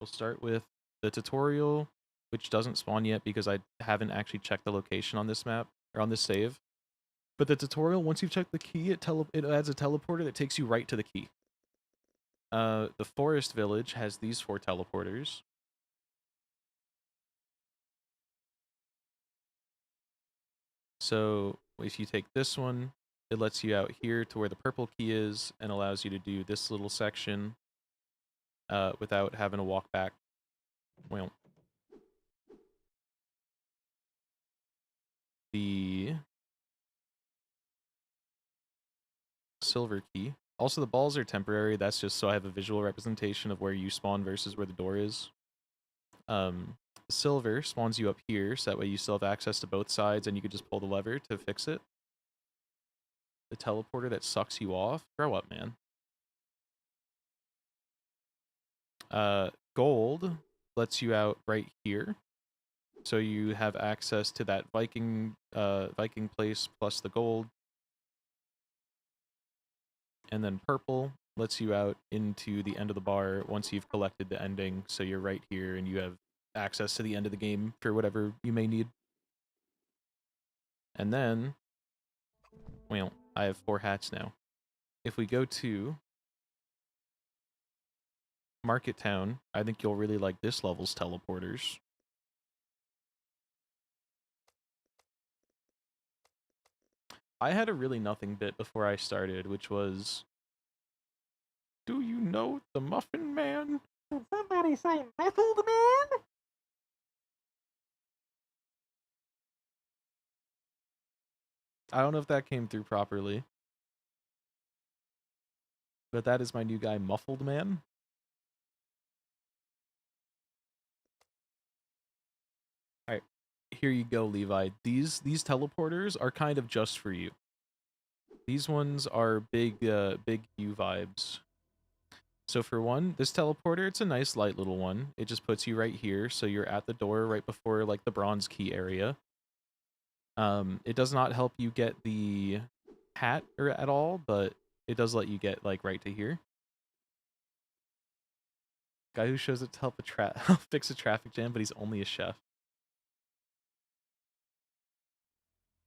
We'll start with the tutorial, which doesn't spawn yet because I haven't actually checked the location on this map, or on this save. But the tutorial, once you've checked the key, it adds a teleporter that takes you right to the key. The forest village has these 4 teleporters. So if you take this one, it lets you out here to where the purple key is and allows you to do this little section without having to walk back. Well, the silver key. Also, the balls are temporary. That's just so I have a visual representation of where you spawn versus where the door is. Silver spawns you up here, so that way you still have access to both sides and you can just pull the lever to fix it. The teleporter that sucks you off. Grow up, man. Gold lets you out right here. So you have access to that Viking place plus the gold. And then purple lets you out into the end of the bar once you've collected the ending. So you're right here and you have access to the end of the game for whatever you may need. And then, well, I have 4 hats now. If we go to Market Town, I think you'll really like this level's teleporters. I had a really nothing bit before I started, which was, do you know the Muffin Man? Did somebody say Muffled Man? I don't know if that came through properly. But that is my new guy, Muffled Man. Alright, here you go, Levi. These teleporters are kind of just for you. These ones are big U vibes. So for one, this teleporter, it's a nice light little one. It just puts you right here, so you're at the door right before like the bronze key area. It does not help you get the hat or at all, but it does let you get like right to here. Guy who shows up to help fix a traffic jam, but he's only a chef.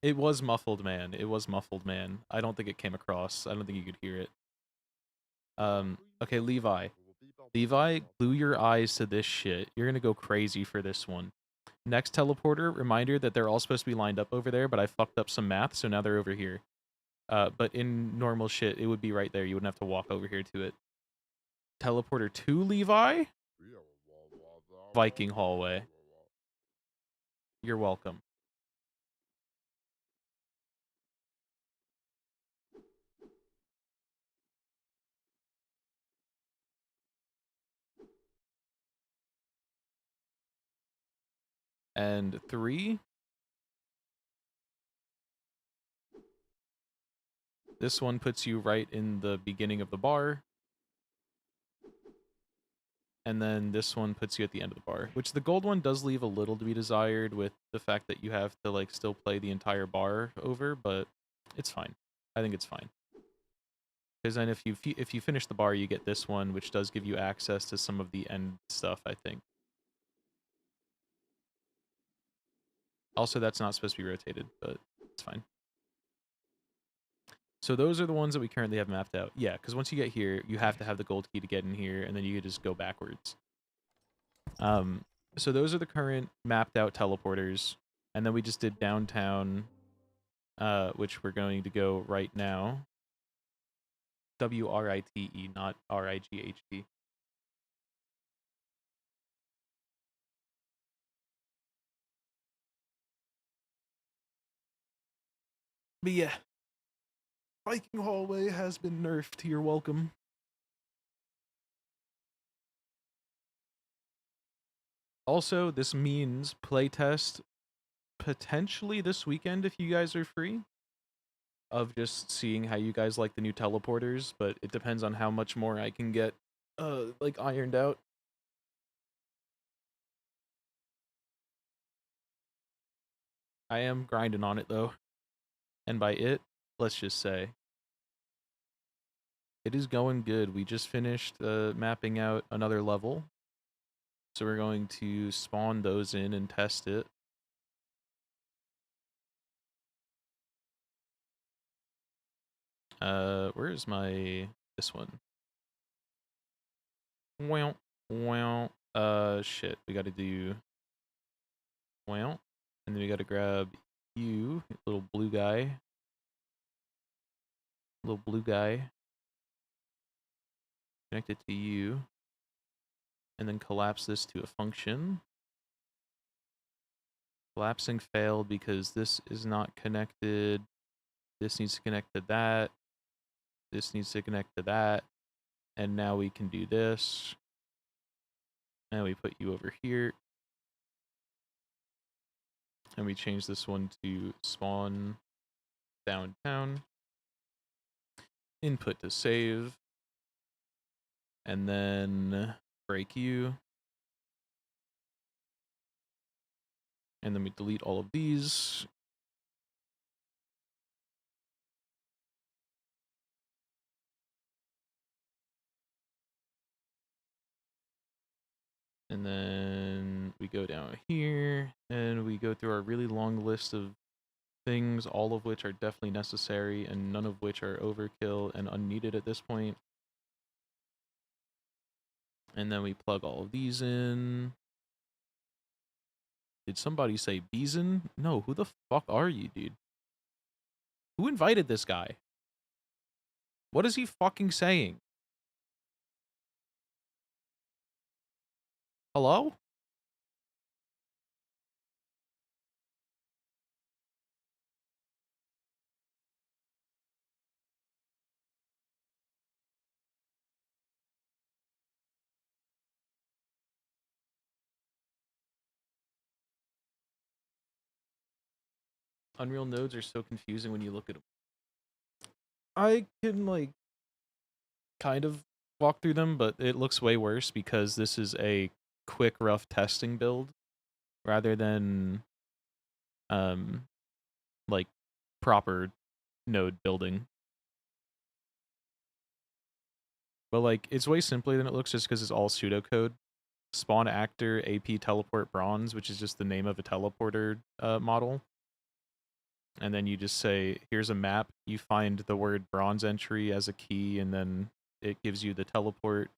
It was Muffled Man. It was Muffled Man. I don't think it came across. I don't think you could hear it. Okay, Levi. Levi, glue your eyes to this shit. You're gonna go crazy for this one. Next teleporter, reminder that they're all supposed to be lined up over there, but I fucked up some math, so now they're over here. But in normal shit, it would be right there. You wouldn't have to walk over here to it. Teleporter 2, Levi? Viking hallway. You're welcome. And 3. This one puts you right in the beginning of the bar. And then this one puts you at the end of the bar, which the gold one does leave a little to be desired with the fact that you have to like still play the entire bar over, but it's fine. I think it's fine. Because then if you finish the bar, you get this one, which does give you access to some of the end stuff, I think. Also, that's not supposed to be rotated, but it's fine. So those are the ones that we currently have mapped out. Yeah, because once you get here, you have to have the gold key to get in here, and then you can just go backwards. So those are the current mapped out teleporters. And then we just did downtown, which we're going to go right now. W-R-I-T-E, not R-I-G-H-T. But yeah, Viking hallway has been nerfed. You're welcome. Also, this means playtest potentially this weekend if you guys are free, of just seeing how you guys like the new teleporters, but it depends on how much more I can get like ironed out. I am grinding on it though. And by it, let's just say it is going good. We just finished mapping out another level. So we're going to spawn those in and test it. Where is this one? Shit, we gotta do and then we gotta grab you, little blue guy. Connect it to you. And then collapse this to a function. Collapsing failed because this is not connected. This needs to connect to that. This needs to connect to that. And now we can do this. And we put you over here. And we change this one to spawn downtown. Input to save. And then break you. And then we delete all of these. And then we go down here and we go through our really long list of things, all of which are definitely necessary and none of which are overkill and unneeded at this point. And then we plug all of these in. Did somebody say Beeson? No, who the fuck are you, dude? Who invited this guy? What is he fucking saying? Hello? Unreal nodes are so confusing when you look at them. I can, like, kind of walk through them, but it looks way worse because this is a quick, rough testing build rather than, like, proper node building. But, like, it's way simpler than it looks just because it's all pseudocode. Spawn actor, AP teleport bronze, which is just the name of a teleporter model. And then you just say, here's a map. You find the word bronze entry as a key, and then it gives you the teleport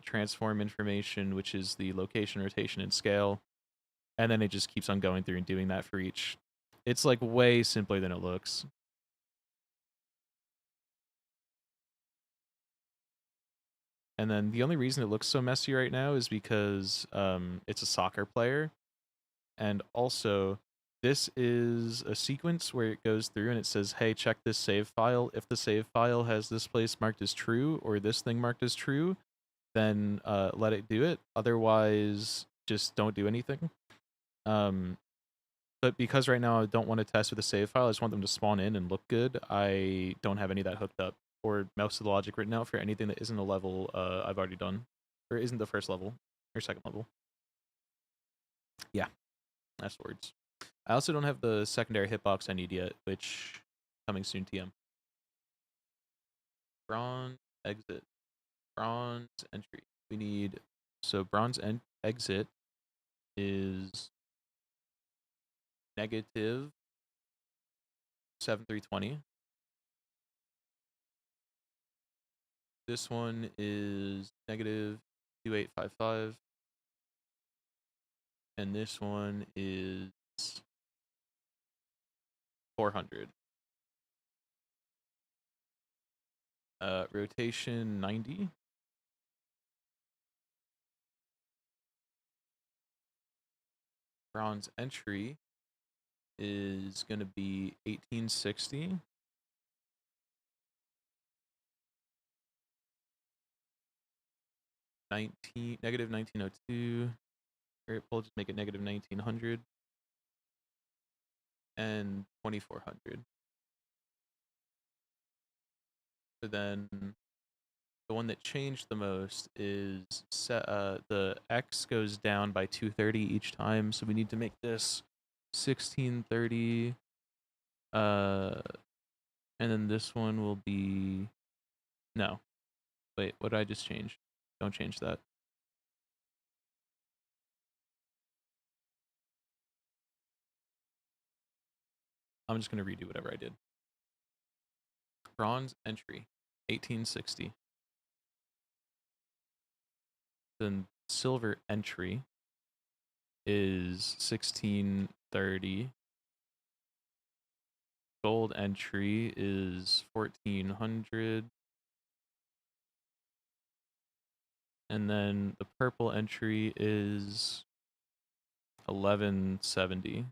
transform information, which is the location, rotation, and scale. And then it just keeps on going through and doing that for each. It's like way simpler than it looks. And then the only reason it looks so messy right now is because it's a soccer player. And also, this is a sequence where it goes through and it says, hey, check this save file. If the save file has this place marked as true or this thing marked as true, then let it do it. Otherwise, just don't do anything. But because right now I don't want to test with a save file, I just want them to spawn in and look good, I don't have any of that hooked up. Or most of the logic written out for anything that isn't a level I've already done. Or isn't the first level. Or second level. Yeah. That's words. I also don't have the secondary hitbox I need yet, which coming soon, TM. Bronze exit. Bronze entry. We need, so bronze exit is negative 7320. This one is negative 2855. And this one is 400. Rotation 90. Bronze entry is going to be 1860. negative 1902. Or we'll just make it negative 1900 and 2400. So then the one that changed the most is the X goes down by 230 each time. So we need to make this 1630. And then this one will be, no. Wait, what did I just change? Don't change that. I'm just going to redo whatever I did. Bronze entry, 1860. Then silver entry is 1630. Gold entry is 1400. And then the purple entry is 1170.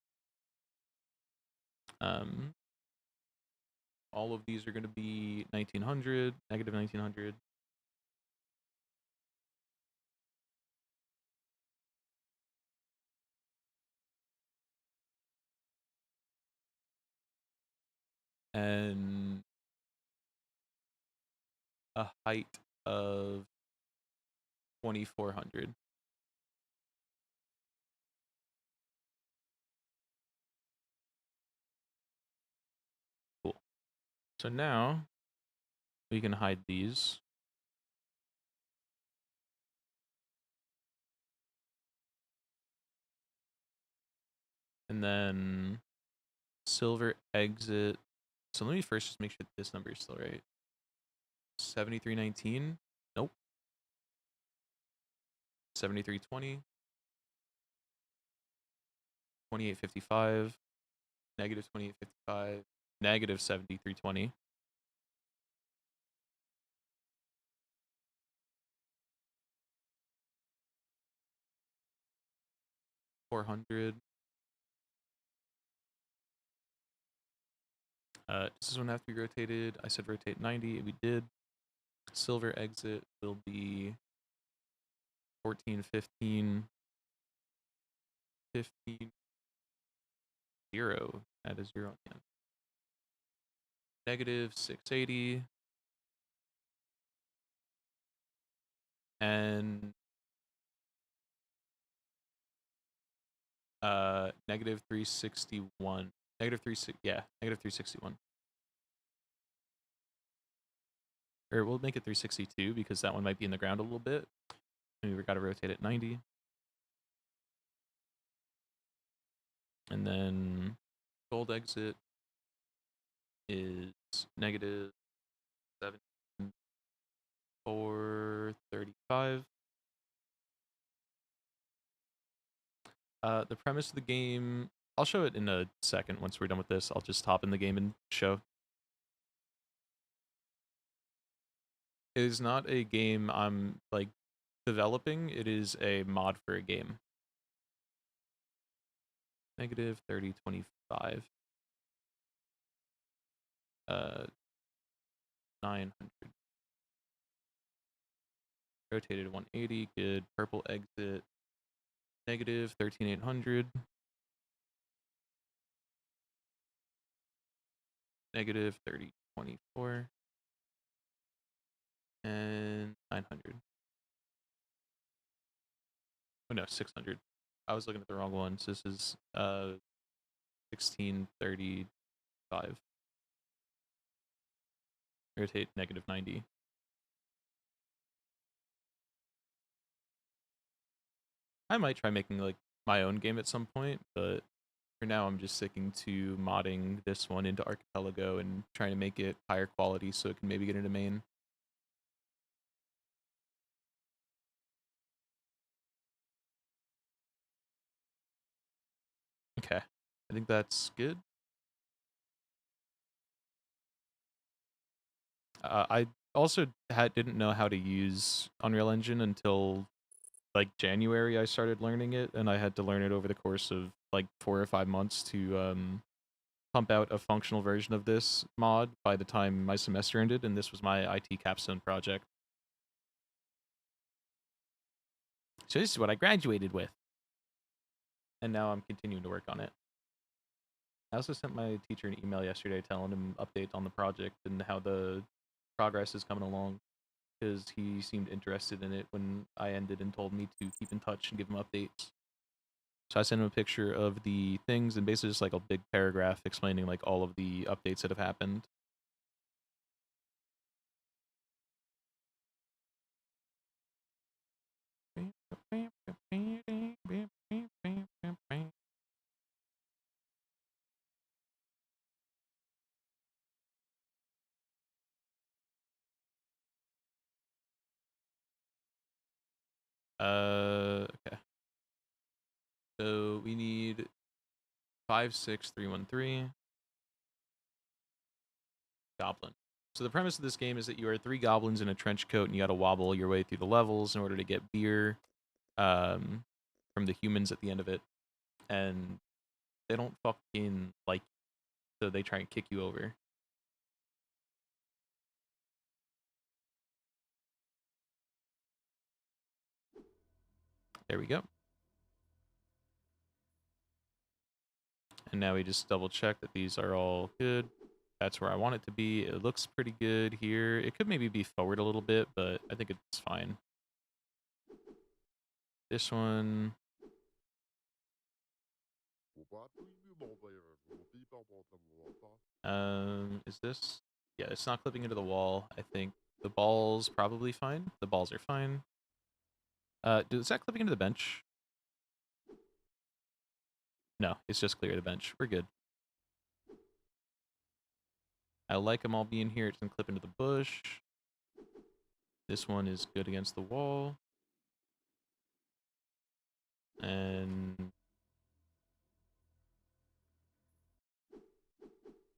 All of these are going to be 1900, negative 1900. And a height of 2400. Cool. So now we can hide these. And then silver exit. So let me first just make sure this number is still right. 7319. Nope. 7320. 2855. Negative 2855. Negative 7320. $400. Does this one have to be rotated? I said rotate 90. We did. Silver exit will be 14, 15, 15, 0. Add a 0 on the end. Negative 680. And negative 361. Negative 361. Or we'll make it 362 because that one might be in the ground a little bit. And we've got to rotate it 90. And then gold exit is negative 435. The premise of the game, I'll show it in a second once we're done with this. I'll just hop in the game and show. It is not a game I'm like developing. It is a mod for a game. Negative 3025. 900. Rotated 180. Good. Purple exit. Negative 13800. Negative 3024. And 900. Oh no, 600. I was looking at the wrong ones. This is 1635. Rotate negative 90. I might try making like my own game at some point, but for now I'm just sticking to modding this one into Archipelago and trying to make it higher quality so it can maybe get into main. Okay, I think that's good. I also didn't know how to use Unreal Engine until like January. I started learning it, and I had to learn it over the course of like 4 or 5 months to pump out a functional version of this mod by the time my semester ended, and this was my IT capstone project. So this is what I graduated with. And now I'm continuing to work on it. I also sent my teacher an email yesterday telling him updates on the project and how the progress is coming along, because he seemed interested in it when I ended and told me to keep in touch and give him updates. So I sent him a picture of the things and basically just like a big paragraph explaining like all of the updates that have happened. Okay. So we need 56313 goblin. So the premise of this game is that you are 3 goblins in a trench coat and you got to wobble your way through the levels in order to get beer from the humans at the end of it. And they don't fucking like you, so they try and kick you over. There we go. And now we just double check that these are all good. That's where I want it to be. It looks pretty good here. It could maybe be forward a little bit, but I think it's fine. This one. Is this? Yeah, it's not clipping into the wall, I think. The ball's probably fine. The balls are fine. Is that clipping into the bench? No, it's just clear the bench. We're good. I like them all being here. It doesn't clip into the bush. This one is good against the wall. And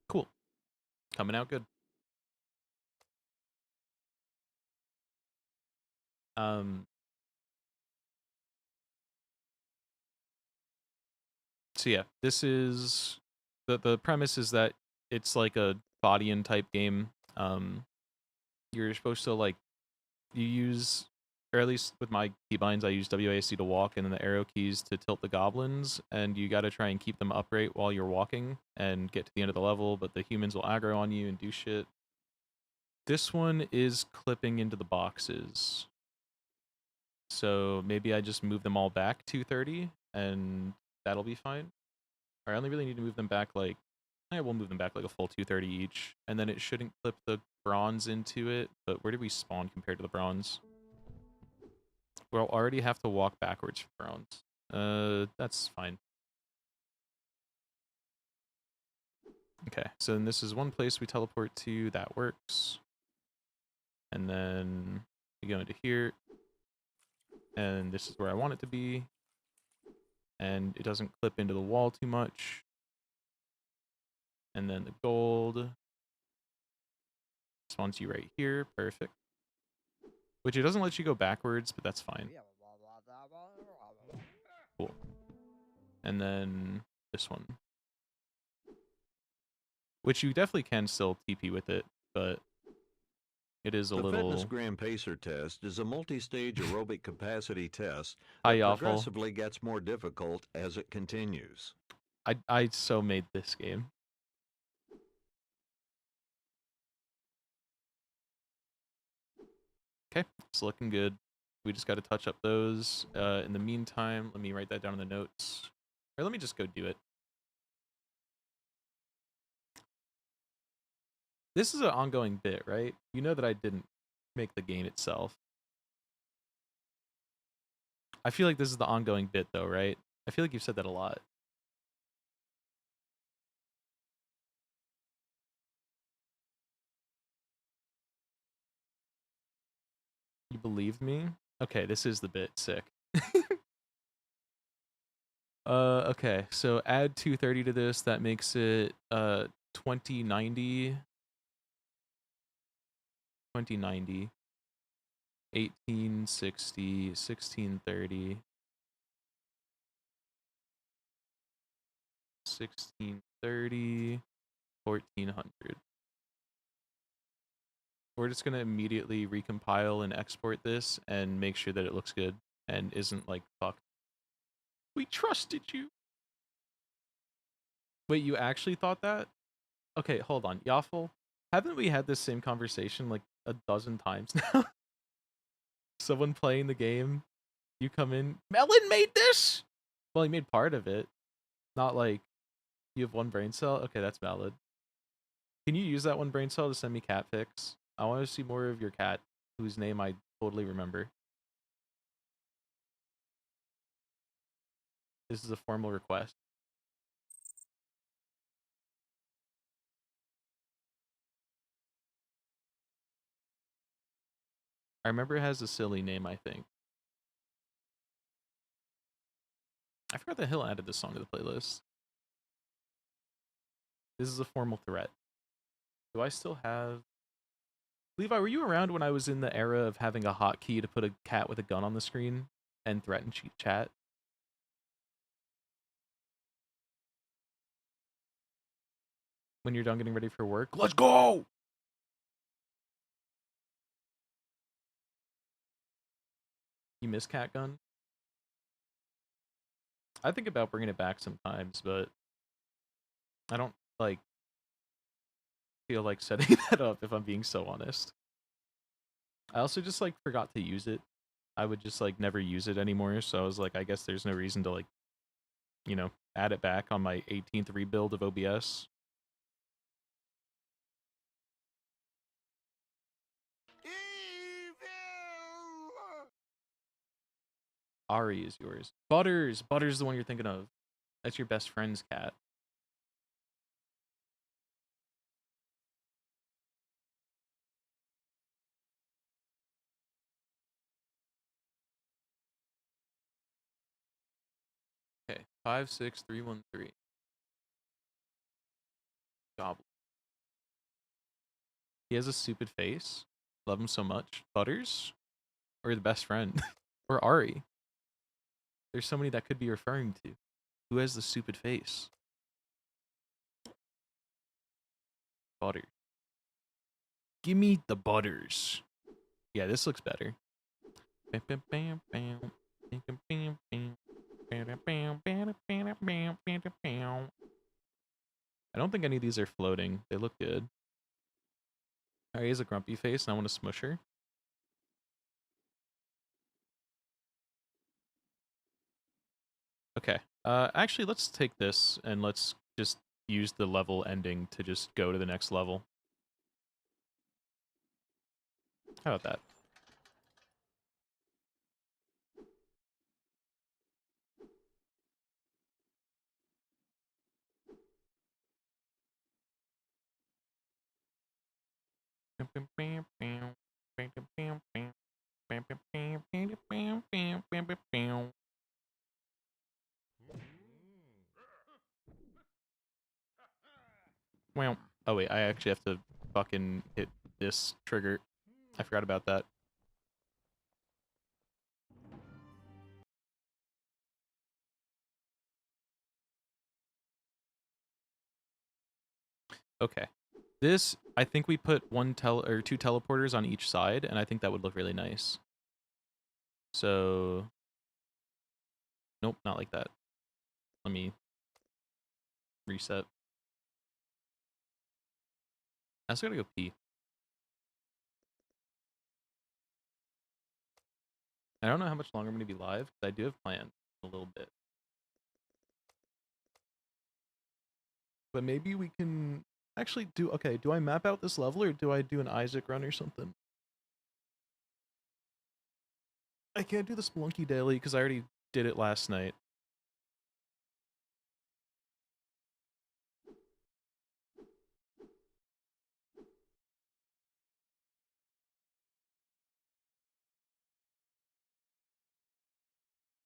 cool. Coming out good. So yeah, this is the premise is that it's like a body and type game. You're supposed to like you use, or at least with my keybinds, I use WASD to walk and then the arrow keys to tilt the goblins, and you got to try and keep them upright while you're walking and get to the end of the level, but the humans will aggro on you and do shit. This one is clipping into the boxes. So maybe I just move them all back 230 and that'll be fine. Or I only really need to move them back like, we'll move them back like a full 230 each, and then it shouldn't clip the bronze into it. But where did we spawn compared to the bronze? We'll already have to walk backwards for bronze. That's fine. Okay, so then this is one place we teleport to. That works. And then we go into here. And this is where I want it to be. And it doesn't clip into the wall too much. And then the gold spawns you right here. Perfect. Which it doesn't let you go backwards, but that's fine. Cool. And then this one. Which you definitely can still TP with it, but it is a the little... Fitness Gram Pacer test is a multi-stage aerobic capacity test Hi, that Awful. progressively gets more difficult as it continues. I so made this game. Okay, it's looking good. We just got to touch up those. In the meantime, let me write that down in the notes. Or let me just go do it. This is an ongoing bit, right? You know that I didn't make the game itself. I feel like this is the ongoing bit, though, right? I feel like you've said that a lot. You believed me? Okay, this is the bit. Sick. Okay, so add 230 to this. That makes it 2090. 2090. 1860, 1630. 1630, 1400. We're just going to immediately recompile and export this and make sure that it looks good. and isn't like, fuck, we trusted you. Wait, you actually thought that? Okay, hold on. Yaffle, haven't we had this same conversation like a dozen times now? Someone playing the game, you come in, Melon made this? Well, he made part of it. Not like, you have one brain cell? Okay, that's valid. Can you use that one brain cell to send me cat pics? I want to see more of your cat, whose name I totally remember. This is a formal request. I remember it has a silly name, I think. I forgot that Hill added this song to the playlist. This is a formal threat. Do I still have... Levi, were you around when I was in the era of having a hotkey to put a cat with a gun on the screen and threaten chat? When you're done getting ready for work, let's go! You miss cat gun? I think about bringing it back sometimes, but I don't, like, feel like setting that up, if I'm being so honest. I also just, like, forgot to use it. I would just, like, never use it anymore, so I was like, I guess there's no reason to, like, you know, add it back on my 18th rebuild of OBS. Ari is yours. Butters! Butters the one you're thinking of. That's your best friend's cat. Okay, 56313. Goblin. He has a stupid face. Love him so much. Butters? Or the best friend? Or Ari? There's so many that could be referring to. Who has the stupid face? Butter. Give me the Butters. Yeah, this looks better. I don't think any of these are floating. They look good. Ari has a grumpy face and I want to smush her. Okay. Actually, let's take this and let's just use the level ending to just go to the next level. How about that? Well, oh wait, I actually have to fucking hit this trigger. I forgot about that. Okay. This, I think we put two teleporters on each side, and I think that would look really nice. So, nope, not like that. Let me reset. I also gotta go pee. I don't know how much longer I'm gonna be live, but I do have plans a little bit. But maybe we can actually do, okay, do I map out this level or do I do an Isaac run or something? I can't do the Spelunky daily because I already did it last night.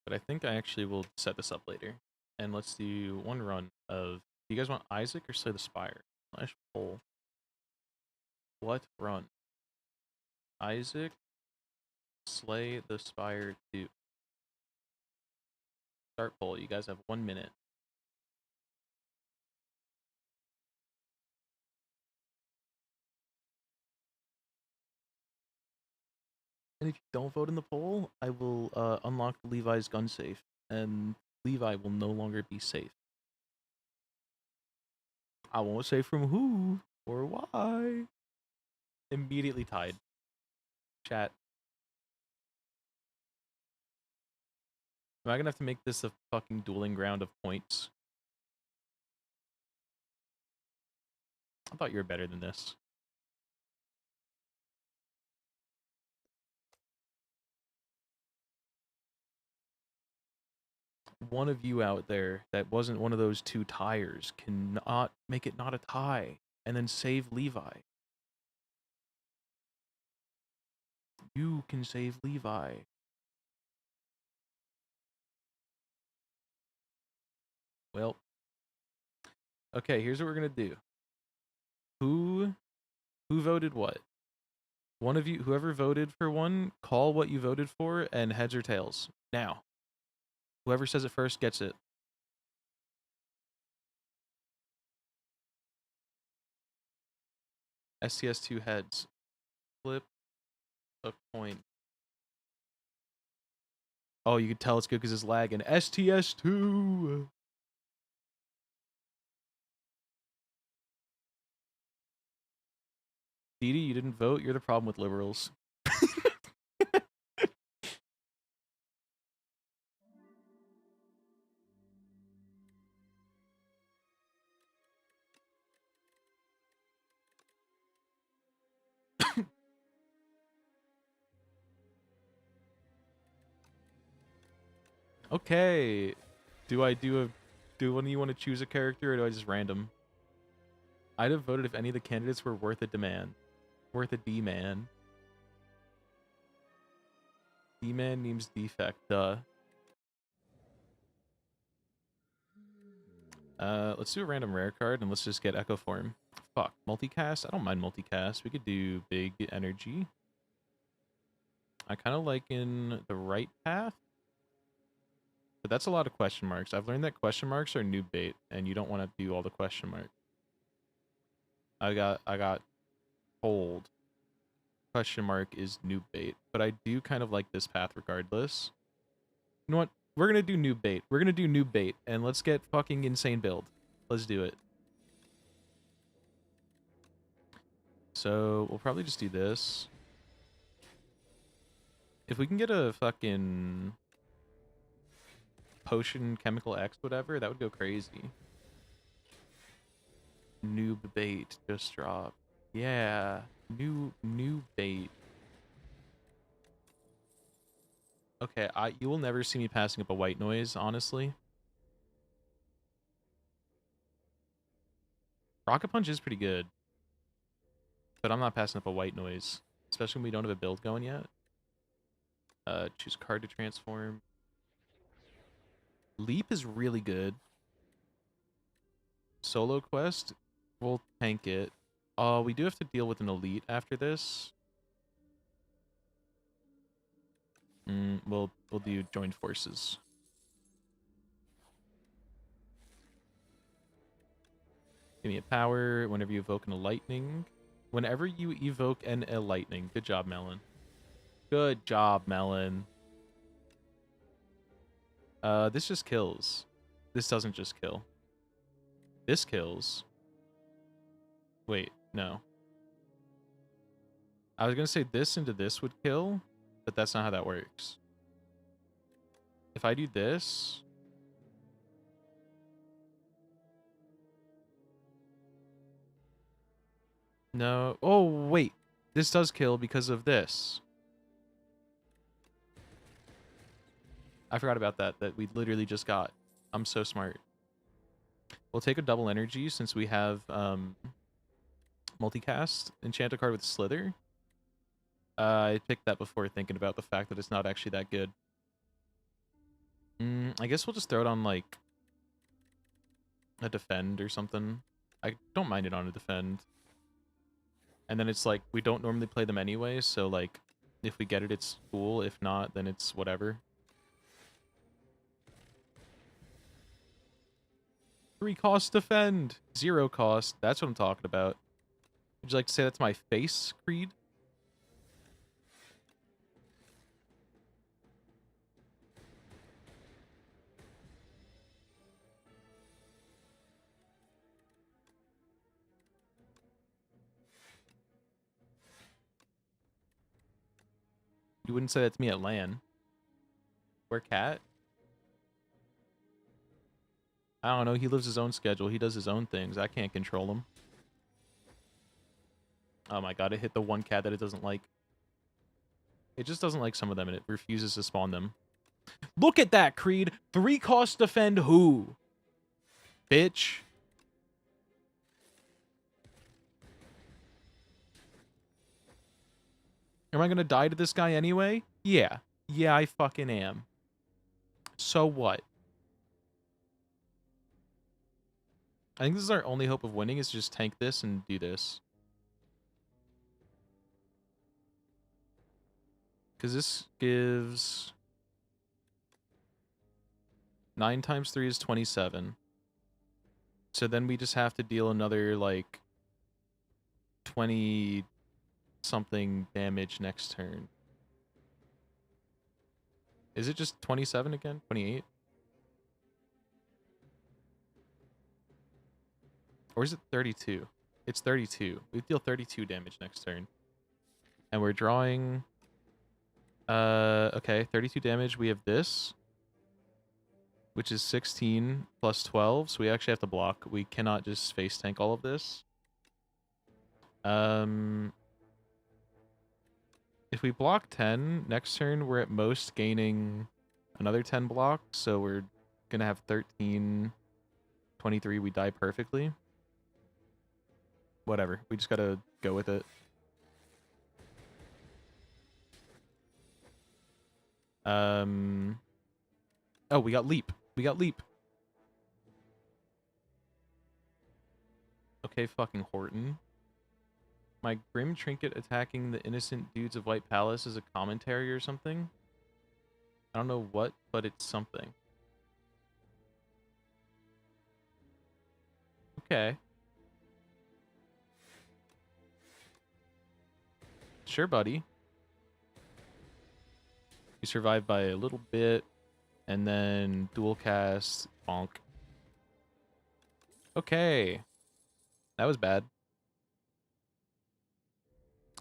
But I think I actually will set this up later. And let's do one run of, do you guys want Isaac or Slay the Spire? Slash poll. What run? Isaac, Slay the Spire 2. Start poll. You guys have 1 minute. And if you don't vote in the poll, I will unlock Levi's gun safe, and Levi will no longer be safe. I won't say from who or why. Immediately tied. Chat. Am I gonna have to make this a fucking dueling ground of points? I thought you were better than this. One of you out there that wasn't one of those two tires cannot make it not a tie and then save Levi. You can save Levi. Well, okay, here's what we're gonna do. Who voted what? One of you, whoever voted for one, call what you voted for and heads or tails. Now. Whoever says it first gets it. STS2 heads. Flip a coin. Oh, you can tell it's good because it's lagging. STS2! Didi, you didn't vote? You're the problem with liberals. Okay. Do one of you want to choose a character or do I just random? I'd have voted if any of the candidates were worth a demand. Worth a D-man. D-man means defect, duh. Let's do a random rare card and let's just get Echo Form. Fuck, multicast? I don't mind multicast. We could do big energy. I kind of like in the right path. But that's a lot of question marks. I've learned that question marks are noob bait and you don't want to do all the question mark. I got told question mark is noob bait, but I do kind of like this path regardless. You know what? We're gonna do noob bait. We're gonna do noob bait, and let's get fucking insane build. Let's do it. So we'll probably just do this. If we can get a fucking potion, chemical X, whatever, that would go crazy. Noob bait just dropped. Yeah, new bait. Okay, you will never see me passing up a white noise, honestly. Rocket Punch is pretty good. But I'm not passing up a white noise. Especially when we don't have a build going yet. Choose card to transform. Leap is really good. Solo quest, we'll tank it. We do have to deal with an elite after this. We'll do joined forces. Give me a power whenever you evoke a lightning. Whenever you evoke a lightning. Good job, Melon. Good job, Melon. This just kills. This doesn't just kill. This kills. Wait, no. I was gonna say this into this would kill, but that's not how that works. If I do this... No. Oh, wait. This does kill because of this. I forgot about that we literally just got. I'm so smart. We'll take a double energy since we have multicast. Enchant a card with Slither. I picked that before thinking about the fact that it's not actually that good. I guess we'll just throw it on, like, a defend or something. I don't mind it on a defend. And then it's like, we don't normally play them anyway, so, like, if we get it, it's cool. If not, then it's whatever. 3 cost defend. 0 cost. That's what I'm talking about. Would you like to say that's my face, Creed? You wouldn't say that to me at LAN. Where Cat? I don't know. He lives his own schedule. He does his own things. I can't control him. Oh my god, it hit the one cat that it doesn't like. It just doesn't like some of them, and it refuses to spawn them. Look at that, Creed! 3 cost defend who? Bitch. Am I gonna die to this guy anyway? Yeah. Yeah, I fucking am. So what? I think this is our only hope of winning, is to just tank this and do this. Because this gives... 9 times 3 is 27. So then we just have to deal another, like, 20-something damage next turn. Is it just 27 again? 28? Or is it 32? It's 32. We deal 32 damage next turn. And we're drawing... okay, 32 damage. We have this, which is 16 plus 12, so we actually have to block. We cannot just face tank all of this. If we block 10, next turn we're at most gaining another 10 blocks, so we're gonna have 13, 23, we die perfectly. Whatever, we just gotta go with it. Oh, we got leap. We got leap. Okay, fucking Horton. My Grim Trinket attacking the innocent dudes of White Palace is a commentary or something? I don't know what, but it's something. Okay. Sure, buddy. You survived by a little bit, and then dual cast, bonk. Okay. That was bad.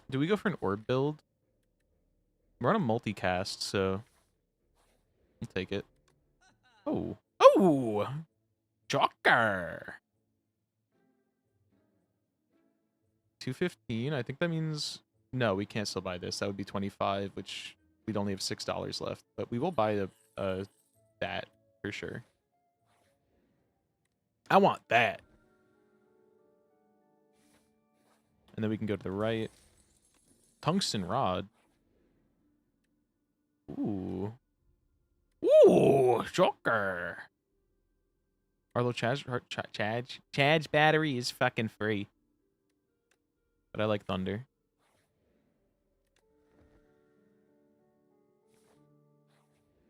Do we go for an orb build? We're on a multicast, so I'll take it. Oh. Oh! Joker! 215? I think that means... No, we can't still buy this. That would be 25, which we'd only have $6 left. But we will buy that for sure. I want that. And then we can go to the right. Tungsten rod. Ooh. Ooh, Joker. Arlo Chad's battery is fucking free. But I like thunder.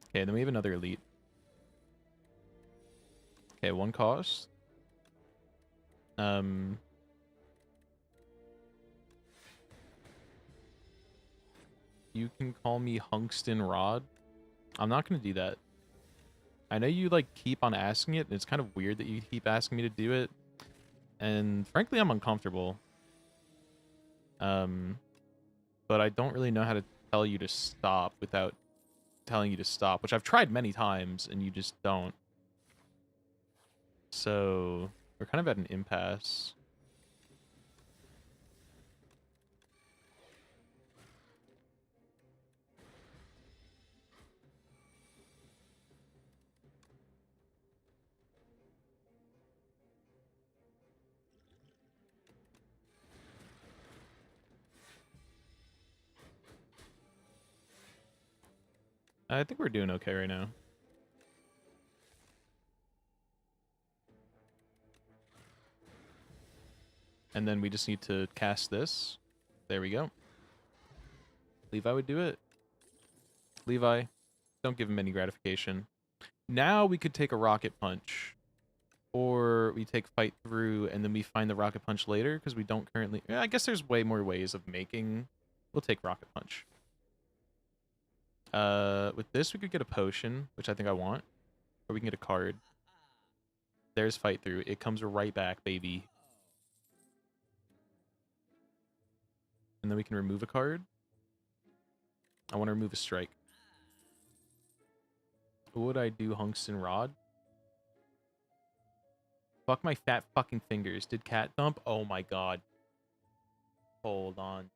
Okay, then we have another elite. Okay, 1 cost. You can call me Hunkston Rod. I'm not going to do that. I know you, like, keep on asking it. And it's kind of weird that you keep asking me to do it. And frankly, I'm uncomfortable. But I don't really know how to tell you to stop without telling you to stop, which I've tried many times, and you just don't. So we're kind of at an impasse. I think we're doing okay right now. And then we just need to cast this. There we go. Levi would do it. Levi, don't give him any gratification. Now we could take a rocket punch. Or we take fight through and then we find the rocket punch later because we don't currently... I guess there's way more ways of making... We'll take rocket punch. With this, we could get a potion, which I think I want. Or we can get a card. There's fight through. It comes right back, baby. And then we can remove a card. I want to remove a strike. What would I do, Hunkston Rod? Fuck my fat fucking fingers. Did cat dump? Oh my god. Hold on.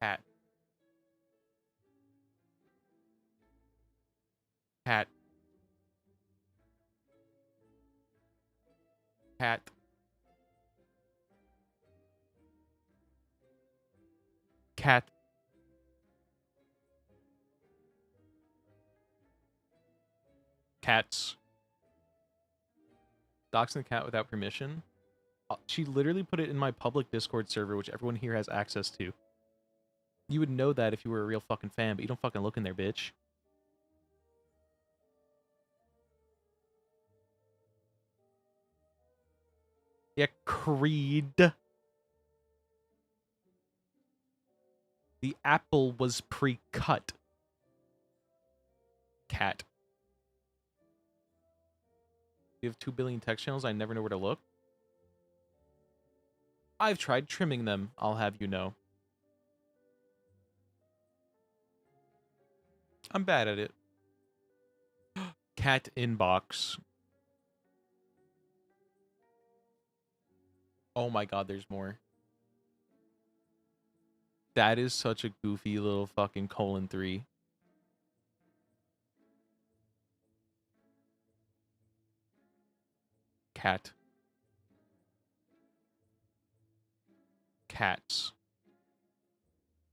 Cat. Cat. Cat. Cat. Cats. Doxing the cat without permission. She literally put it in my public Discord server, which everyone here has access to. You would know that if you were a real fucking fan, but you don't fucking look in there, bitch. Yeah, Creed. The apple was pre-cut. Cat. You have 2 billion text channels, I never know where to look. I've tried trimming them, I'll have you know. I'm bad at it. Cat inbox. Oh my god, there's more. That is such a goofy little fucking :3. Cat. Cats.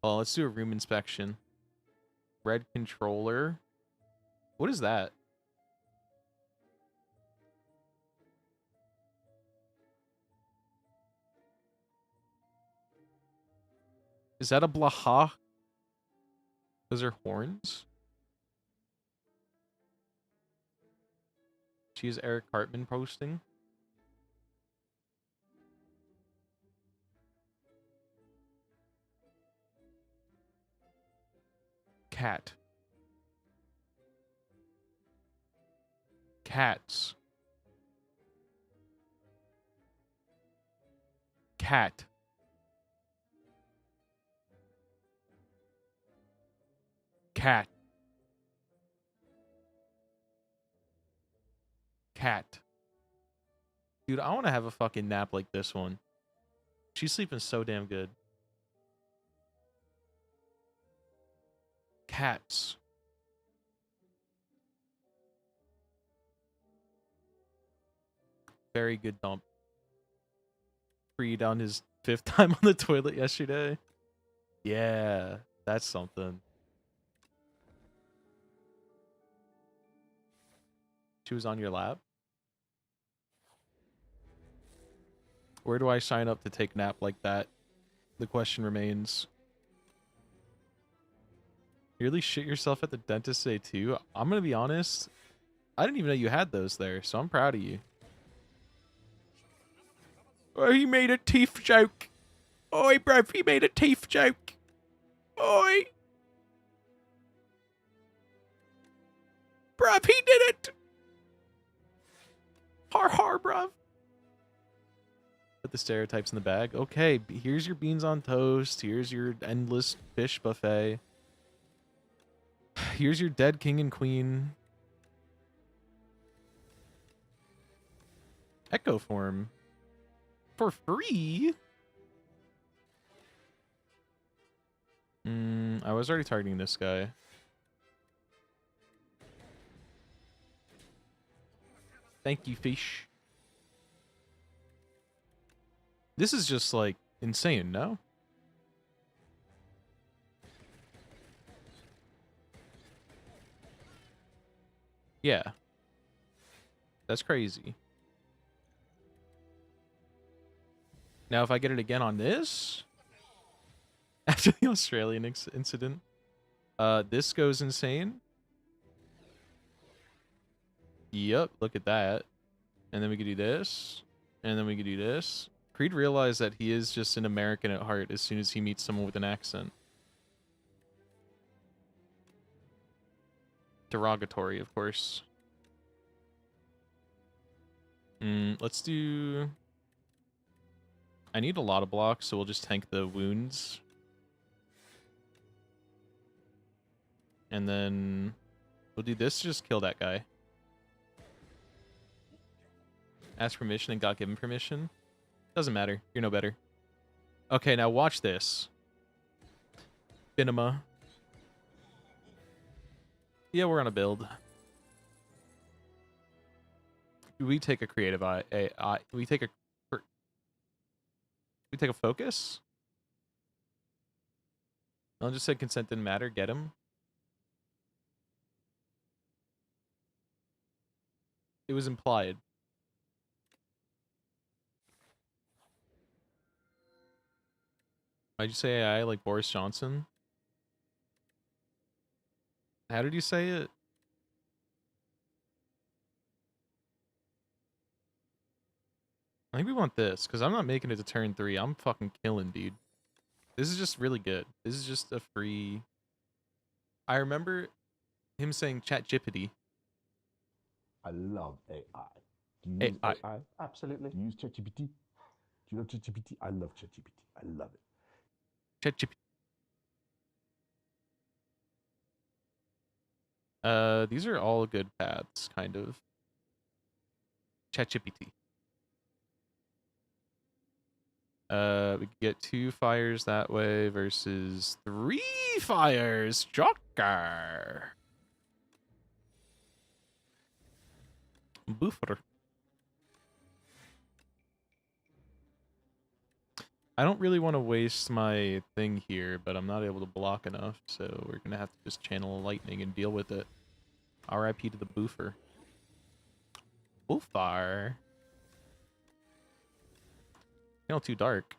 Oh, let's do a room inspection. Red controller. What is that? Is that a blaha? Those are horns? She is Eric Cartman posting. Cat. Cats. Cat. Cat. Cat. Dude, I want to have a fucking nap like this one. She's sleeping so damn good. Cats. Very good dump. Freed on his 5th time on the toilet yesterday. Yeah, that's something. She was on your lap? Where do I sign up to take a nap like that? The question remains. You really shit yourself at the dentist today too? I'm gonna be honest. I didn't even know you had those there, so I'm proud of you. Oh, he made a teeth joke. Oi, bruv, he made a teeth joke. Oi. Bruv, he did it. Har har, bruv. Put the stereotypes in the bag. Okay, here's your beans on toast. Here's your endless fish buffet. Here's your dead king and queen. Echo form. For free? I was already targeting this guy. Thank you, fish. This is just, like, insane, no? Yeah. That's crazy. Now, if I get it again on this... After the Australian incident... this goes insane. Yep, look at that. And then we could do this. And then we could do this. Creed realized that he is just an American at heart as soon as he meets someone with an accent. Derogatory, of course. Let's do... I need a lot of blocks, so we'll just tank the wounds. And then we'll do this, just kill that guy. Ask permission and got given permission. Doesn't matter. You're no better. Okay, now watch this. Binema. Yeah, we're on a build. We take a creative eye. We take a focus. I'll just say consent didn't matter. Get him. It was implied. Why'd you say AI like Boris Johnson? How did you say it? I think we want this, because I'm not making it to turn 3. I'm fucking killing, dude. This is just really good. This is just a free... I remember him saying ChatGPT. I love AI. Do you use AI? Absolutely. Do you use ChatGPT? Do you love ChatGPT? I love ChatGPT. I love it. ChatGPT. These are all good paths, kind of. ChatGPT. We could get 2 fires that way versus 3 fires. Joker. Boofer. I don't really want to waste my thing here, but I'm not able to block enough, so we're gonna have to just channel lightning and deal with it. RIP to the boofer. Boofar. Channel too dark.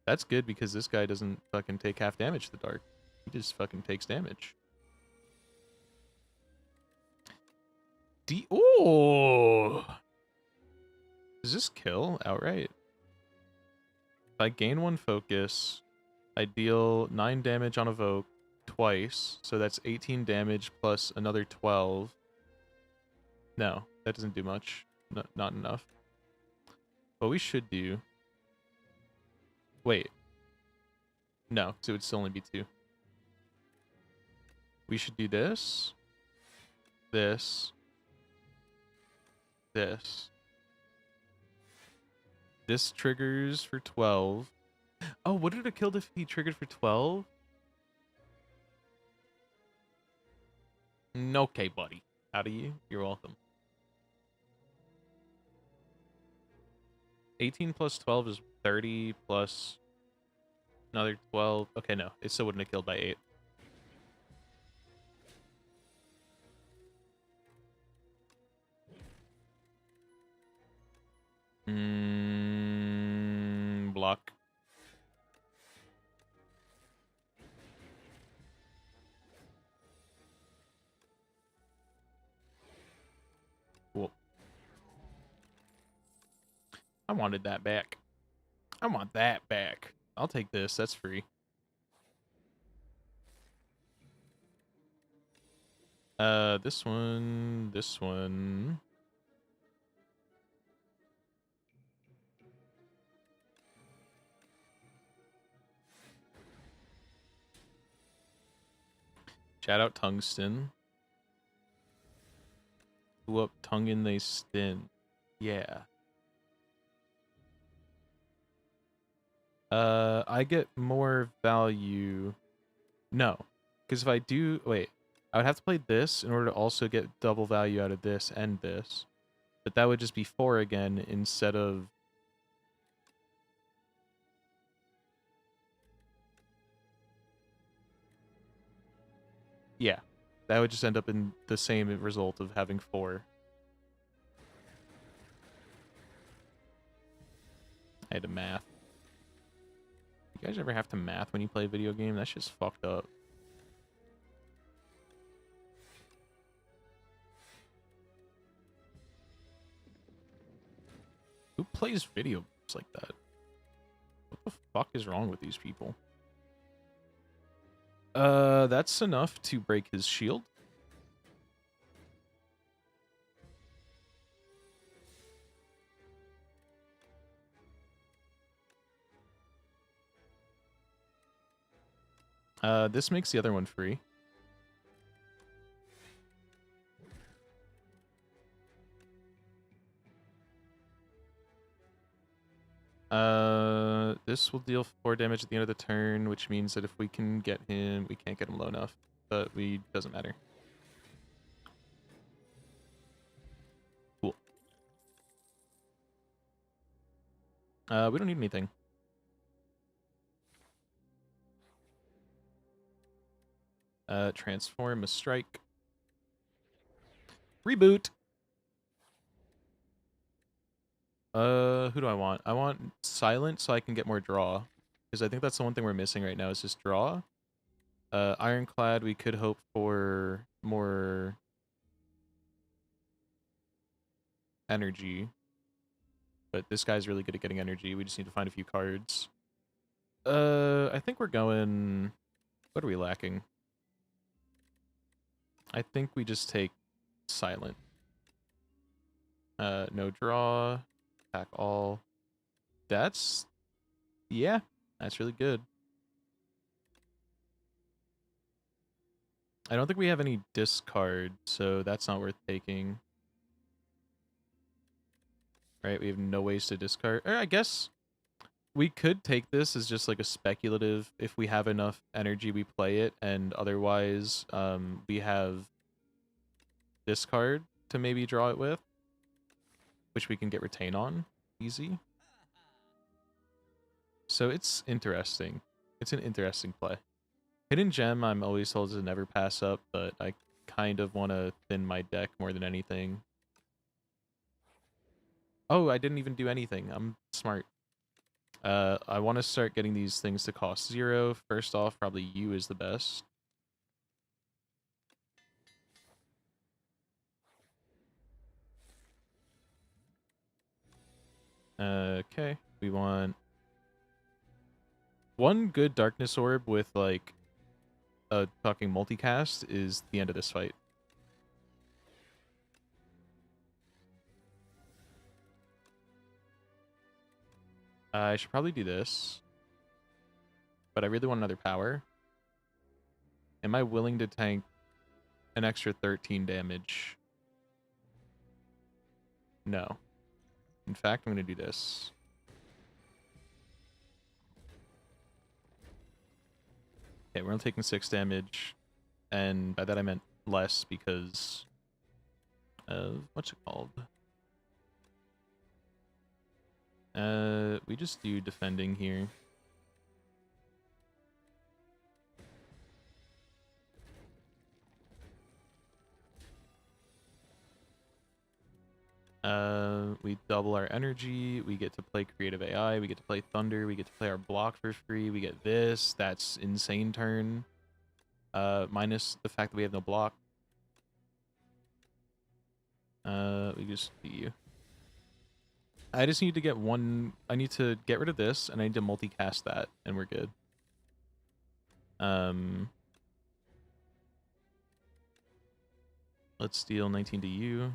That's good because this guy doesn't fucking take half damage to the dark. He just fucking takes damage. Oh! Does this kill outright? If I gain 1 focus, I deal 9 damage on evoke twice, so that's 18 damage plus another 12. No, that doesn't do much. No, not enough. What we should do... Wait. No, so it would still only be 2. We should do this. This. This. This triggers for 12. Oh, what would it have killed if he triggered for 12? Okay, buddy. How do you? You're welcome. 18 plus 12 is 30 plus another 12. Okay, no. It still wouldn't have killed by 8. Block. Cool. I wanted that back. I want that back. I'll take this. That's free. This one. This one. Shout out Tungsten. Who up Tungin they stin. Yeah. I get more value. No. Because if I do... Wait. I would have to play this in order to also get double value out of this and this. But that would just be 4 again instead of... Yeah. That would just end up in the same result of having 4. I had to math. You guys ever have to math when you play a video game? That's just fucked up. Who plays video games like that? What the fuck is wrong with these people? That's enough to break his shield. This makes the other one free. This will deal 4 damage at the end of the turn, which means that if we can get him, we can't get him low enough, but doesn't matter. Cool. We don't need anything. Transform a strike. Reboot. Who do I want? I want silent so I can get more draw. Because I think that's the one thing we're missing right now is just draw. Ironclad, we could hope for more energy. But this guy's really good at getting energy. We just need to find a few cards. I think we're going... What are we lacking? I think we just take silent. No draw. Attack all. That's... Yeah, that's really good. I don't think we have any discard, so that's not worth taking. Right, we have no ways to discard. Or I guess we could take this as just like a speculative. If we have enough energy, we play it, and otherwise we have discard to maybe draw it with, which we can get retain on. Easy. So it's interesting. It's an interesting play. Hidden Gem, I'm always told to never pass up, but I kind of want to thin my deck more than anything. Oh, I didn't even do anything. I'm smart. I want to start getting these things to cost 0. First off, probably U is the best. Okay, we want one good Darkness Orb with, like, a fucking multicast is the end of this fight. I should probably do this. But I really want another power. Am I willing to tank an extra 13 damage? No. In fact, I'm going to do this. Okay, we're only taking 6 damage. And by that I meant less because of... What's it called? We just do defending here. We double our energy, we get to play Creative AI, we get to play Thunder, we get to play our block for free, we get this, that's insane turn. Minus the fact that we have no block. We just beat you. I just need to get one, I need to get rid of this, and I need to multicast that, and we're good. Let's steal 19 to you.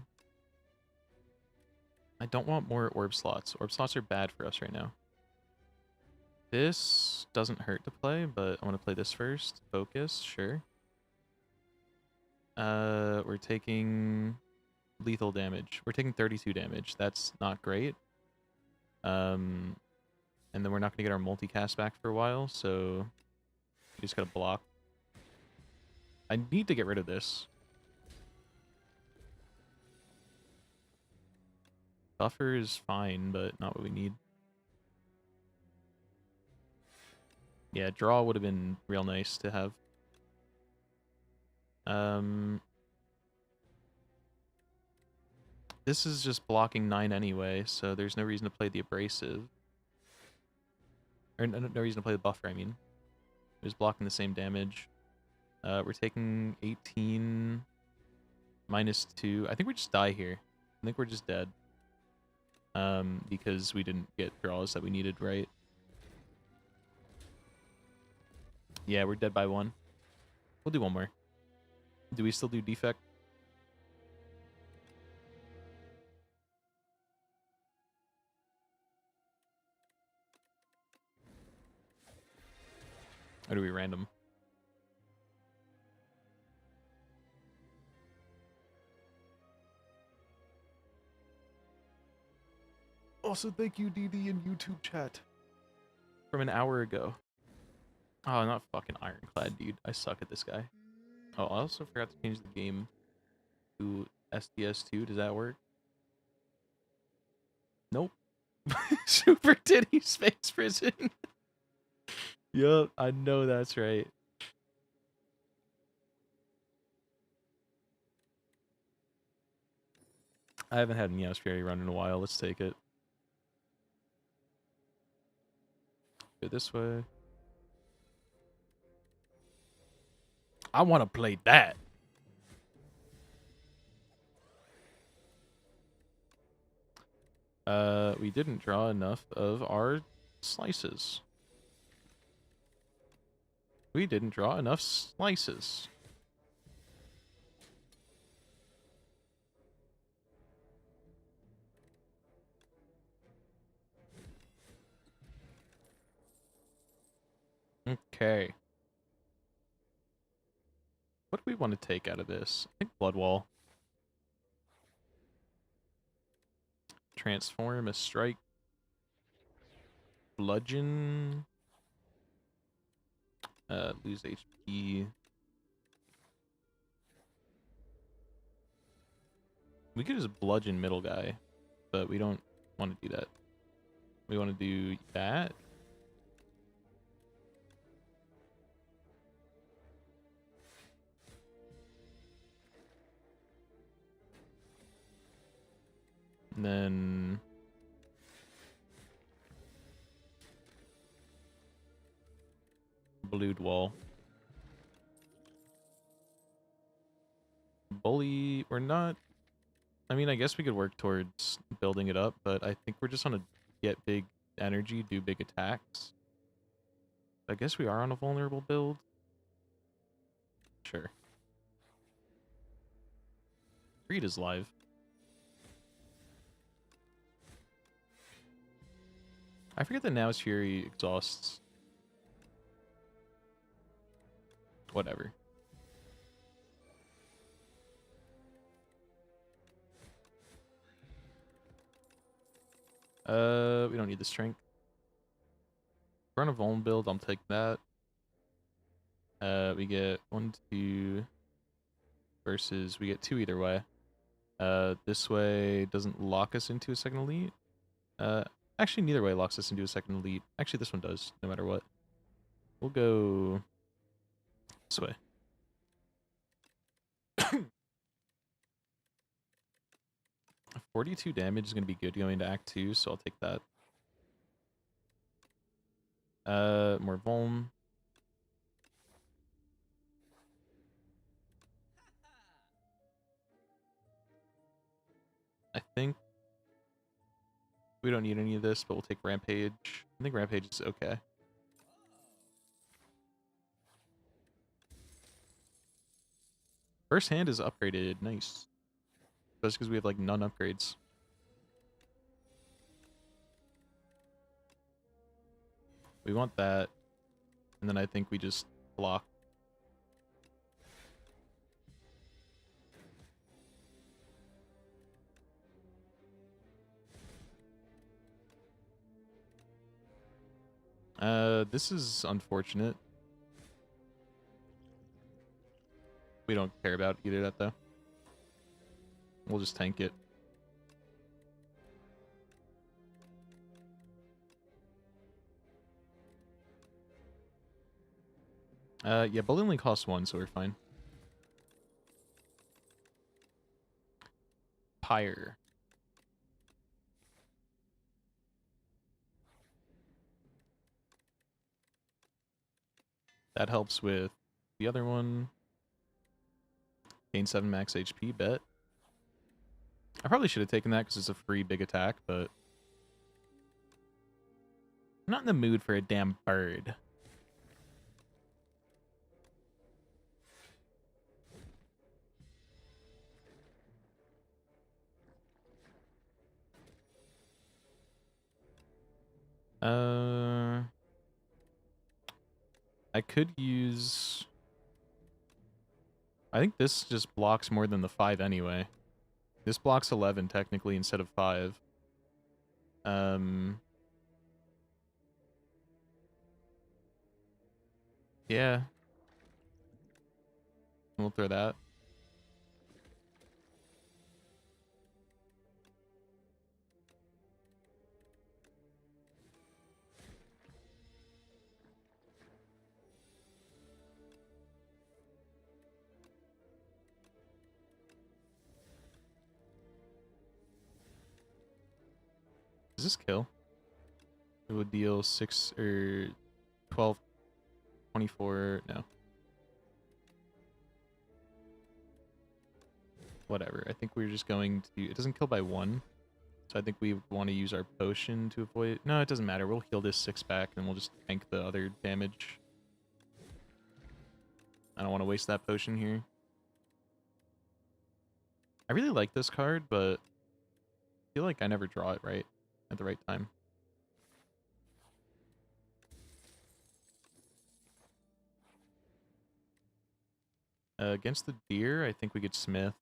I don't want more orb slots. Orb slots are bad for us right now. This doesn't hurt to play, but I want to play this first. Focus, sure. We're taking lethal damage. We're taking 32 damage. That's not great. And then we're not going to get our multicast back for a while, so we just got to block. I need to get rid of this. Buffer is fine, but not what we need. Yeah, draw would have been real nice to have. This is just blocking 9 anyway, so there's no reason to play the abrasive. Or no reason to play the buffer, I mean. It was blocking the same damage. We're taking 18 minus 2. I think we just die here. I think we're just dead. Because we didn't get draws that we needed, right? Yeah, we're dead by 1. We'll do one more. Do we still do defect? Or do we random? Also, thank you, DD, in YouTube chat. From an hour ago. Oh, not fucking Ironclad, dude. I suck at this guy. Oh, I also forgot to change the game to SDS2. Does that work? Nope. Super Titty Space Prison. Yup, I know that's right. I haven't had Meow's Fury run in a while. Let's take it. Go this way. I want to play that. We didn't draw enough of our slices. We didn't draw enough slices. Okay. What do we want to take out of this? I think Blood Wall. Transform a strike. Bludgeon. Lose HP. We could just bludgeon middle guy, but we don't want to do that. We want to do that. And then Blued Wall. Bully, we're not... I mean, I guess we could work towards building it up, but I think we're just on a get big energy, do big attacks. I guess we are on a vulnerable build. Sure. Greed is live. I forget that Now's Fury exhausts. Whatever. We don't need the strength. We're on a vuln build, I'll take that. We get 1, 2 versus we get 2 either way. This way doesn't lock us into a second elite. Actually, neither way locks us into a second elite. Actually, this one does, no matter what. We'll go this way. 42 damage is going to be good going into Act 2, so I'll take that. More vuln. I think we don't need any of this, but we'll take Rampage. I think Rampage is okay. First hand is upgraded. Nice. That's because we have like none upgrades. We want that. And then I think we just block. This is unfortunate. We don't care about either of that though. We'll just tank it. Yeah, bullet only costs 1, so we're fine. Pyre. That helps with the other one. Gain 7 max HP, bet. I probably should have taken that because it's a free big attack, but... I'm not in the mood for a damn bird. I could use... I think this just blocks more than the 5 anyway. This blocks 11 technically instead of 5. Yeah. We'll throw that. Does this kill? It would deal 6 or 12, 24. No. Whatever. I think we're just going to... It doesn't kill by 1. So I think we want to use our potion to avoid it. No, it doesn't matter. We'll heal this 6 back and we'll just tank the other damage. I don't want to waste that potion here. I really like this card, but I feel like I never draw it right at the right time. Against the deer, I think we could smith.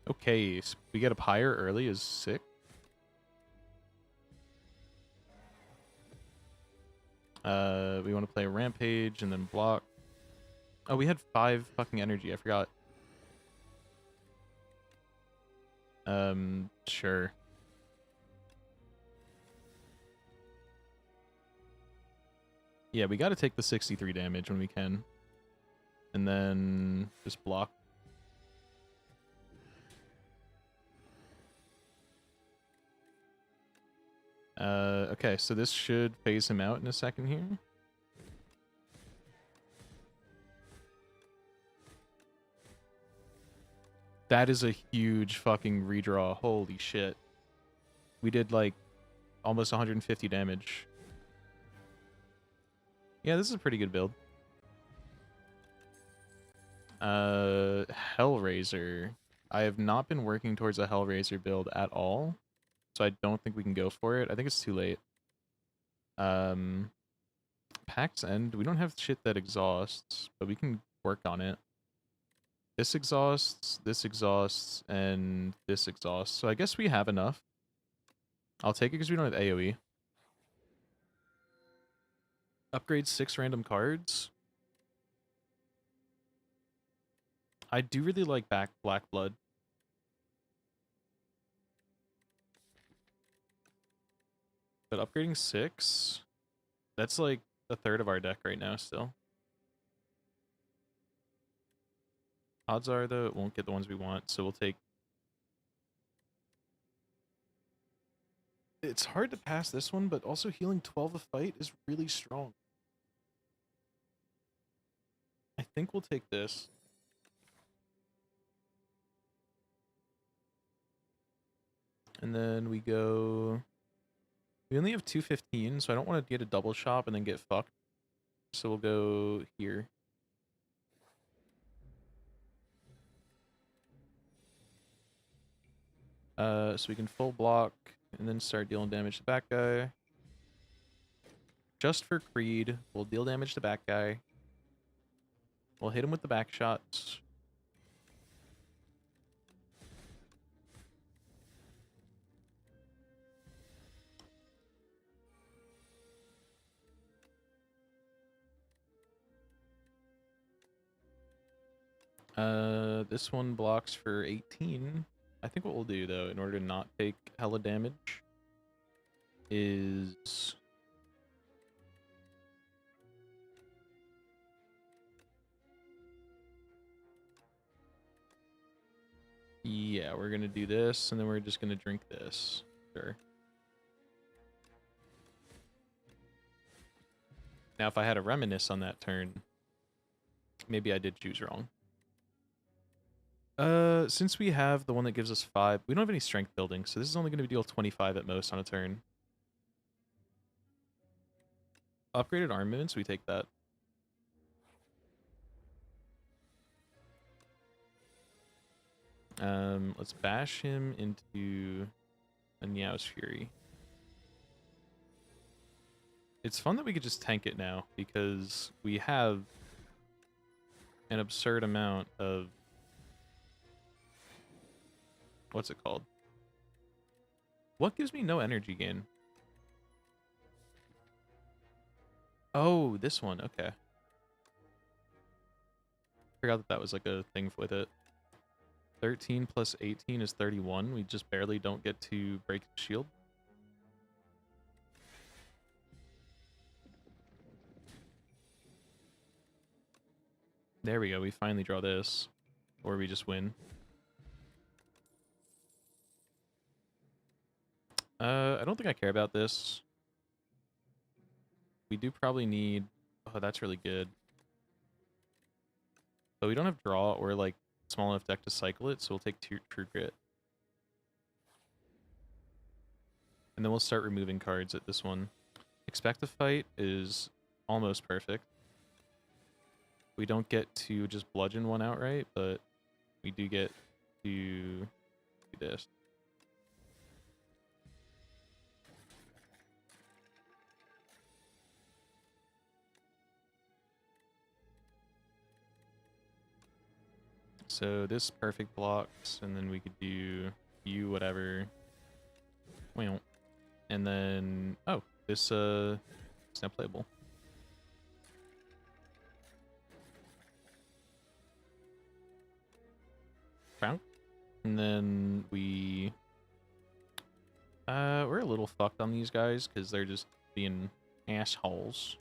Okay, so we get a pyre early is sick. We want to play a rampage and then block. Oh, we had 5 fucking energy. I forgot. Sure. Yeah, we got to take the 63 damage when we can. And then just block. Okay, so this should phase him out in a second here. That is a huge fucking redraw. Holy shit. We did like almost 150 damage. Yeah, this is a pretty good build. Hellraiser. I have not been working towards a Hellraiser build at all, so I don't think we can go for it. I think it's too late. Pack's End. We don't have shit that exhausts, but we can work on it. This exhausts, and this exhausts. So I guess we have enough. I'll take it because we don't have AoE. Upgrade 6 random cards. I do really like Black Blood. But upgrading 6, that's like a third of our deck right now still. Odds are, though, it won't get the ones we want, so we'll take... It's hard to pass this one, but also healing 12 a fight is really strong. I think we'll take this. And then we go... We only have 215, so I don't want to get a double shop and then get fucked. So we'll go here. So we can full block and then start dealing damage to back guy. Just for Creed, we'll deal damage to back guy. We'll hit him with the back shots. This one blocks for 18. I think what we'll do, though, in order to not take hella damage, is... Yeah, we're gonna do this, and then we're just gonna drink this. Sure. Now, if I had a Reminisce on that turn, maybe I did choose wrong. Since we have the one that gives us 5, we don't have any strength building, so this is only going to deal 25 at most on a turn. Upgraded armaments, we take that. Let's bash him into a Niao's Fury. It's fun that we could just tank it now, because we have an absurd amount of... What's it called? What gives me no energy gain? Oh, this one. Okay. Forgot that that was like a thing with it. 13 plus 18 is 31. We just barely don't get to break the shield. There we go. We finally draw this. Or we just win. I don't think I care about this. We do probably need... Oh, that's really good. But we don't have draw or, like, small enough deck to cycle it, so we'll take True Grit. And then we'll start removing cards at this one. Expect a Fight is almost perfect. We don't get to just bludgeon one outright, but we do get to do this. So this perfect blocks, and then we could do you whatever. Well, and then this it's not playable. Found. And then we're a little fucked on these guys because they're just being assholes.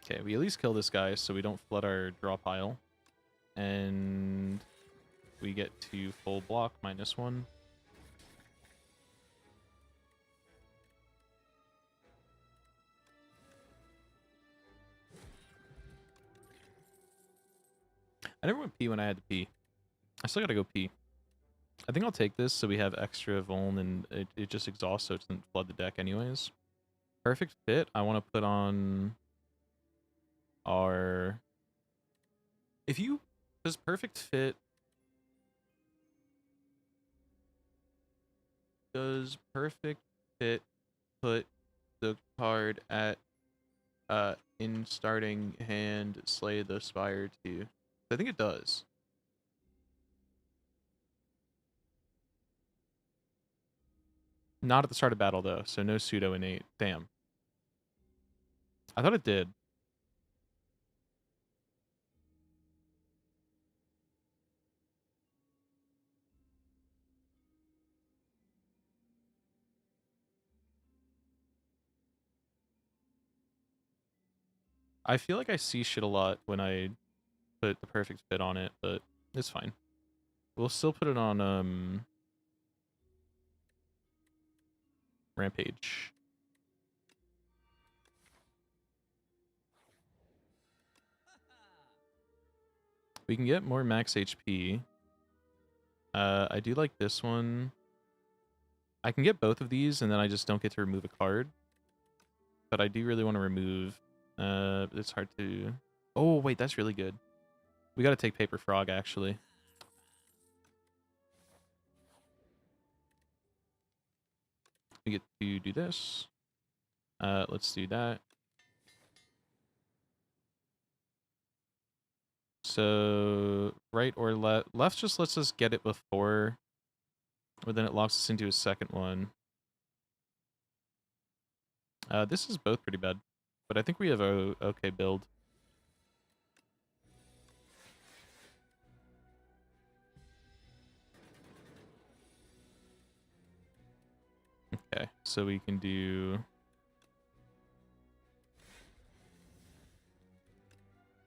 Okay, we at least kill this guy so we don't flood our draw pile. And we get to full block -1. I never went pee when I had to pee. I still gotta go pee. I think I'll take this so we have extra vuln and it just exhausts so it doesn't flood the deck anyways. Perfect Fit, I want to put on our... Does Perfect Fit... Does Perfect Fit put the card at in starting hand Slay the Spire too? I think it does. Not at the start of battle though, so no pseudo innate. Damn. I thought it did. I feel like I see shit a lot when I put the Perfect Fit on it, but it's fine. We'll still put it on Rampage. We can get more max HP. I do like this one. I can get both of these, and then I just don't get to remove a card. But I do really want to remove... it's hard to... Oh, wait, that's really good. We gotta take Paper Frog, actually. We get to do this. Let's do that. So, right or left? Left just lets us get it before, or then it locks us into a second one. This is both pretty bad, but I think we have a okay build. Okay, so we can do...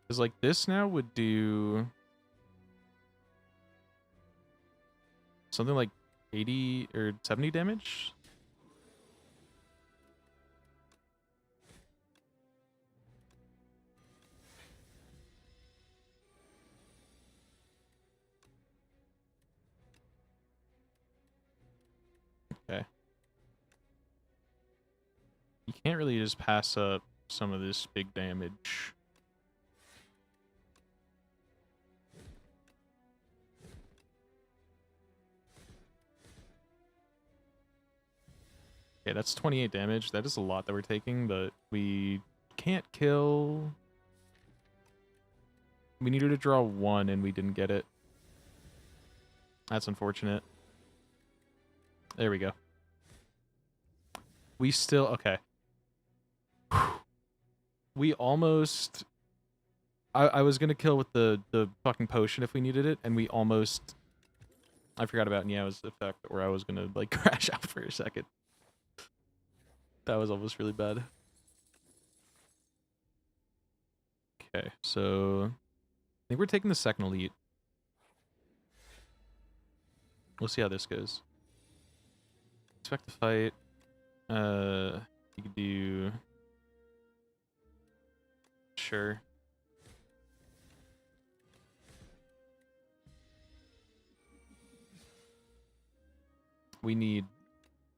Because, like, this now would do... something like 80 or 70 damage? Okay. You can't really just pass up some of this big damage. Okay, that's 28 damage. That is a lot that we're taking, but we can't kill. We needed to draw 1 and we didn't get it. That's unfortunate. There we go. We still... Okay. We almost... I was going to kill with the fucking potion if we needed it, and we almost... I forgot about Niao's effect, where I was going to, like, crash out for a second. That was almost really bad. Okay, so... I think we're taking the second elite. We'll see how this goes. Expect to fight. You could do... Sure. We need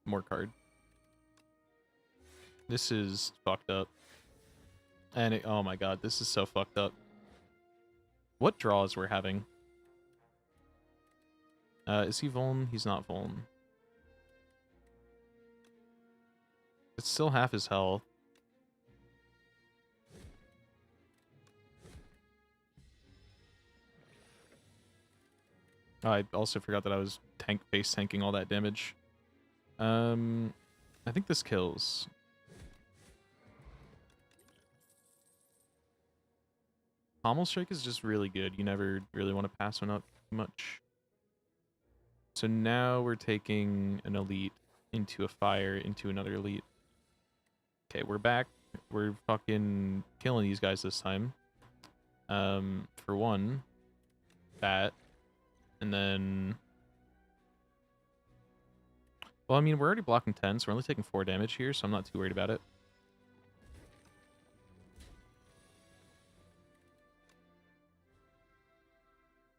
more card. This is fucked up. And it, oh my god, this is so fucked up. What draws we're having? Is he Vuln? He's not Vuln. It's still half his health. Oh, I also forgot that I was base tanking all that damage. I think this kills. Pommel Strike is just really good. You never really want to pass one up much. So now we're taking an elite into a fire into another elite. Okay, we're back. We're fucking killing these guys this time. For one, that. And then... Well, I mean, we're already blocking 10, so we're only taking 4 damage here, so I'm not too worried about it.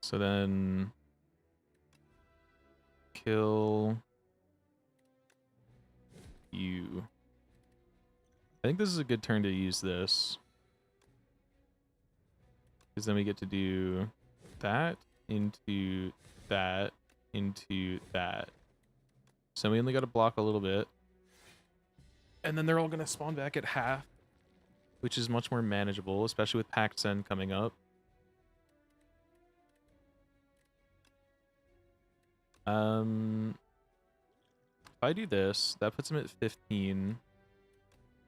So then... Kill... You. I think this is a good turn to use this. Because then we get to do that into that into that. So we only got to block a little bit. And then they're all going to spawn back at half, which is much more manageable, especially with Pact Sen coming up. If I do this, that puts him at 15,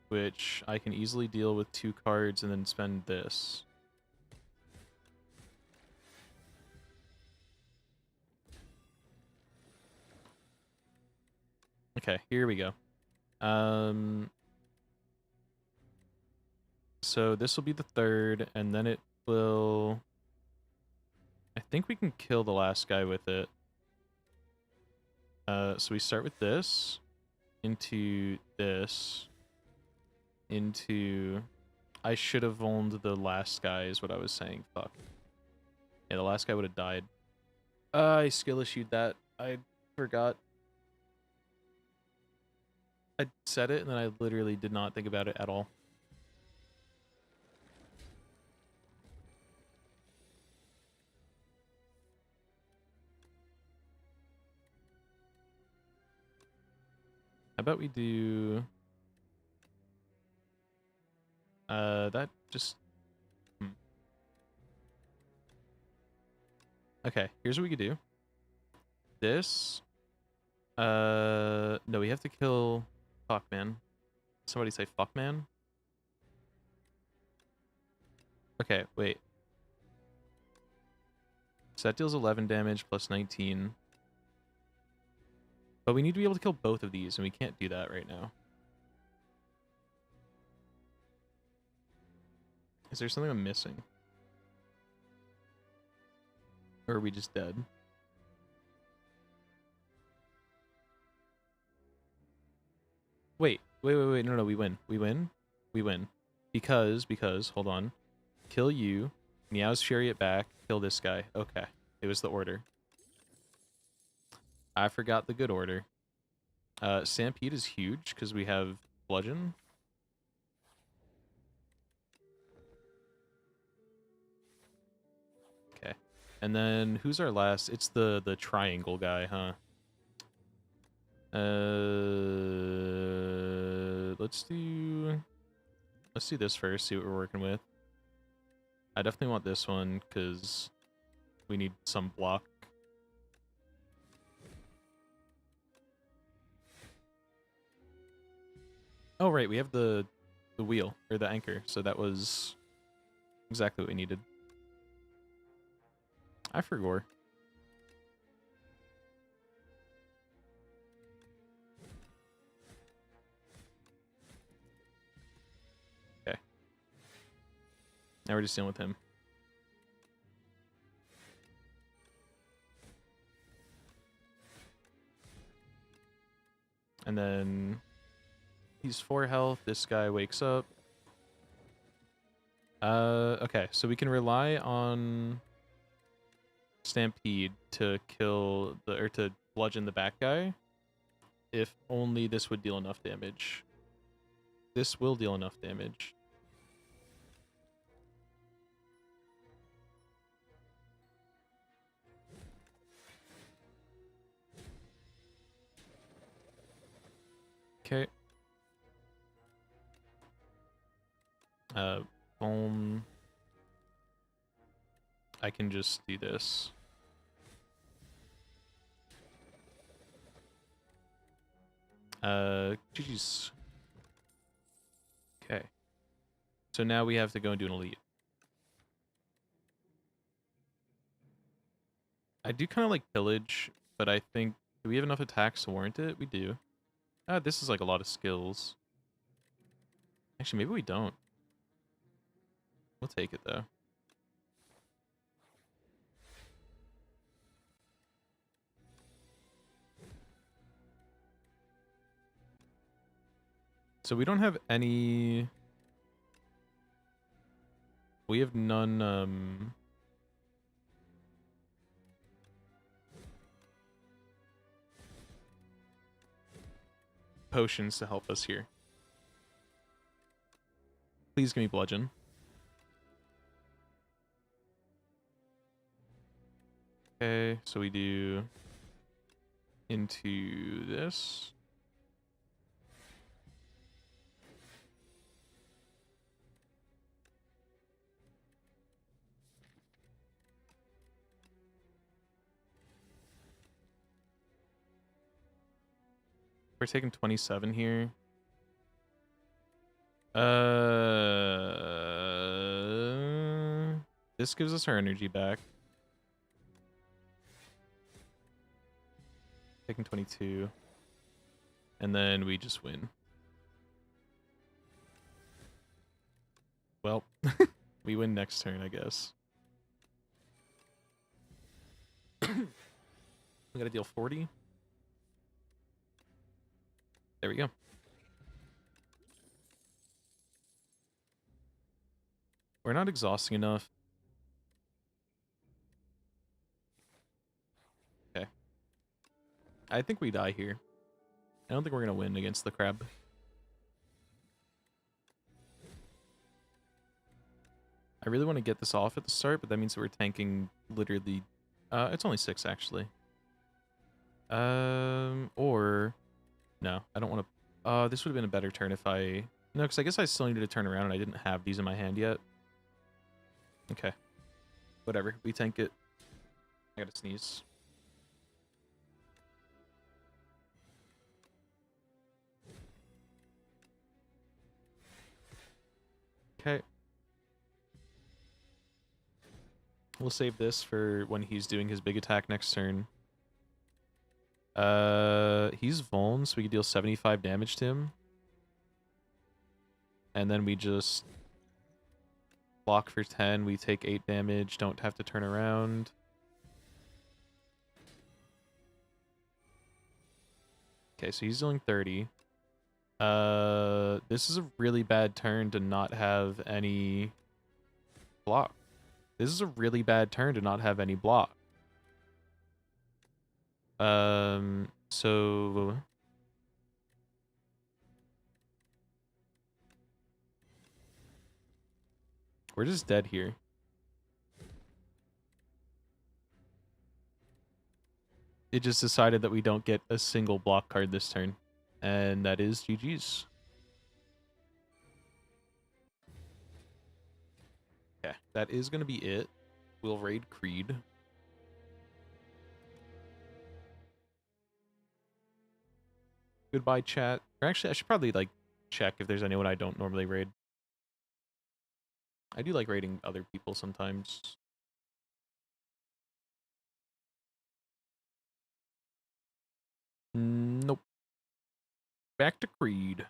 which I can easily deal with 2 cards and then spend this. Okay, here we go. So this will be the 3rd, and then it will... I think we can kill the last guy with it. So we start with this, into this, into... I should have owned the last guy is what I was saying, fuck. Yeah, the last guy would have died. I skill issued that. I forgot. I said it, and then I literally did not think about it at all. How about we do... that just... Okay, here's what we could do. This... No, we have to kill... Fuck, man. Somebody say fuck, man? Okay, wait. So that deals 11 damage plus 19. But we need to be able to kill both of these, and we can't do that right now. Is there something I'm missing? Or are we just dead? Wait, no, we win. We win. Because, hold on. Kill you, Meow's Chariot back, kill this guy. Okay, it was the order. I forgot the good order. Stampede is huge, because we have Bludgeon. Okay. And then, who's our last? It's the triangle guy, huh? let's do this first, see what we're working with. I definitely want this one because we need some block. Oh right, we have the wheel or the anchor, so that was exactly what we needed. I forgot. Okay. Now we're just dealing with him. And then he's 4 health. This guy wakes up. Okay, so we can rely on Stampede to kill the or to bludgeon the back guy. If only this would deal enough damage. This will deal enough damage. Okay. Boom. I can just do this. GG's. Okay. So now we have to go and do an elite. I do kind of like pillage, but I think, do we have enough attacks to warrant it? We do. This is like a lot of skills. Actually, maybe we don't. We'll take it though. So we don't have any... We have none, potions to help us here. Please give me bludgeon. Okay, so we do into this. We're taking 27 here. This gives us our energy back. Taking 22. And then we just win. Well, we win next turn, I guess. We gotta deal 40. There we go. We're not exhausting enough. Okay. I think we die here. I don't think we're gonna win against the crab. I really want to get this off at the start, but that means that we're tanking literally... it's only 6, actually. Or... No, I don't want to... this would have been a better turn if I... No, because I guess I still needed to turn around and I didn't have these in my hand yet. Okay. Whatever. We tank it. I gotta sneeze. Okay. We'll save this for when he's doing his big attack next turn. He's vuln, so we can deal 75 damage to him. And then we just block for 10. We take 8 damage, don't have to turn around. Okay, so he's dealing 30. This is a really bad turn to not have any block. This is a really bad turn to not have any block. So... We're just dead here. It just decided that we don't get a single block card this turn. And that is GG's. Okay, that is going to be it. We'll raid Creed. Goodbye, chat. Or actually, I should probably, like, check if there's anyone I don't normally raid. I do like raiding other people sometimes. Nope. Back to Creed.